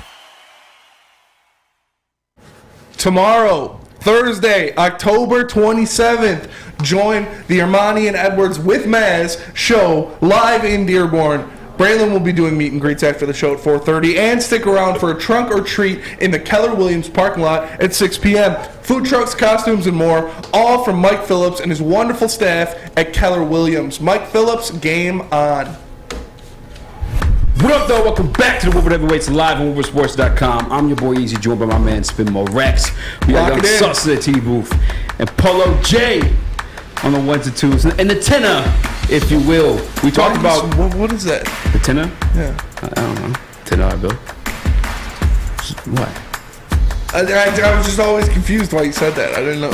Tomorrow, Thursday, October 27th, join the Armani and Edwards with Maz show live in Dearborn. Braylon will be doing meet and greets after the show at 4:30, and stick around for a trunk or treat in the Keller Williams parking lot at 6 p.m. Food trucks, costumes, and more, all from Mike Phillips and his wonderful staff at Keller Williams. Mike Phillips, game on. What up, though? Welcome back to the Woodward Heavyweights live on WoodwardSports.com. I'm your boy Easy, joined by my man Spinmo Rex. We got Young Sus at the T booth, and Polo J on the 1s and 2s, and the tenor, if you will. We talked about what is that? The tenor? Yeah, I don't know. Tenor, Bill. What? I was just always confused why you said that. I didn't know.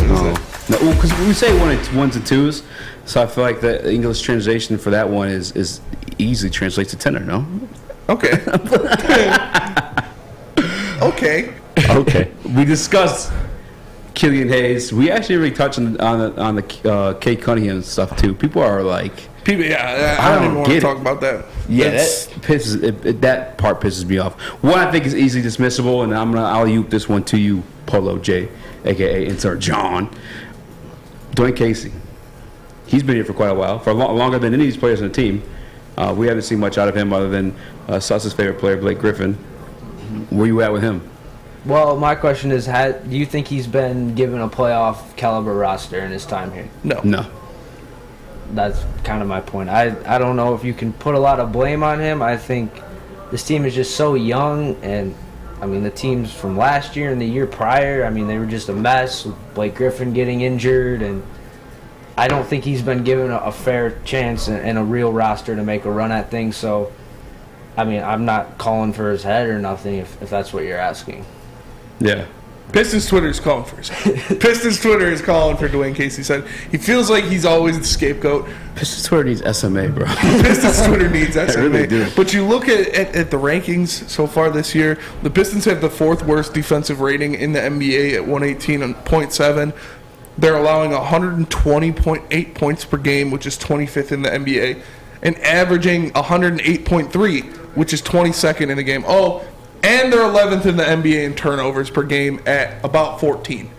No, because we say 1s and 2s, so I feel like the English translation for that one is easily translates to tenor. No. Okay. Okay. We discussed Killian Hayes. We actually really touched on the Cade Cunningham stuff too. People are like, I don't even want to talk about that. Yeah, that part pisses me off. One I think is easily dismissible, and I'm gonna alley-oop this one to you, Polo J, aka insert John. Dwayne Casey. He's been here for quite a while, for longer than any of these players on the team. We haven't seen much out of him other than Suss's favorite player, Blake Griffin. Where you at with him? Well, my question is, do you think he's been given a playoff caliber roster in his time here? No. That's kind of my point. I don't know if you can put a lot of blame on him. I think this team is just so young, and I mean the teams from last year and the year prior, I mean they were just a mess with Blake Griffin getting injured, and I don't think he's been given a fair chance and a real roster to make a run at things. So, I mean, I'm not calling for his head or nothing if that's what you're asking. Yeah. Pistons Twitter is calling for his head. Pistons Twitter is calling for Dwayne Casey. Said he feels like he's always the scapegoat. Pistons Twitter needs SMA, bro. Pistons Twitter needs SMA. They really do. But you look at the rankings so far this year, the Pistons have the 4th worst defensive rating in the NBA at 118.7. They're allowing 120.8 points per game, which is 25th in the NBA, and averaging 108.3, which is 22nd in the game. Oh, and they're 11th in the NBA in turnovers per game at about 14.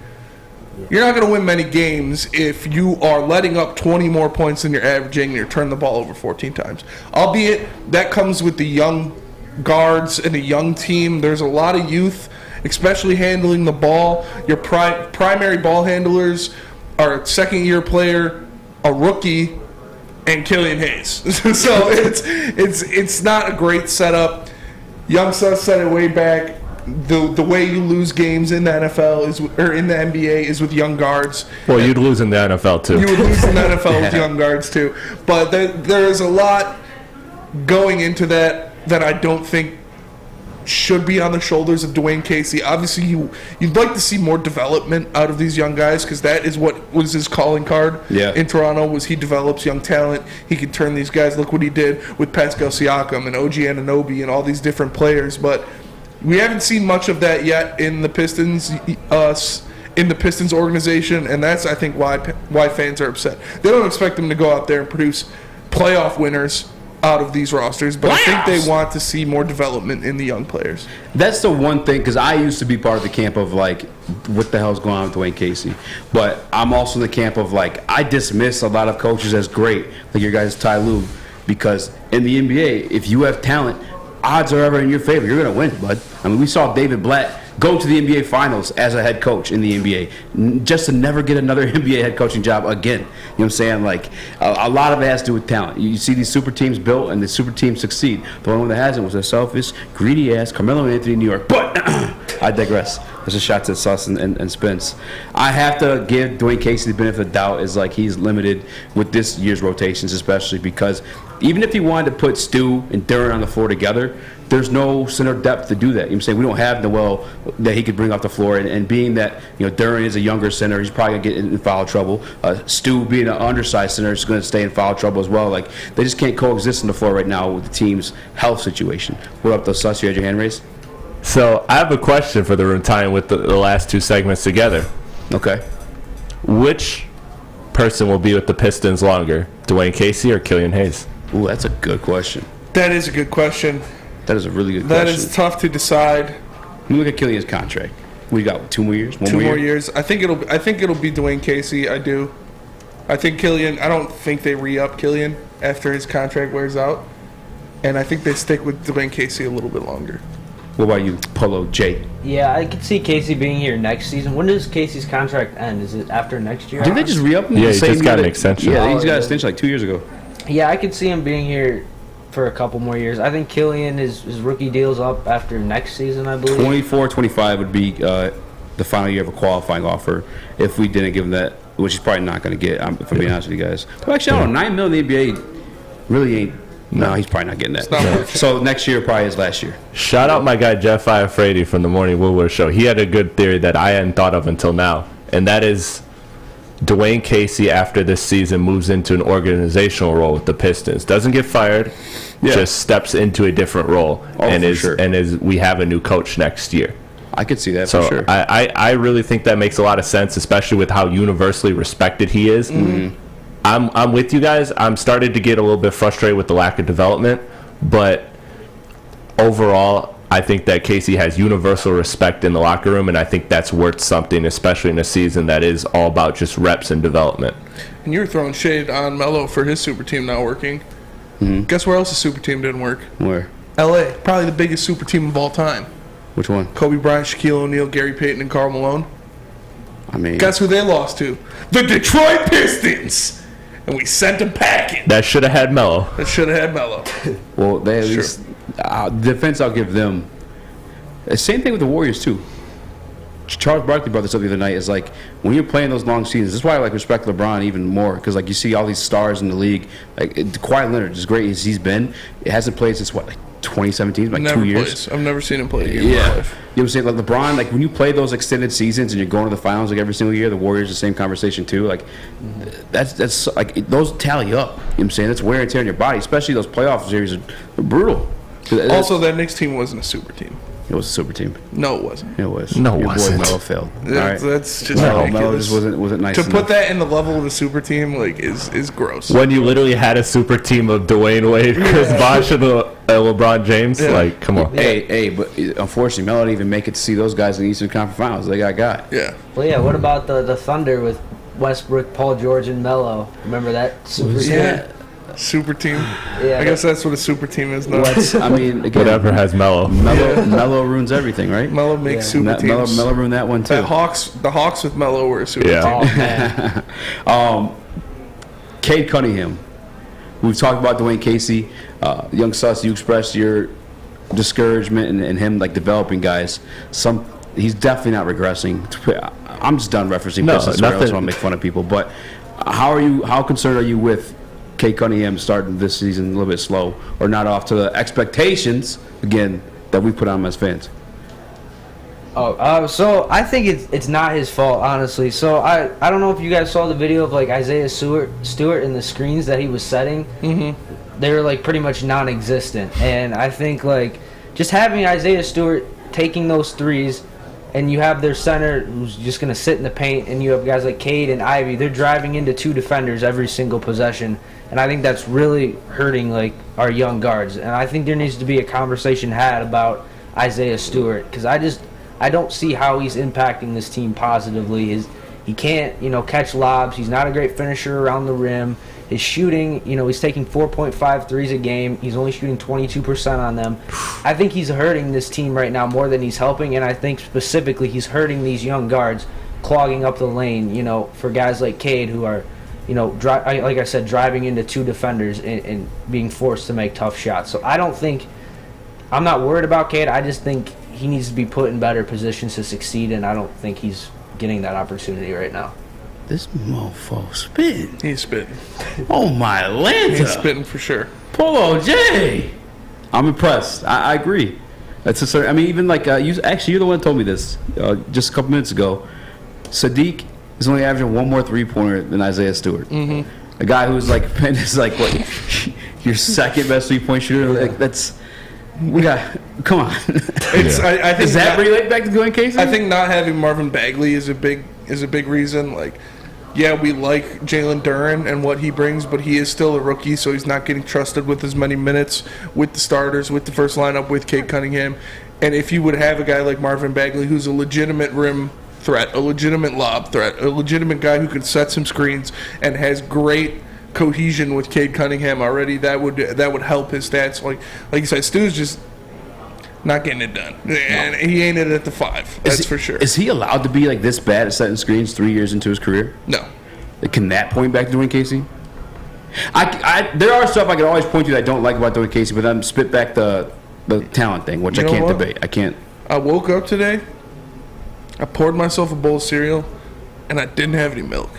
You're not going to win many games if you are letting up 20 more points than you're averaging and you're turning the ball over 14 times. Albeit, that comes with the young guards and a young team. There's a lot of youth, especially handling the ball. Your primary ball handlers are a second-year player, a rookie, and Killian Hayes. So it's not a great setup. Young Sus said it way back. The way you lose games in the NFL or in the NBA is with young guards. Well, you'd lose in the NFL too. You would lose in the NFL with young guards too. But there is a lot going into that I don't think should be on the shoulders of Dwayne Casey. Obviously, you'd like to see more development out of these young guys because that is what was his calling card in Toronto. Was he develops young talent? He could turn these guys. Look what he did with Pascal Siakam and OG Anunoby and all these different players. But we haven't seen much of that yet in the Pistons. In the Pistons organization, and that's, I think, why fans are upset. They don't expect them to go out there and produce playoff winners out of these rosters, but I think they want to see more development in the young players. That's the one thing, because I used to be part of the camp of, like, what the hell's going on with Dwayne Casey? But I'm also in the camp of, like, I dismiss a lot of coaches as great, like your guys' Ty Lue, because in the NBA, if you have talent, odds are ever in your favor. You're going to win, bud. I mean, we saw David Blatt go to the NBA Finals as a head coach in the NBA, just to never get another NBA head coaching job again. You know what I'm saying? Like, a lot of it has to do with talent. You see these super teams built, and the super teams succeed. The one that hasn't was a selfish, greedy-ass Carmelo Anthony in New York. But I digress. There's a shot to Suss and Spence. I have to give Dwayne Casey the benefit of the doubt, is like he's limited with this year's rotations, especially because even if he wanted to put Stu and Duren on the floor together, there's no center depth to do that. You know what I'm saying? We don't have Noel that he could bring off the floor, and being that, you know, Duren is a younger center, he's probably going to get in foul trouble. Stu, being an undersized center, is going to stay in foul trouble as well. Like, they just can't coexist on the floor right now with the team's health situation. What up, though, Suss? You had your hand raised? So I have a question for the room, tying with the last two segments together. Okay. Which person will be with the Pistons longer, Dwayne Casey or Killian Hayes? Ooh, that's a good question. That is a good question. That is a really good That question. is tough to decide. You look at Killian's contract. We got 2 more years. Two more years. I think it'll be Dwayne Casey. I do. I think Killian. I don't think they re-up Killian after his contract wears out, and I think they stick with Dwayne Casey a little bit longer. What about you, Polo J? Yeah, I could see Casey being here next season. When does Casey's contract end? Is it after next year? Didn't they just re-up him? Yeah, he just got an extension. Yeah, he's got an extension like 2 years ago. Yeah, I could see him being here for a couple more years. I think Killian, his rookie deal's up after next season, I believe. 24-25 would be the final year of a qualifying offer if we didn't give him that, which he's probably not going to get, if I'm being honest with you guys. But actually, I don't know, $9 million in the NBA really ain't. No, he's probably not getting that. So next year probably is last year. Shout out my guy Jeff Iafredi from the Morning Woodward Show. He had a good theory that I hadn't thought of until now, and that is Dwayne Casey after this season moves into an organizational role with the Pistons. Doesn't get fired, just steps into a different role, and we have a new coach next year. I could see that so for sure. I really think that makes a lot of sense, especially with how universally respected he is. Mm-hmm. I'm with you guys. I'm starting to get a little bit frustrated with the lack of development, but overall, I think that Casey has universal respect in the locker room, and I think that's worth something, especially in a season that is all about just reps and development. And you were throwing shade on Melo for his super team not working. Mm-hmm. Guess where else the super team didn't work? Where? L.A. Probably the biggest super team of all time. Which one? Kobe Bryant, Shaquille O'Neal, Gary Payton, and Karl Malone. I mean, guess who they lost to? The Detroit Pistons. And we sent them packing. That should have had Melo. Well, they at least defense. I'll give them. Same thing with the Warriors too. Charles Barkley brought this up the other night. Is like when you're playing those long seasons. This is why I like respect LeBron even more, because like you see all these stars in the league. Like Kawhi Leonard, as great as he's been, it hasn't played since what, like 2017, like never 2 years. I've never seen him play a game in my life. You know what I'm saying? Like LeBron, like when you play those extended seasons and you're going to the finals like every single year, the Warriors the same conversation too. Like that's like those tally up. You know what I'm saying? That's wear and tear on your body, especially those playoff series are brutal. Also, that Knicks team wasn't a super team. It was a super team. No, it wasn't. It was. No, it Your wasn't. boy Melo failed. That's just Melo ridiculous. just wasn't nice to enough. put that in the level of a super team, like, is gross. When you literally had a super team of Dwayne Wade, Chris Bosh, and LeBron James, like, come on. Hey, but unfortunately, Melo didn't even make it to see those guys in the Eastern Conference Finals. They got. Yeah. Well, yeah. What about the Thunder with Westbrook, Paul George, and Melo? Remember that super team? Super team. Yeah, I guess that's what a super team is now. I mean, again, whatever has Melo. Melo ruins everything, right? Melo makes super teams. Melo ruined that one too. The Hawks with Melo were a super team. Cade Cunningham. We've talked about Dwayne Casey. Young Suss, you expressed your discouragement in him like developing guys. He's definitely not regressing. I'm just done referencing Pistons. I don't want to make fun of people, but how concerned are you with Cade Cunningham starting this season a little bit slow or not off to the expectations again that we put on him as fans. So I think it's not his fault, honestly. So I don't know if you guys saw the video of like Isaiah Stewart and the screens that he was setting. Mm-hmm. They were like pretty much non-existent, and I think like just having Isaiah Stewart taking those threes, and you have their center who's just gonna sit in the paint, and you have guys like Cade and Ivy. They're driving into 2 defenders every single possession, and I think that's really hurting like our young guards. And I think there needs to be a conversation had about Isaiah Stewart, because I don't see how he's impacting this team positively. He can't, catch lobs. He's not a great finisher around the rim. His shooting, he's taking 4.5 threes a game. He's only shooting 22% on them. I think he's hurting this team right now more than he's helping, and I think specifically he's hurting these young guards, clogging up the lane, for guys like Cade who are, like I said, driving into 2 defenders and being forced to make tough shots. So I'm not worried about Cade. I just think he needs to be put in better positions to succeed, and I don't think he's getting that opportunity right now. This mofo spitting. He's spitting. Oh, my Lanta. He's spitting for sure. Polo J. I'm impressed. I agree. Even like, you're the one that told me this just a couple minutes ago. Sadiq is only averaging 1 more three-pointer than Isaiah Stewart. Mm-hmm. A guy who's like, is like, what, your second best three-point shooter? Like, that's... Come on. I think does that relate back to Dwayne Casey? I think not having Marvin Bagley is a big reason. Like, yeah, we like Jalen Duren and what he brings, but he is still a rookie, so he's not getting trusted with as many minutes with the starters, with the first lineup, with Cade Cunningham. And if you would have a guy like Marvin Bagley, who's a legitimate rim threat, a legitimate lob threat, a legitimate guy who can set some screens and has great cohesion with Cade Cunningham already, that would help his stats. Like you said, Stu's just not getting it done, and he ain't it at the 5. That's for sure. Is he allowed to be like this bad at setting screens 3 years into his career? No. Can that point back to Dwayne Casey? There are stuff I can always point to that I don't like about Dwayne Casey, but I'm spit back the talent thing, which I can't debate. I can't. I woke up today, I poured myself a bowl of cereal, and I didn't have any milk.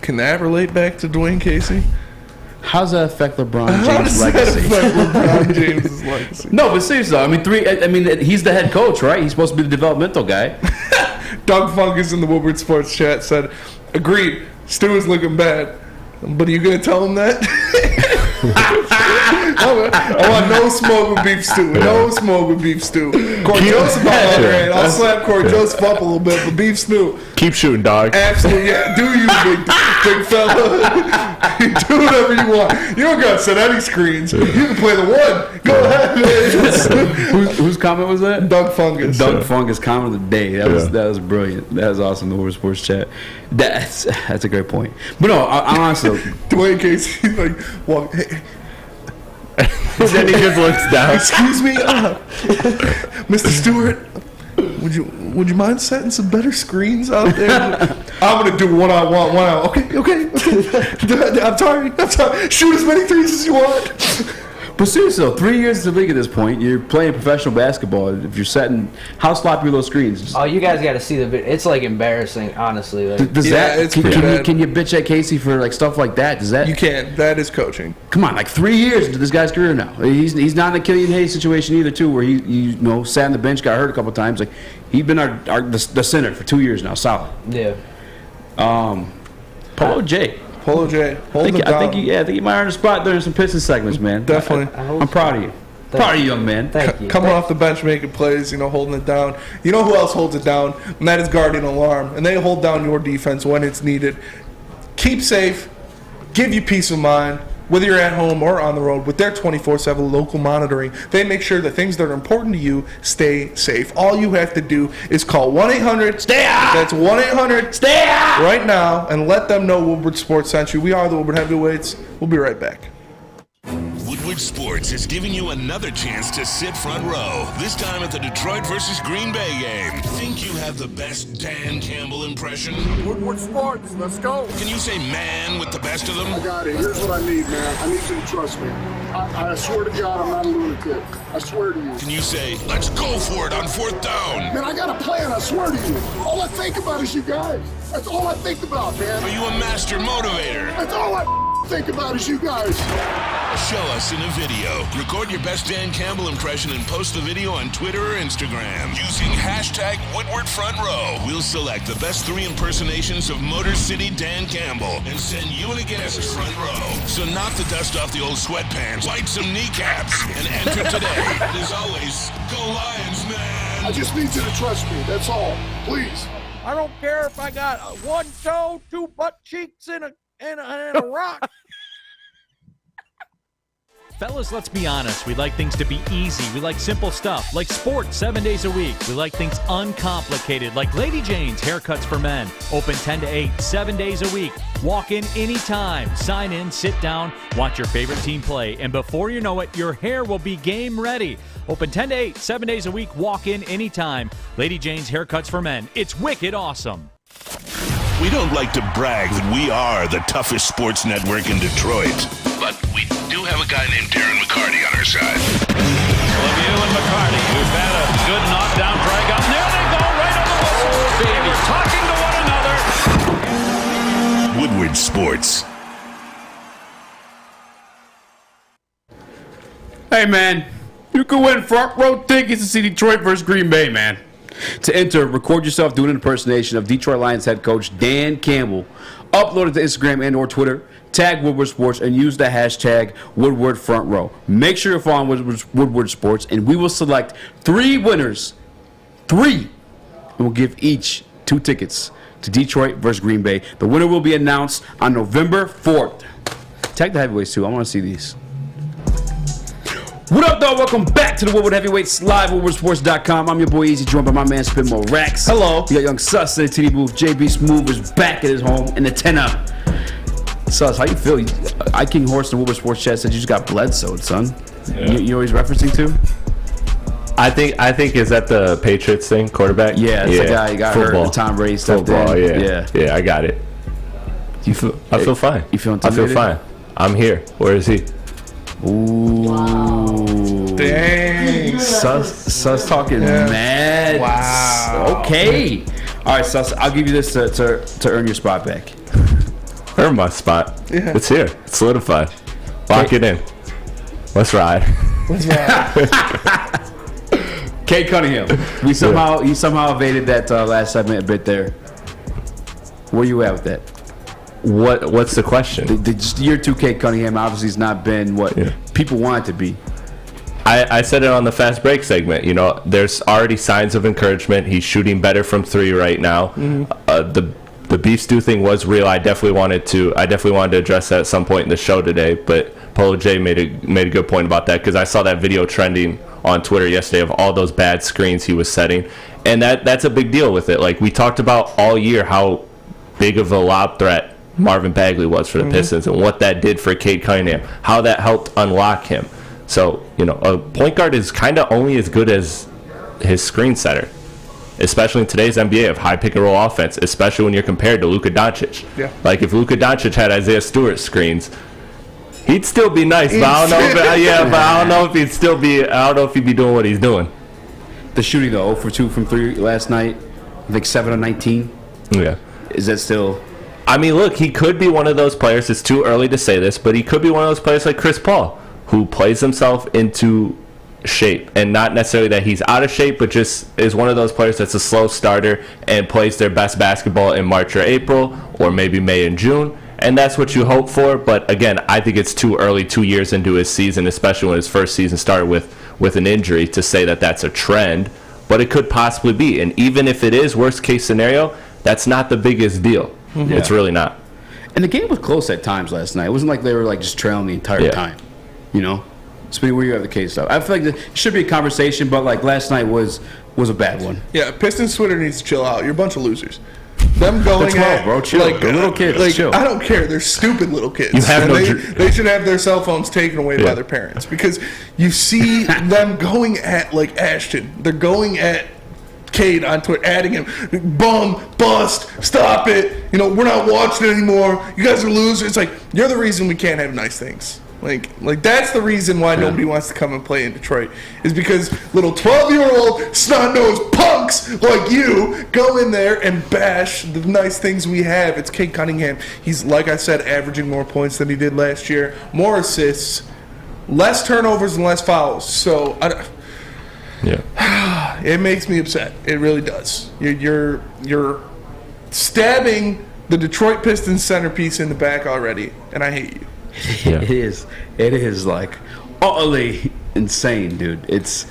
Can that relate back to Dwayne Casey? How does that affect LeBron James' legacy? LeBron James' legacy? No, but seriously, he's the head coach, right? He's supposed to be the developmental guy. Doug Fungus in the Woodward Sports chat said, agreed, Stu is looking bad. But are you going to tell him that? I want no smoke with beef stew. No smoke with beef stew. Corey Joseph, on the other hand, I'll slap Corey Joseph up a little bit, but beef stew. Keep shooting, dog. Absolutely, yeah. Do you, big fella. Do whatever you want. You don't got to set any screens. You can play the 1. Go ahead. Whose comment was that? Doug Fungus. Doug Fungus, comment of the day. That was brilliant. That was awesome. The Woodward Sports chat. That's a great point. But no, I honestly, Dwayne Casey, like, well, hey. Then he just looks down. Excuse me, Mr. Stewart. Would you mind setting some better screens out there? I'm gonna do one-on-one. Okay. I'm sorry. Shoot as many threes as you want. But seriously, though, 3 years in the league at this point, you're playing professional basketball. If you're setting, how sloppy are those screens? Oh, you guys got to see the video. It's like embarrassing, honestly. Like, can you bitch at Casey for like stuff like that? Does that? You can. That is coaching. Come on, like 3 years into this guy's career now. He's not in a Killian Hayes situation either, too, where he sat on the bench, got hurt a couple times. Like he's been the center for 2 years now, solid. Yeah. Polo J. Polo J. I think you might earn a spot during some Pistons segments, man. Definitely. I'm proud of you. Proud of you, young man. Thank you. Coming off the bench, making plays, holding it down. You know who else holds it down? And that is Guardian Alarm. And they hold down your defense when it's needed. Keep safe. Give you peace of mind. Whether you're at home or on the road, with their 24/7 local monitoring, they make sure that things that are important to you stay safe. All you have to do is call 1-800-STAY-OUT. That's 1-800-STAY-OUT right now, and let them know Woodward Sports sent you. We are the Woodward Heavyweights. We'll be right back. Woodward Sports is giving you another chance to sit front row, this time at the Detroit versus Green Bay game. Think you have the best Dan Campbell impression? Woodward Sports, let's go. Can you say man with the best of them? I got it. Here's what I need, man. I need you to trust me. I swear to God, I'm not a lunatic. I swear to you. Can you say, let's go for it on 4th down? Man, I got a plan, I swear to you. All I think about is you guys. That's all I think about, man. Are you a master motivator? That's all I think about is you guys. Show us in a video. Record your best Dan Campbell impression and post the video on Twitter or Instagram using hashtag Woodward Front Row. We'll select the best 3 impersonations of Motor City Dan Campbell and send you and a guest front row. So knock the dust off the old sweatpants, light some kneecaps, and enter today. And as always, go Lions, man! I just need you to trust me. That's all. Please. I don't care if I got one toe, 2 butt cheeks, and a rock. Fellas, let's be honest. We like things to be easy. We like simple stuff, like sports 7 days a week. We like things uncomplicated, like Lady Jane's Haircuts for Men. Open 10 to 8, 7 days a week. Walk in anytime. Sign in, sit down, watch your favorite team play, and before you know it, your hair will be game ready. Open 10 to 8, 7 days a week. Walk in anytime. Lady Jane's Haircuts for Men. It's wicked awesome. We don't like to brag that we are the toughest sports network in Detroit, but we do have a guy named Darren McCarty on our side. Lemieux and McCarty, who've had a good knockdown drag up. There they go, right on the whistle. They were talking to one another. Woodward Sports. Hey, man, you can win front row tickets to see Detroit versus Green Bay, man. To enter, record yourself doing an impersonation of Detroit Lions head coach Dan Campbell. Upload it to Instagram and or Twitter. Tag Woodward Sports and use the hashtag Woodward Front Row. Make sure you're following Woodward Sports, and we will select 3 winners. 3. And we'll give each 2 tickets to Detroit versus Green Bay. The winner will be announced on November 4th. Tag the heavyweights, too. I want to see these. What up, dog? Welcome back to the Woodward Heavyweights live at WoodwardSports.com. I'm your boy Easy, joined by my man Spin More Racks. Hello. We got Young Sus in the TD booth. JB Smooth is back at his home in the 10-up. Sus, how you feel? I King Horse in the Woodward Sports chat said you just got Bledsoe, son. Yeah. You always referencing to? I think is that the Patriots thing, quarterback? Yeah, it's the guy who got hurt. The Tom Brady stuff. Football, yeah, I got it. I feel fine. You feel I intimidated? feel fine. I'm here. Where is he? Ooh. Wow. Dang. Sus talking mad. Wow. Okay. All right, Sus, I'll give you this to earn your spot back. Earn my spot. Yeah. It's here. It's solidified. Lock it in. Let's ride. Cade Cunningham. He somehow evaded that last segment a bit there. Where you at with that? What's the question? The year 2 Cade Cunningham obviously has not been what people want it to be. I said it on the fast break segment. You know, there's already signs of encouragement. He's shooting better from 3 right now. Mm-hmm. The beef stew thing was real. I definitely wanted to address that at some point in the show today. But Polo J made a good point about that, because I saw that video trending on Twitter yesterday of all those bad screens he was setting, and that's a big deal with it. Like we talked about all year, how big of a lob threat Marvin Bagley was for the Pistons, and what that did for Cade Cunningham, how that helped unlock him. So, you know, a point guard is kind of only as good as his screen setter, especially in today's NBA of high pick and roll offense, especially when you're compared to Luka Doncic. Yeah. Like if Luka Doncic had Isaiah Stewart screens, he'd still be nice, but I don't know if he'd be doing what he's doing. The shooting though, 0 for 2 from 3 last night. I think 7 of 19. Yeah. Is that still? I mean, look, he could be one of those players. It's too early to say this, but he could be one of those players like Chris Paul, who plays himself into shape, and not necessarily that he's out of shape, but just is one of those players that's a slow starter and plays their best basketball in March or April, or maybe May and June, and that's what you hope for. But again, I think it's too early, 2 years into his season, especially when his first season started with an injury, to say that that's a trend, but it could possibly be. And even if it is, worst case scenario, that's not the biggest deal. Yeah. It's really not. And the game was close at times last night. It wasn't like they were like just trailing the entire time, you know. Spinny, where you have the case stuff. I feel like there should be a conversation, but like last night was a bad one. Yeah, Pistons Twitter needs to chill out. You're a bunch of losers. Them going They're 12, bro. Chill. Like, They're little kids. Like, chill. I don't care. They're stupid little kids. You have they should have their cell phones taken away by their parents, because you see them going at like Ashton. They're going at Cade on Twitter, adding him, bum, bust, stop it. You know, we're not watching it anymore. You guys are losers. It's like, you're the reason we can't have nice things. Like that's the reason why nobody wants to come and play in Detroit, is because little 12-year-old snot-nosed punks like you go in there and bash the nice things we have. It's Cade Cunningham. He's, like I said, averaging more points than he did last year, more assists, less turnovers and less fouls. So it makes me upset. It really does. You're stabbing the Detroit Pistons centerpiece in the back already, and I hate you. Yeah. It is like utterly insane, dude. It's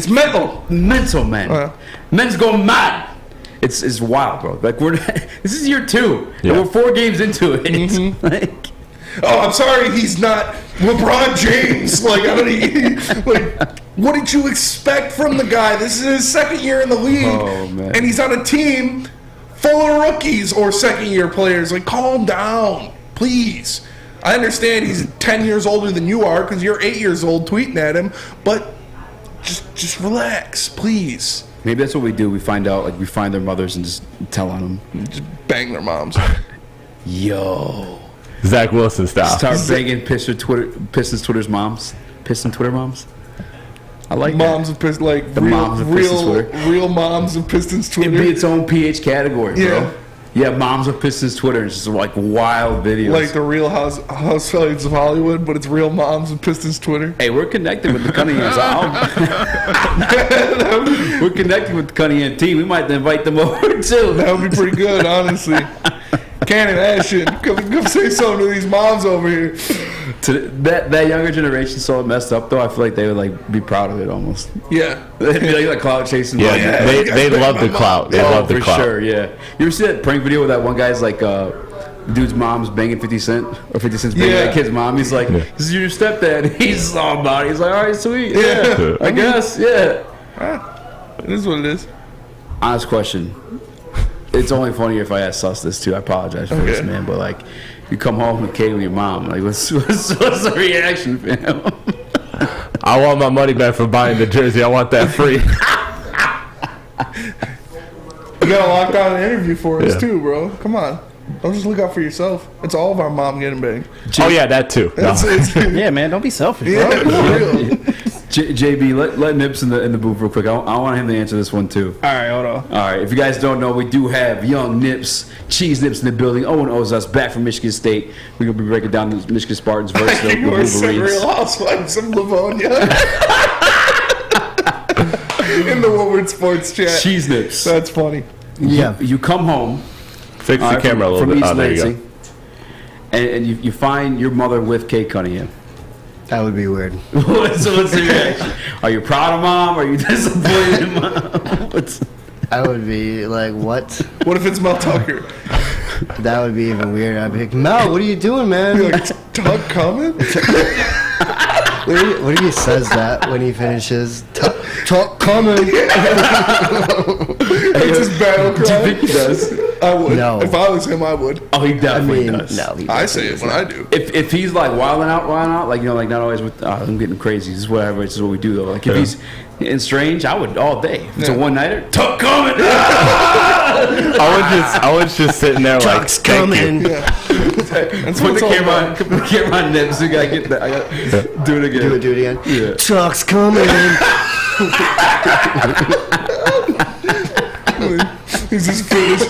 mental, man. Men's going mad. It's wild, bro. Like this is year 2. And we're 4 games into it. Mm-hmm. Like, I'm sorry, he's not LeBron James. Like, what did you expect from the guy? This is his 2nd year in the league, and he's on a team full of rookies or 2nd-year players. Like, calm down, please. I understand he's 10 years older than you are because you're 8 years old tweeting at him, but just relax, please. Maybe that's what we do. We find out, like, we find their mothers and just tell on them. Just bang their moms. Yo. Zach Wilson style. Start banging Pistons Twitter's moms. Piston Twitter moms. I like moms of Pistons, like the moms of Pistons Twitter. Real moms of Pistons Twitter. It'd be its own PH category, bro. Yeah, moms of Pistons Twitter. It's just like wild videos. Like the Real Housewives of Hollywood, but it's real moms of Pistons Twitter. Hey, we're connected with the Cunninghams. We're connected with the Cunningham team. We might invite them over too. That would be pretty good, honestly. Cannon Ashton, come say something to these moms over here. To that younger generation, so messed up though. I feel like they would like be proud of it almost. Yeah, they'd be like clout chasing. Yeah, they love the clout. They love the clout. For sure. Yeah. You ever see that prank video where that one guy's like, dude's mom's banging 50 Cent or 50 Cent's banging that kid's mom? He's like, "This is your stepdad." He's all about it. He's like, "All right, sweet. Yeah, I guess. Yeah." It is what it is. Honest question. It's only funnier if I ask Sus this too. I apologize for this, man. But like, you come home with Cade with your mom. Like, what's the reaction, fam? I want my money back for buying the jersey. I want that free. You gotta lock down an interview for us too, bro. Come on. Don't just look out for yourself. It's all of our mom getting banged. Oh yeah, that too. No. Yeah, man, don't be selfish, bro. Yeah, for real. JB, let Nips in the booth real quick. I want him to answer this one too. All right, hold on. All right, if you guys don't know, we do have young Nips, Cheese Nips in the building. Owen owes us back from Michigan State. We're gonna be breaking down the Michigan Spartans versus the Wolverines. Real Housewives of Livonia. In the Woodward Sports chat. Cheese Nips. That's funny. Yeah, you come home. Fix the camera a little bit. East There you Lansing, go. And you find your mother with Cade Cunningham. That would be weird. What's the reaction? Are you proud of mom? Are you disappointed in mom? I would be like, what? What if it's Mel Tucker? That would be even weird. I'd be like, Mel, what are you doing, man? You're like, Tuck coming? What if he says that when he finishes? Tuck coming. It's his battle cry. Do you think he does? I would. No. If I was him, I would. Oh, he definitely does. No, he I say it when I do. If he's like wilding out, like, you know, like not always with, I'm getting crazy. This is whatever. This is what we do though. Like if he's in strange, I would all day. If it's a one nighter, Tuck coming. I was just sitting there like, Tuck's coming. Yeah. Put the camera on Nips. We gotta get that. I gotta do it again. Do it again. Yeah. Tuck's coming. He's just finished.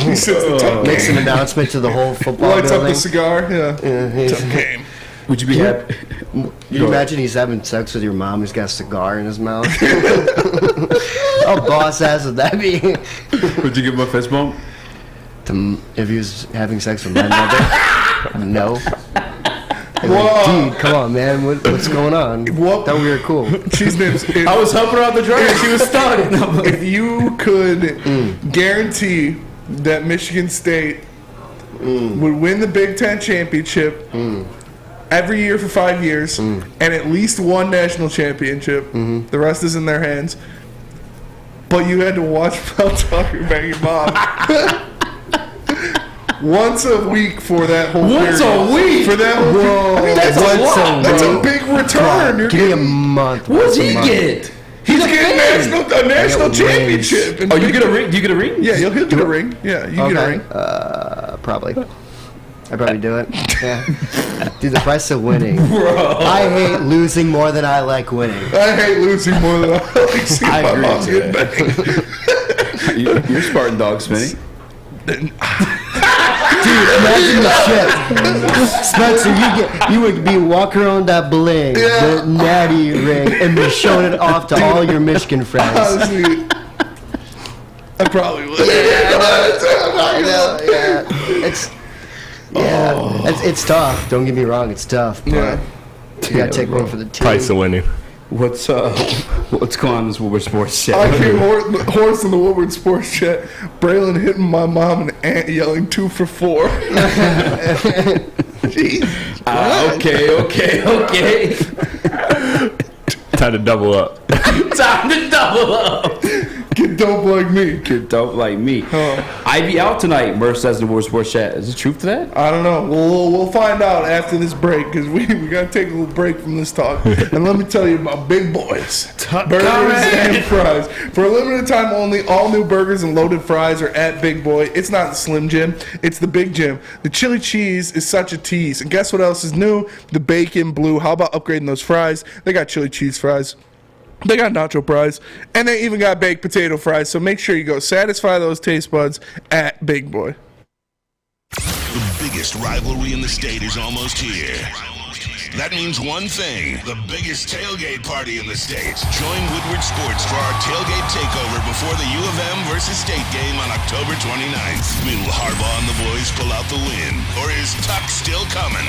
He sits the Tuck Makes game. an announcement to the whole football Lights building. up the cigar. Yeah. Tuck game. Would you be happy? You imagine he's having sex with your mom. He's got a cigar in his mouth. How boss ass would that be? Would you give him a fist bump? If he was having sex with my mother? No. Like, dude, come on, man. What's going on? Thought we were cool. Cheese Nips. I was helping her out the drive. She was stuck. If you could guarantee that Michigan State would win the Big Ten championship every year for 5 years and at least one national championship, the rest is in their hands, but you had to watch Mel Tucker bang your mom. Once a week for that whole Once period. a week? For that whole Whoa. I mean, that's Once a lot. a That's a week? big return. You're Give me a getting, month. What does once a he month. get? he's getting a national championship. Oh, you get a ring? Do you get a ring? Yeah, he'll get a ring. Yeah, you get a ring. Probably. I'd probably do it. Yeah. Dude, the price of winning. Bro. I hate losing more than I like winning. I hate losing more than I like seeing my mom get back. You're Spartan dog, Smitty. Dude, imagine the shit. Spencer, you would be walking around that bling, the natty ring, and be showing it off to all your Michigan friends. Honestly, I probably would. It's tough. Don't get me wrong, it's tough. But you gotta take one for the team. Price of winning. What's going on in this Woodward Sports Chat? I hear horse in the Woodward Sports Chat. Braylon hitting my mom and aunt yelling 2 for 4. Jeez. Okay. Time to double up. Get dope like me. Get dope like me. Ivy out tonight, Murph says in the Woodward Sports Chat. Is it truth to that? I don't know. We'll find out after this break because we got to take a little break from this talk. And let me tell you about Big Boys. Burgers and fries. For a limited time only, all new burgers and loaded fries are at Big Boy. It's not the Slim Jim. It's the Big Jim. The chili cheese is such a tease. And guess what else is new? The bacon blue. How about upgrading those fries? They got chili cheese fries. They got nacho fries, and they even got baked potato fries, so make sure you go satisfy those taste buds at Big Boy. The biggest rivalry in the state is almost here. That means one thing, the biggest tailgate party in the state. Join Woodward Sports for our tailgate takeover before the U of M versus State game on October 29th. Will Harbaugh and the boys pull out the win, or is Tuck still coming?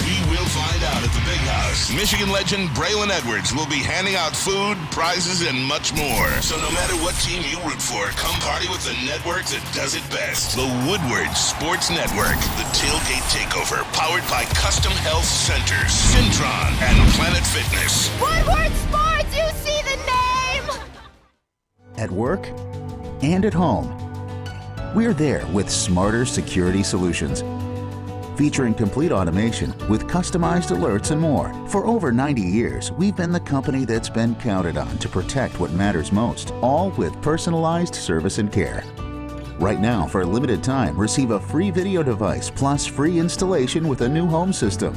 We will find out at the Big House. Michigan legend Braylon Edwards will be handing out food, prizes, and much more. So no matter what team you root for, come party with the network that does it best. The Woodward Sports Network, the tailgate takeover, powered by Custom Health Centers, Syntron, and Planet Fitness. Woodward Sports, you see the name! At work and at home, we're there with smarter security solutions. Featuring complete automation with customized alerts and more. For over 90 years, we've been the company that's been counted on to protect what matters most, all with personalized service and care. Right now, for a limited time, receive a free video device plus free installation with a new home system.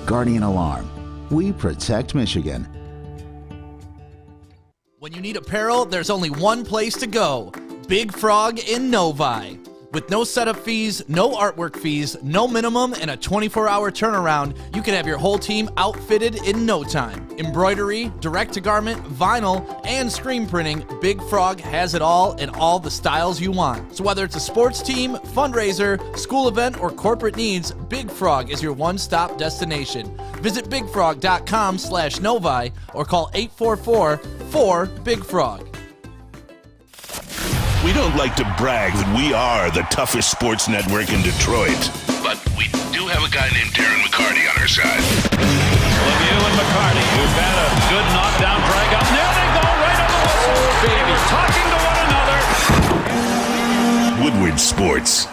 Guardian Alarm. We protect Michigan. When you need apparel, there's only one place to go. Big Frog in Novi. With no setup fees, no artwork fees, no minimum, and a 24-hour turnaround, you can have your whole team outfitted in no time. Embroidery, direct-to-garment, vinyl, and screen printing, Big Frog has it all in all the styles you want. So whether it's a sports team, fundraiser, school event, or corporate needs, Big Frog is your one-stop destination. Visit bigfrog.com/Novi or call 844-4-BIG-FROG. We don't like to brag that we are the toughest sports network in Detroit, but we do have a guy named Darren McCarty on our side. Lemieux and McCarty, who've had a good knockdown drag up. There they go, right on the whistle. Baby, talking to one another. Woodward Sports.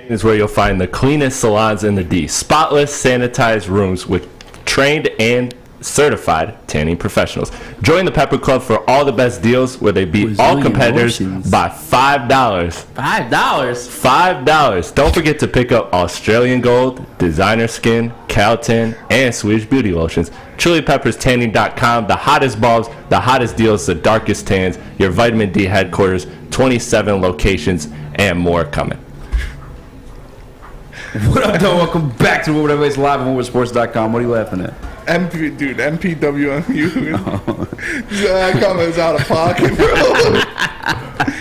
Is where you'll find the cleanest salons in the D. Spotless, sanitized rooms with trained and certified tanning professionals. Join the Pepper Club for all the best deals where they beat all competitors by $5. $5. Don't forget to pick up Australian Gold, Designer Skin, Calton, and Swedish Beauty Lotions. ChiliPeppersTanning.com, the hottest bulbs, the hottest deals, the darkest tans, your vitamin D headquarters, 27 locations, and more coming. What up, though? Welcome back to Woodward Live on WoodwardSports.com. What are you laughing at? MPWMU. That comment's out of pocket, bro.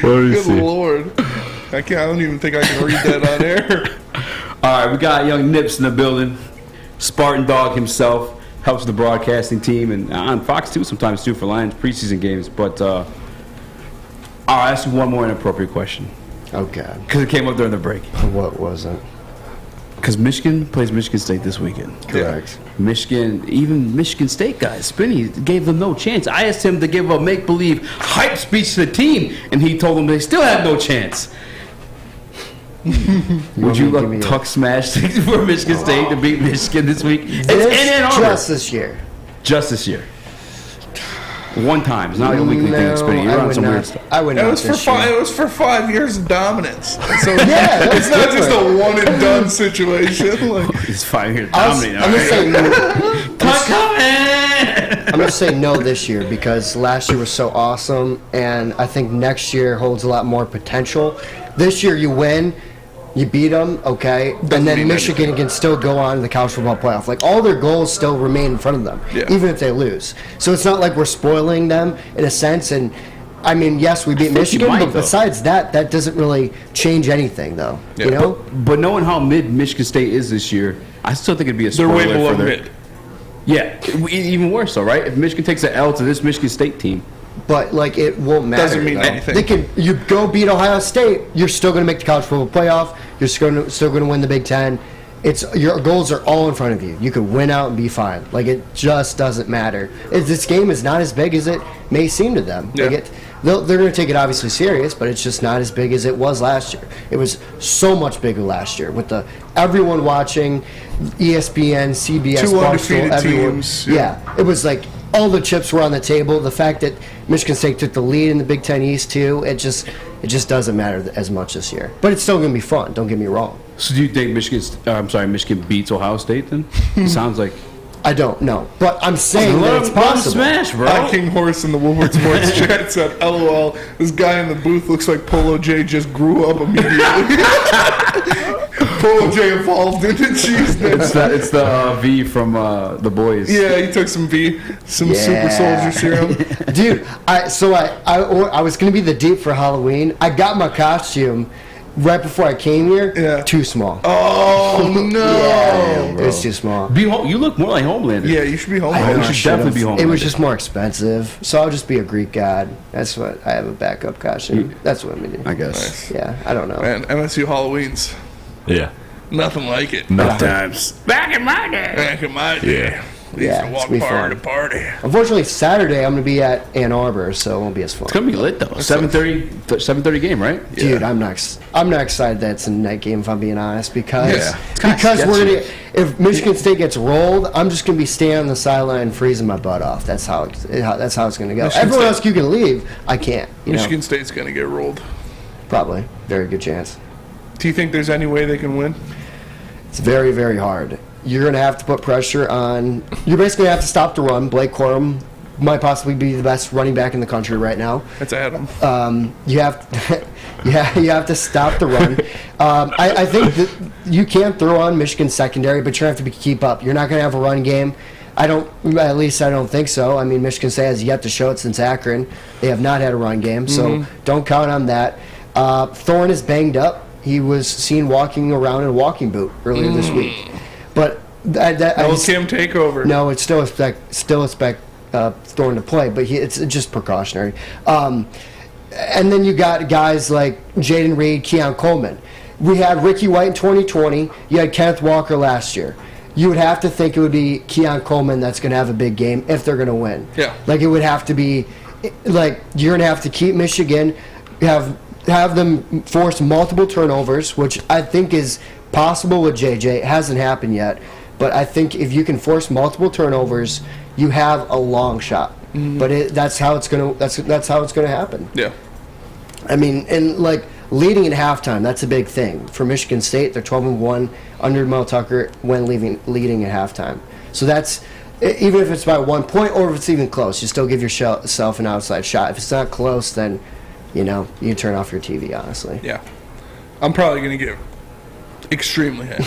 Good Lord. I don't even think I can read that on air. All right, we got young Nips in the building. Spartan Dog himself helps the broadcasting team and on Fox too sometimes too for Lions preseason games. But I'll ask you one more inappropriate question. Okay. Because it came up during the break. What was it? Because Michigan plays Michigan State this weekend. Correct. Even Michigan State guys, Spinney gave them no chance. I asked him to give a make-believe hype speech to the team, and he told them they still had no chance. Would you look Tuck smash for Michigan State to beat Michigan this week? Just this year. Just this year. One time. It's not like a weekly thing. Spinning. You're on some weird stuff. It was for 5 years of dominance. So Yeah, it's not just a one and done situation. Like, It's 5 years dominating. I'm gonna say coming. I'm gonna say no this year because last year was so awesome, and I think next year holds a lot more potential. This year you win, you beat them, okay, and then Michigan can still go on to the college football playoff. Like all their goals still remain in front of them, even if they lose. So it's not like we're spoiling them in a sense. And I mean, yes, we beat Michigan, but besides that, that doesn't really change anything, though. Yeah. You know. But knowing how mid Michigan State is this year, I still think it'd be a they're spoiler way below for their, mid. Yeah, even worse, though, right? If Michigan takes an L to this Michigan State team. But like it won't matter. Doesn't mean though. anything. You go beat Ohio State, you're still going to make the college football playoff. You're still going to win the Big Ten. Your goals are all in front of you. You could win out and be fine. Like it just doesn't matter. This game is not as big as it may seem to them. Yeah. Like they're going to take it obviously serious, but it's just not as big as it was last year. It was so much bigger last year with everyone watching, ESPN, CBS, Two undefeated Barstool, everyone. teams. Yeah, it was like all the chips were on the table. The fact that Michigan State took the lead in the Big Ten East too, it just doesn't matter as much this year. But it's still going to be fun. Don't get me wrong. So do you think Michigan beats Ohio State then? Sounds like. I don't know, but I'm saying that it's possible. Smash, bro. King Horse in the Woodward Sports chat said, "LOL, this guy in the booth looks like Polo J just grew up immediately." Polo J evolved into cheese. It's the V from The Boys. Yeah, he took some super soldier serum. Dude, I was gonna be the Deep for Halloween. I got my costume right before I came here. Yeah. Too small. Oh no! Yeah, it was too small. You look more like Homelander. Yeah, you should be I Homelander. know, You should definitely be Homelander. It was just more expensive, so I'll just be a Greek god. That's what I have a backup costume. That's what I'm gonna do. I guess. Nice. Yeah, I don't know. Man, MSU Halloweens, Yeah. nothing like it. Nothing. Times. Back in my day. Yeah. We used to it's walk gonna be party fun. to party. Unfortunately, Saturday I'm gonna be at Ann Arbor, so it won't be as fun. It's gonna be lit though. 7:30 game, right? Dude, I'm not excited that it's a night game if I'm being honest because Yeah. It's kinda we're sketchy. if Michigan State gets rolled, I'm just gonna be standing on the sideline freezing my butt off. That's how it's gonna go. Michigan Everyone State- else you can leave, I can't. You Michigan know, State's gonna get rolled. probably very good chance. Do you think there's any way they can win? It's very, very hard. You're going to have to put pressure on. You're basically going to have to stop the run. Blake Corum might possibly be the best running back in the country right now. That's Adam. You have, you have to stop the run. I think that you can throw on Michigan's secondary, but you have to keep up. You're not going to have a run game. At least I don't think so. I mean, Michigan State has yet to show it since Akron. They have not had a run game, so don't count on that. Thorne is banged up. He was seen walking around in a walking boot earlier this week. But Kim takeover. No, it's still expect Thorne to play, but it's just precautionary. And then you got guys like Jaden Reed, Keon Coleman. We had Ricky White in 2020. You had Kenneth Walker last year. You would have to think it would be Keon Coleman that's going to have a big game if they're going to win. Yeah. Like it would have to be, like you're going to have to keep Michigan, have them force multiple turnovers, which I think is possible with JJ. It hasn't happened yet, but I think if you can force multiple turnovers, you have a long shot. But that's how it's gonna happen. Yeah. I mean, and like leading at halftime, that's a big thing for Michigan State. They're 12-1 under Mel Tucker when leading at halftime. So that's even if it's by 1 point or if it's even close, you still give yourself an outside shot. If it's not close, then you can turn off your TV. Honestly. Yeah. I'm probably gonna get extremely happy.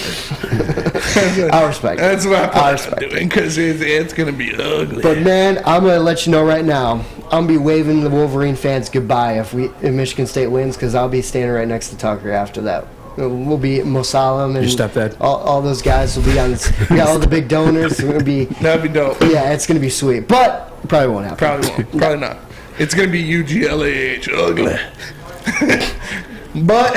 I respect it. That's what I I plan respect on doing because it's going to be ugly. But man, I'm gonna let you know right now. I'm gonna be waving the Wolverine fans goodbye if Michigan State wins because I'll be standing right next to Tucker after that. We'll be Mosalam and Your stepdad. All those guys will be on. We got all the big donors. We're gonna be. That'd be dope. Yeah, it's gonna be sweet, but it probably won't happen. Probably won't. Probably not. It's going to be UGLAH ugly. But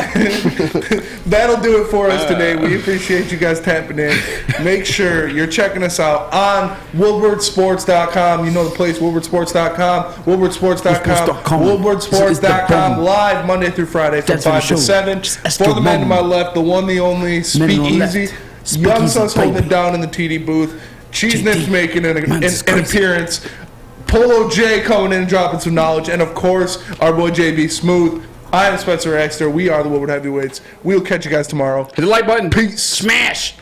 that'll do it for us today. We appreciate you guys tapping in. Make sure you're checking us out on WoodwardSports.com. You know the place, WoodwardSports.com, WoodwardSports.com, WoodwardSports.com, live Monday through Friday from 5 to 7. For the man to my left, the one, the only, Speak Easy. Young Son's holding it down in the TD booth. Cheese Nips making an appearance. Polo J coming in and dropping some knowledge. And, of course, our boy JB Smooth. I am Spencer Exter. We are the Woodward Heavyweights. We'll catch you guys tomorrow. Hit the like button. Peace. Smash.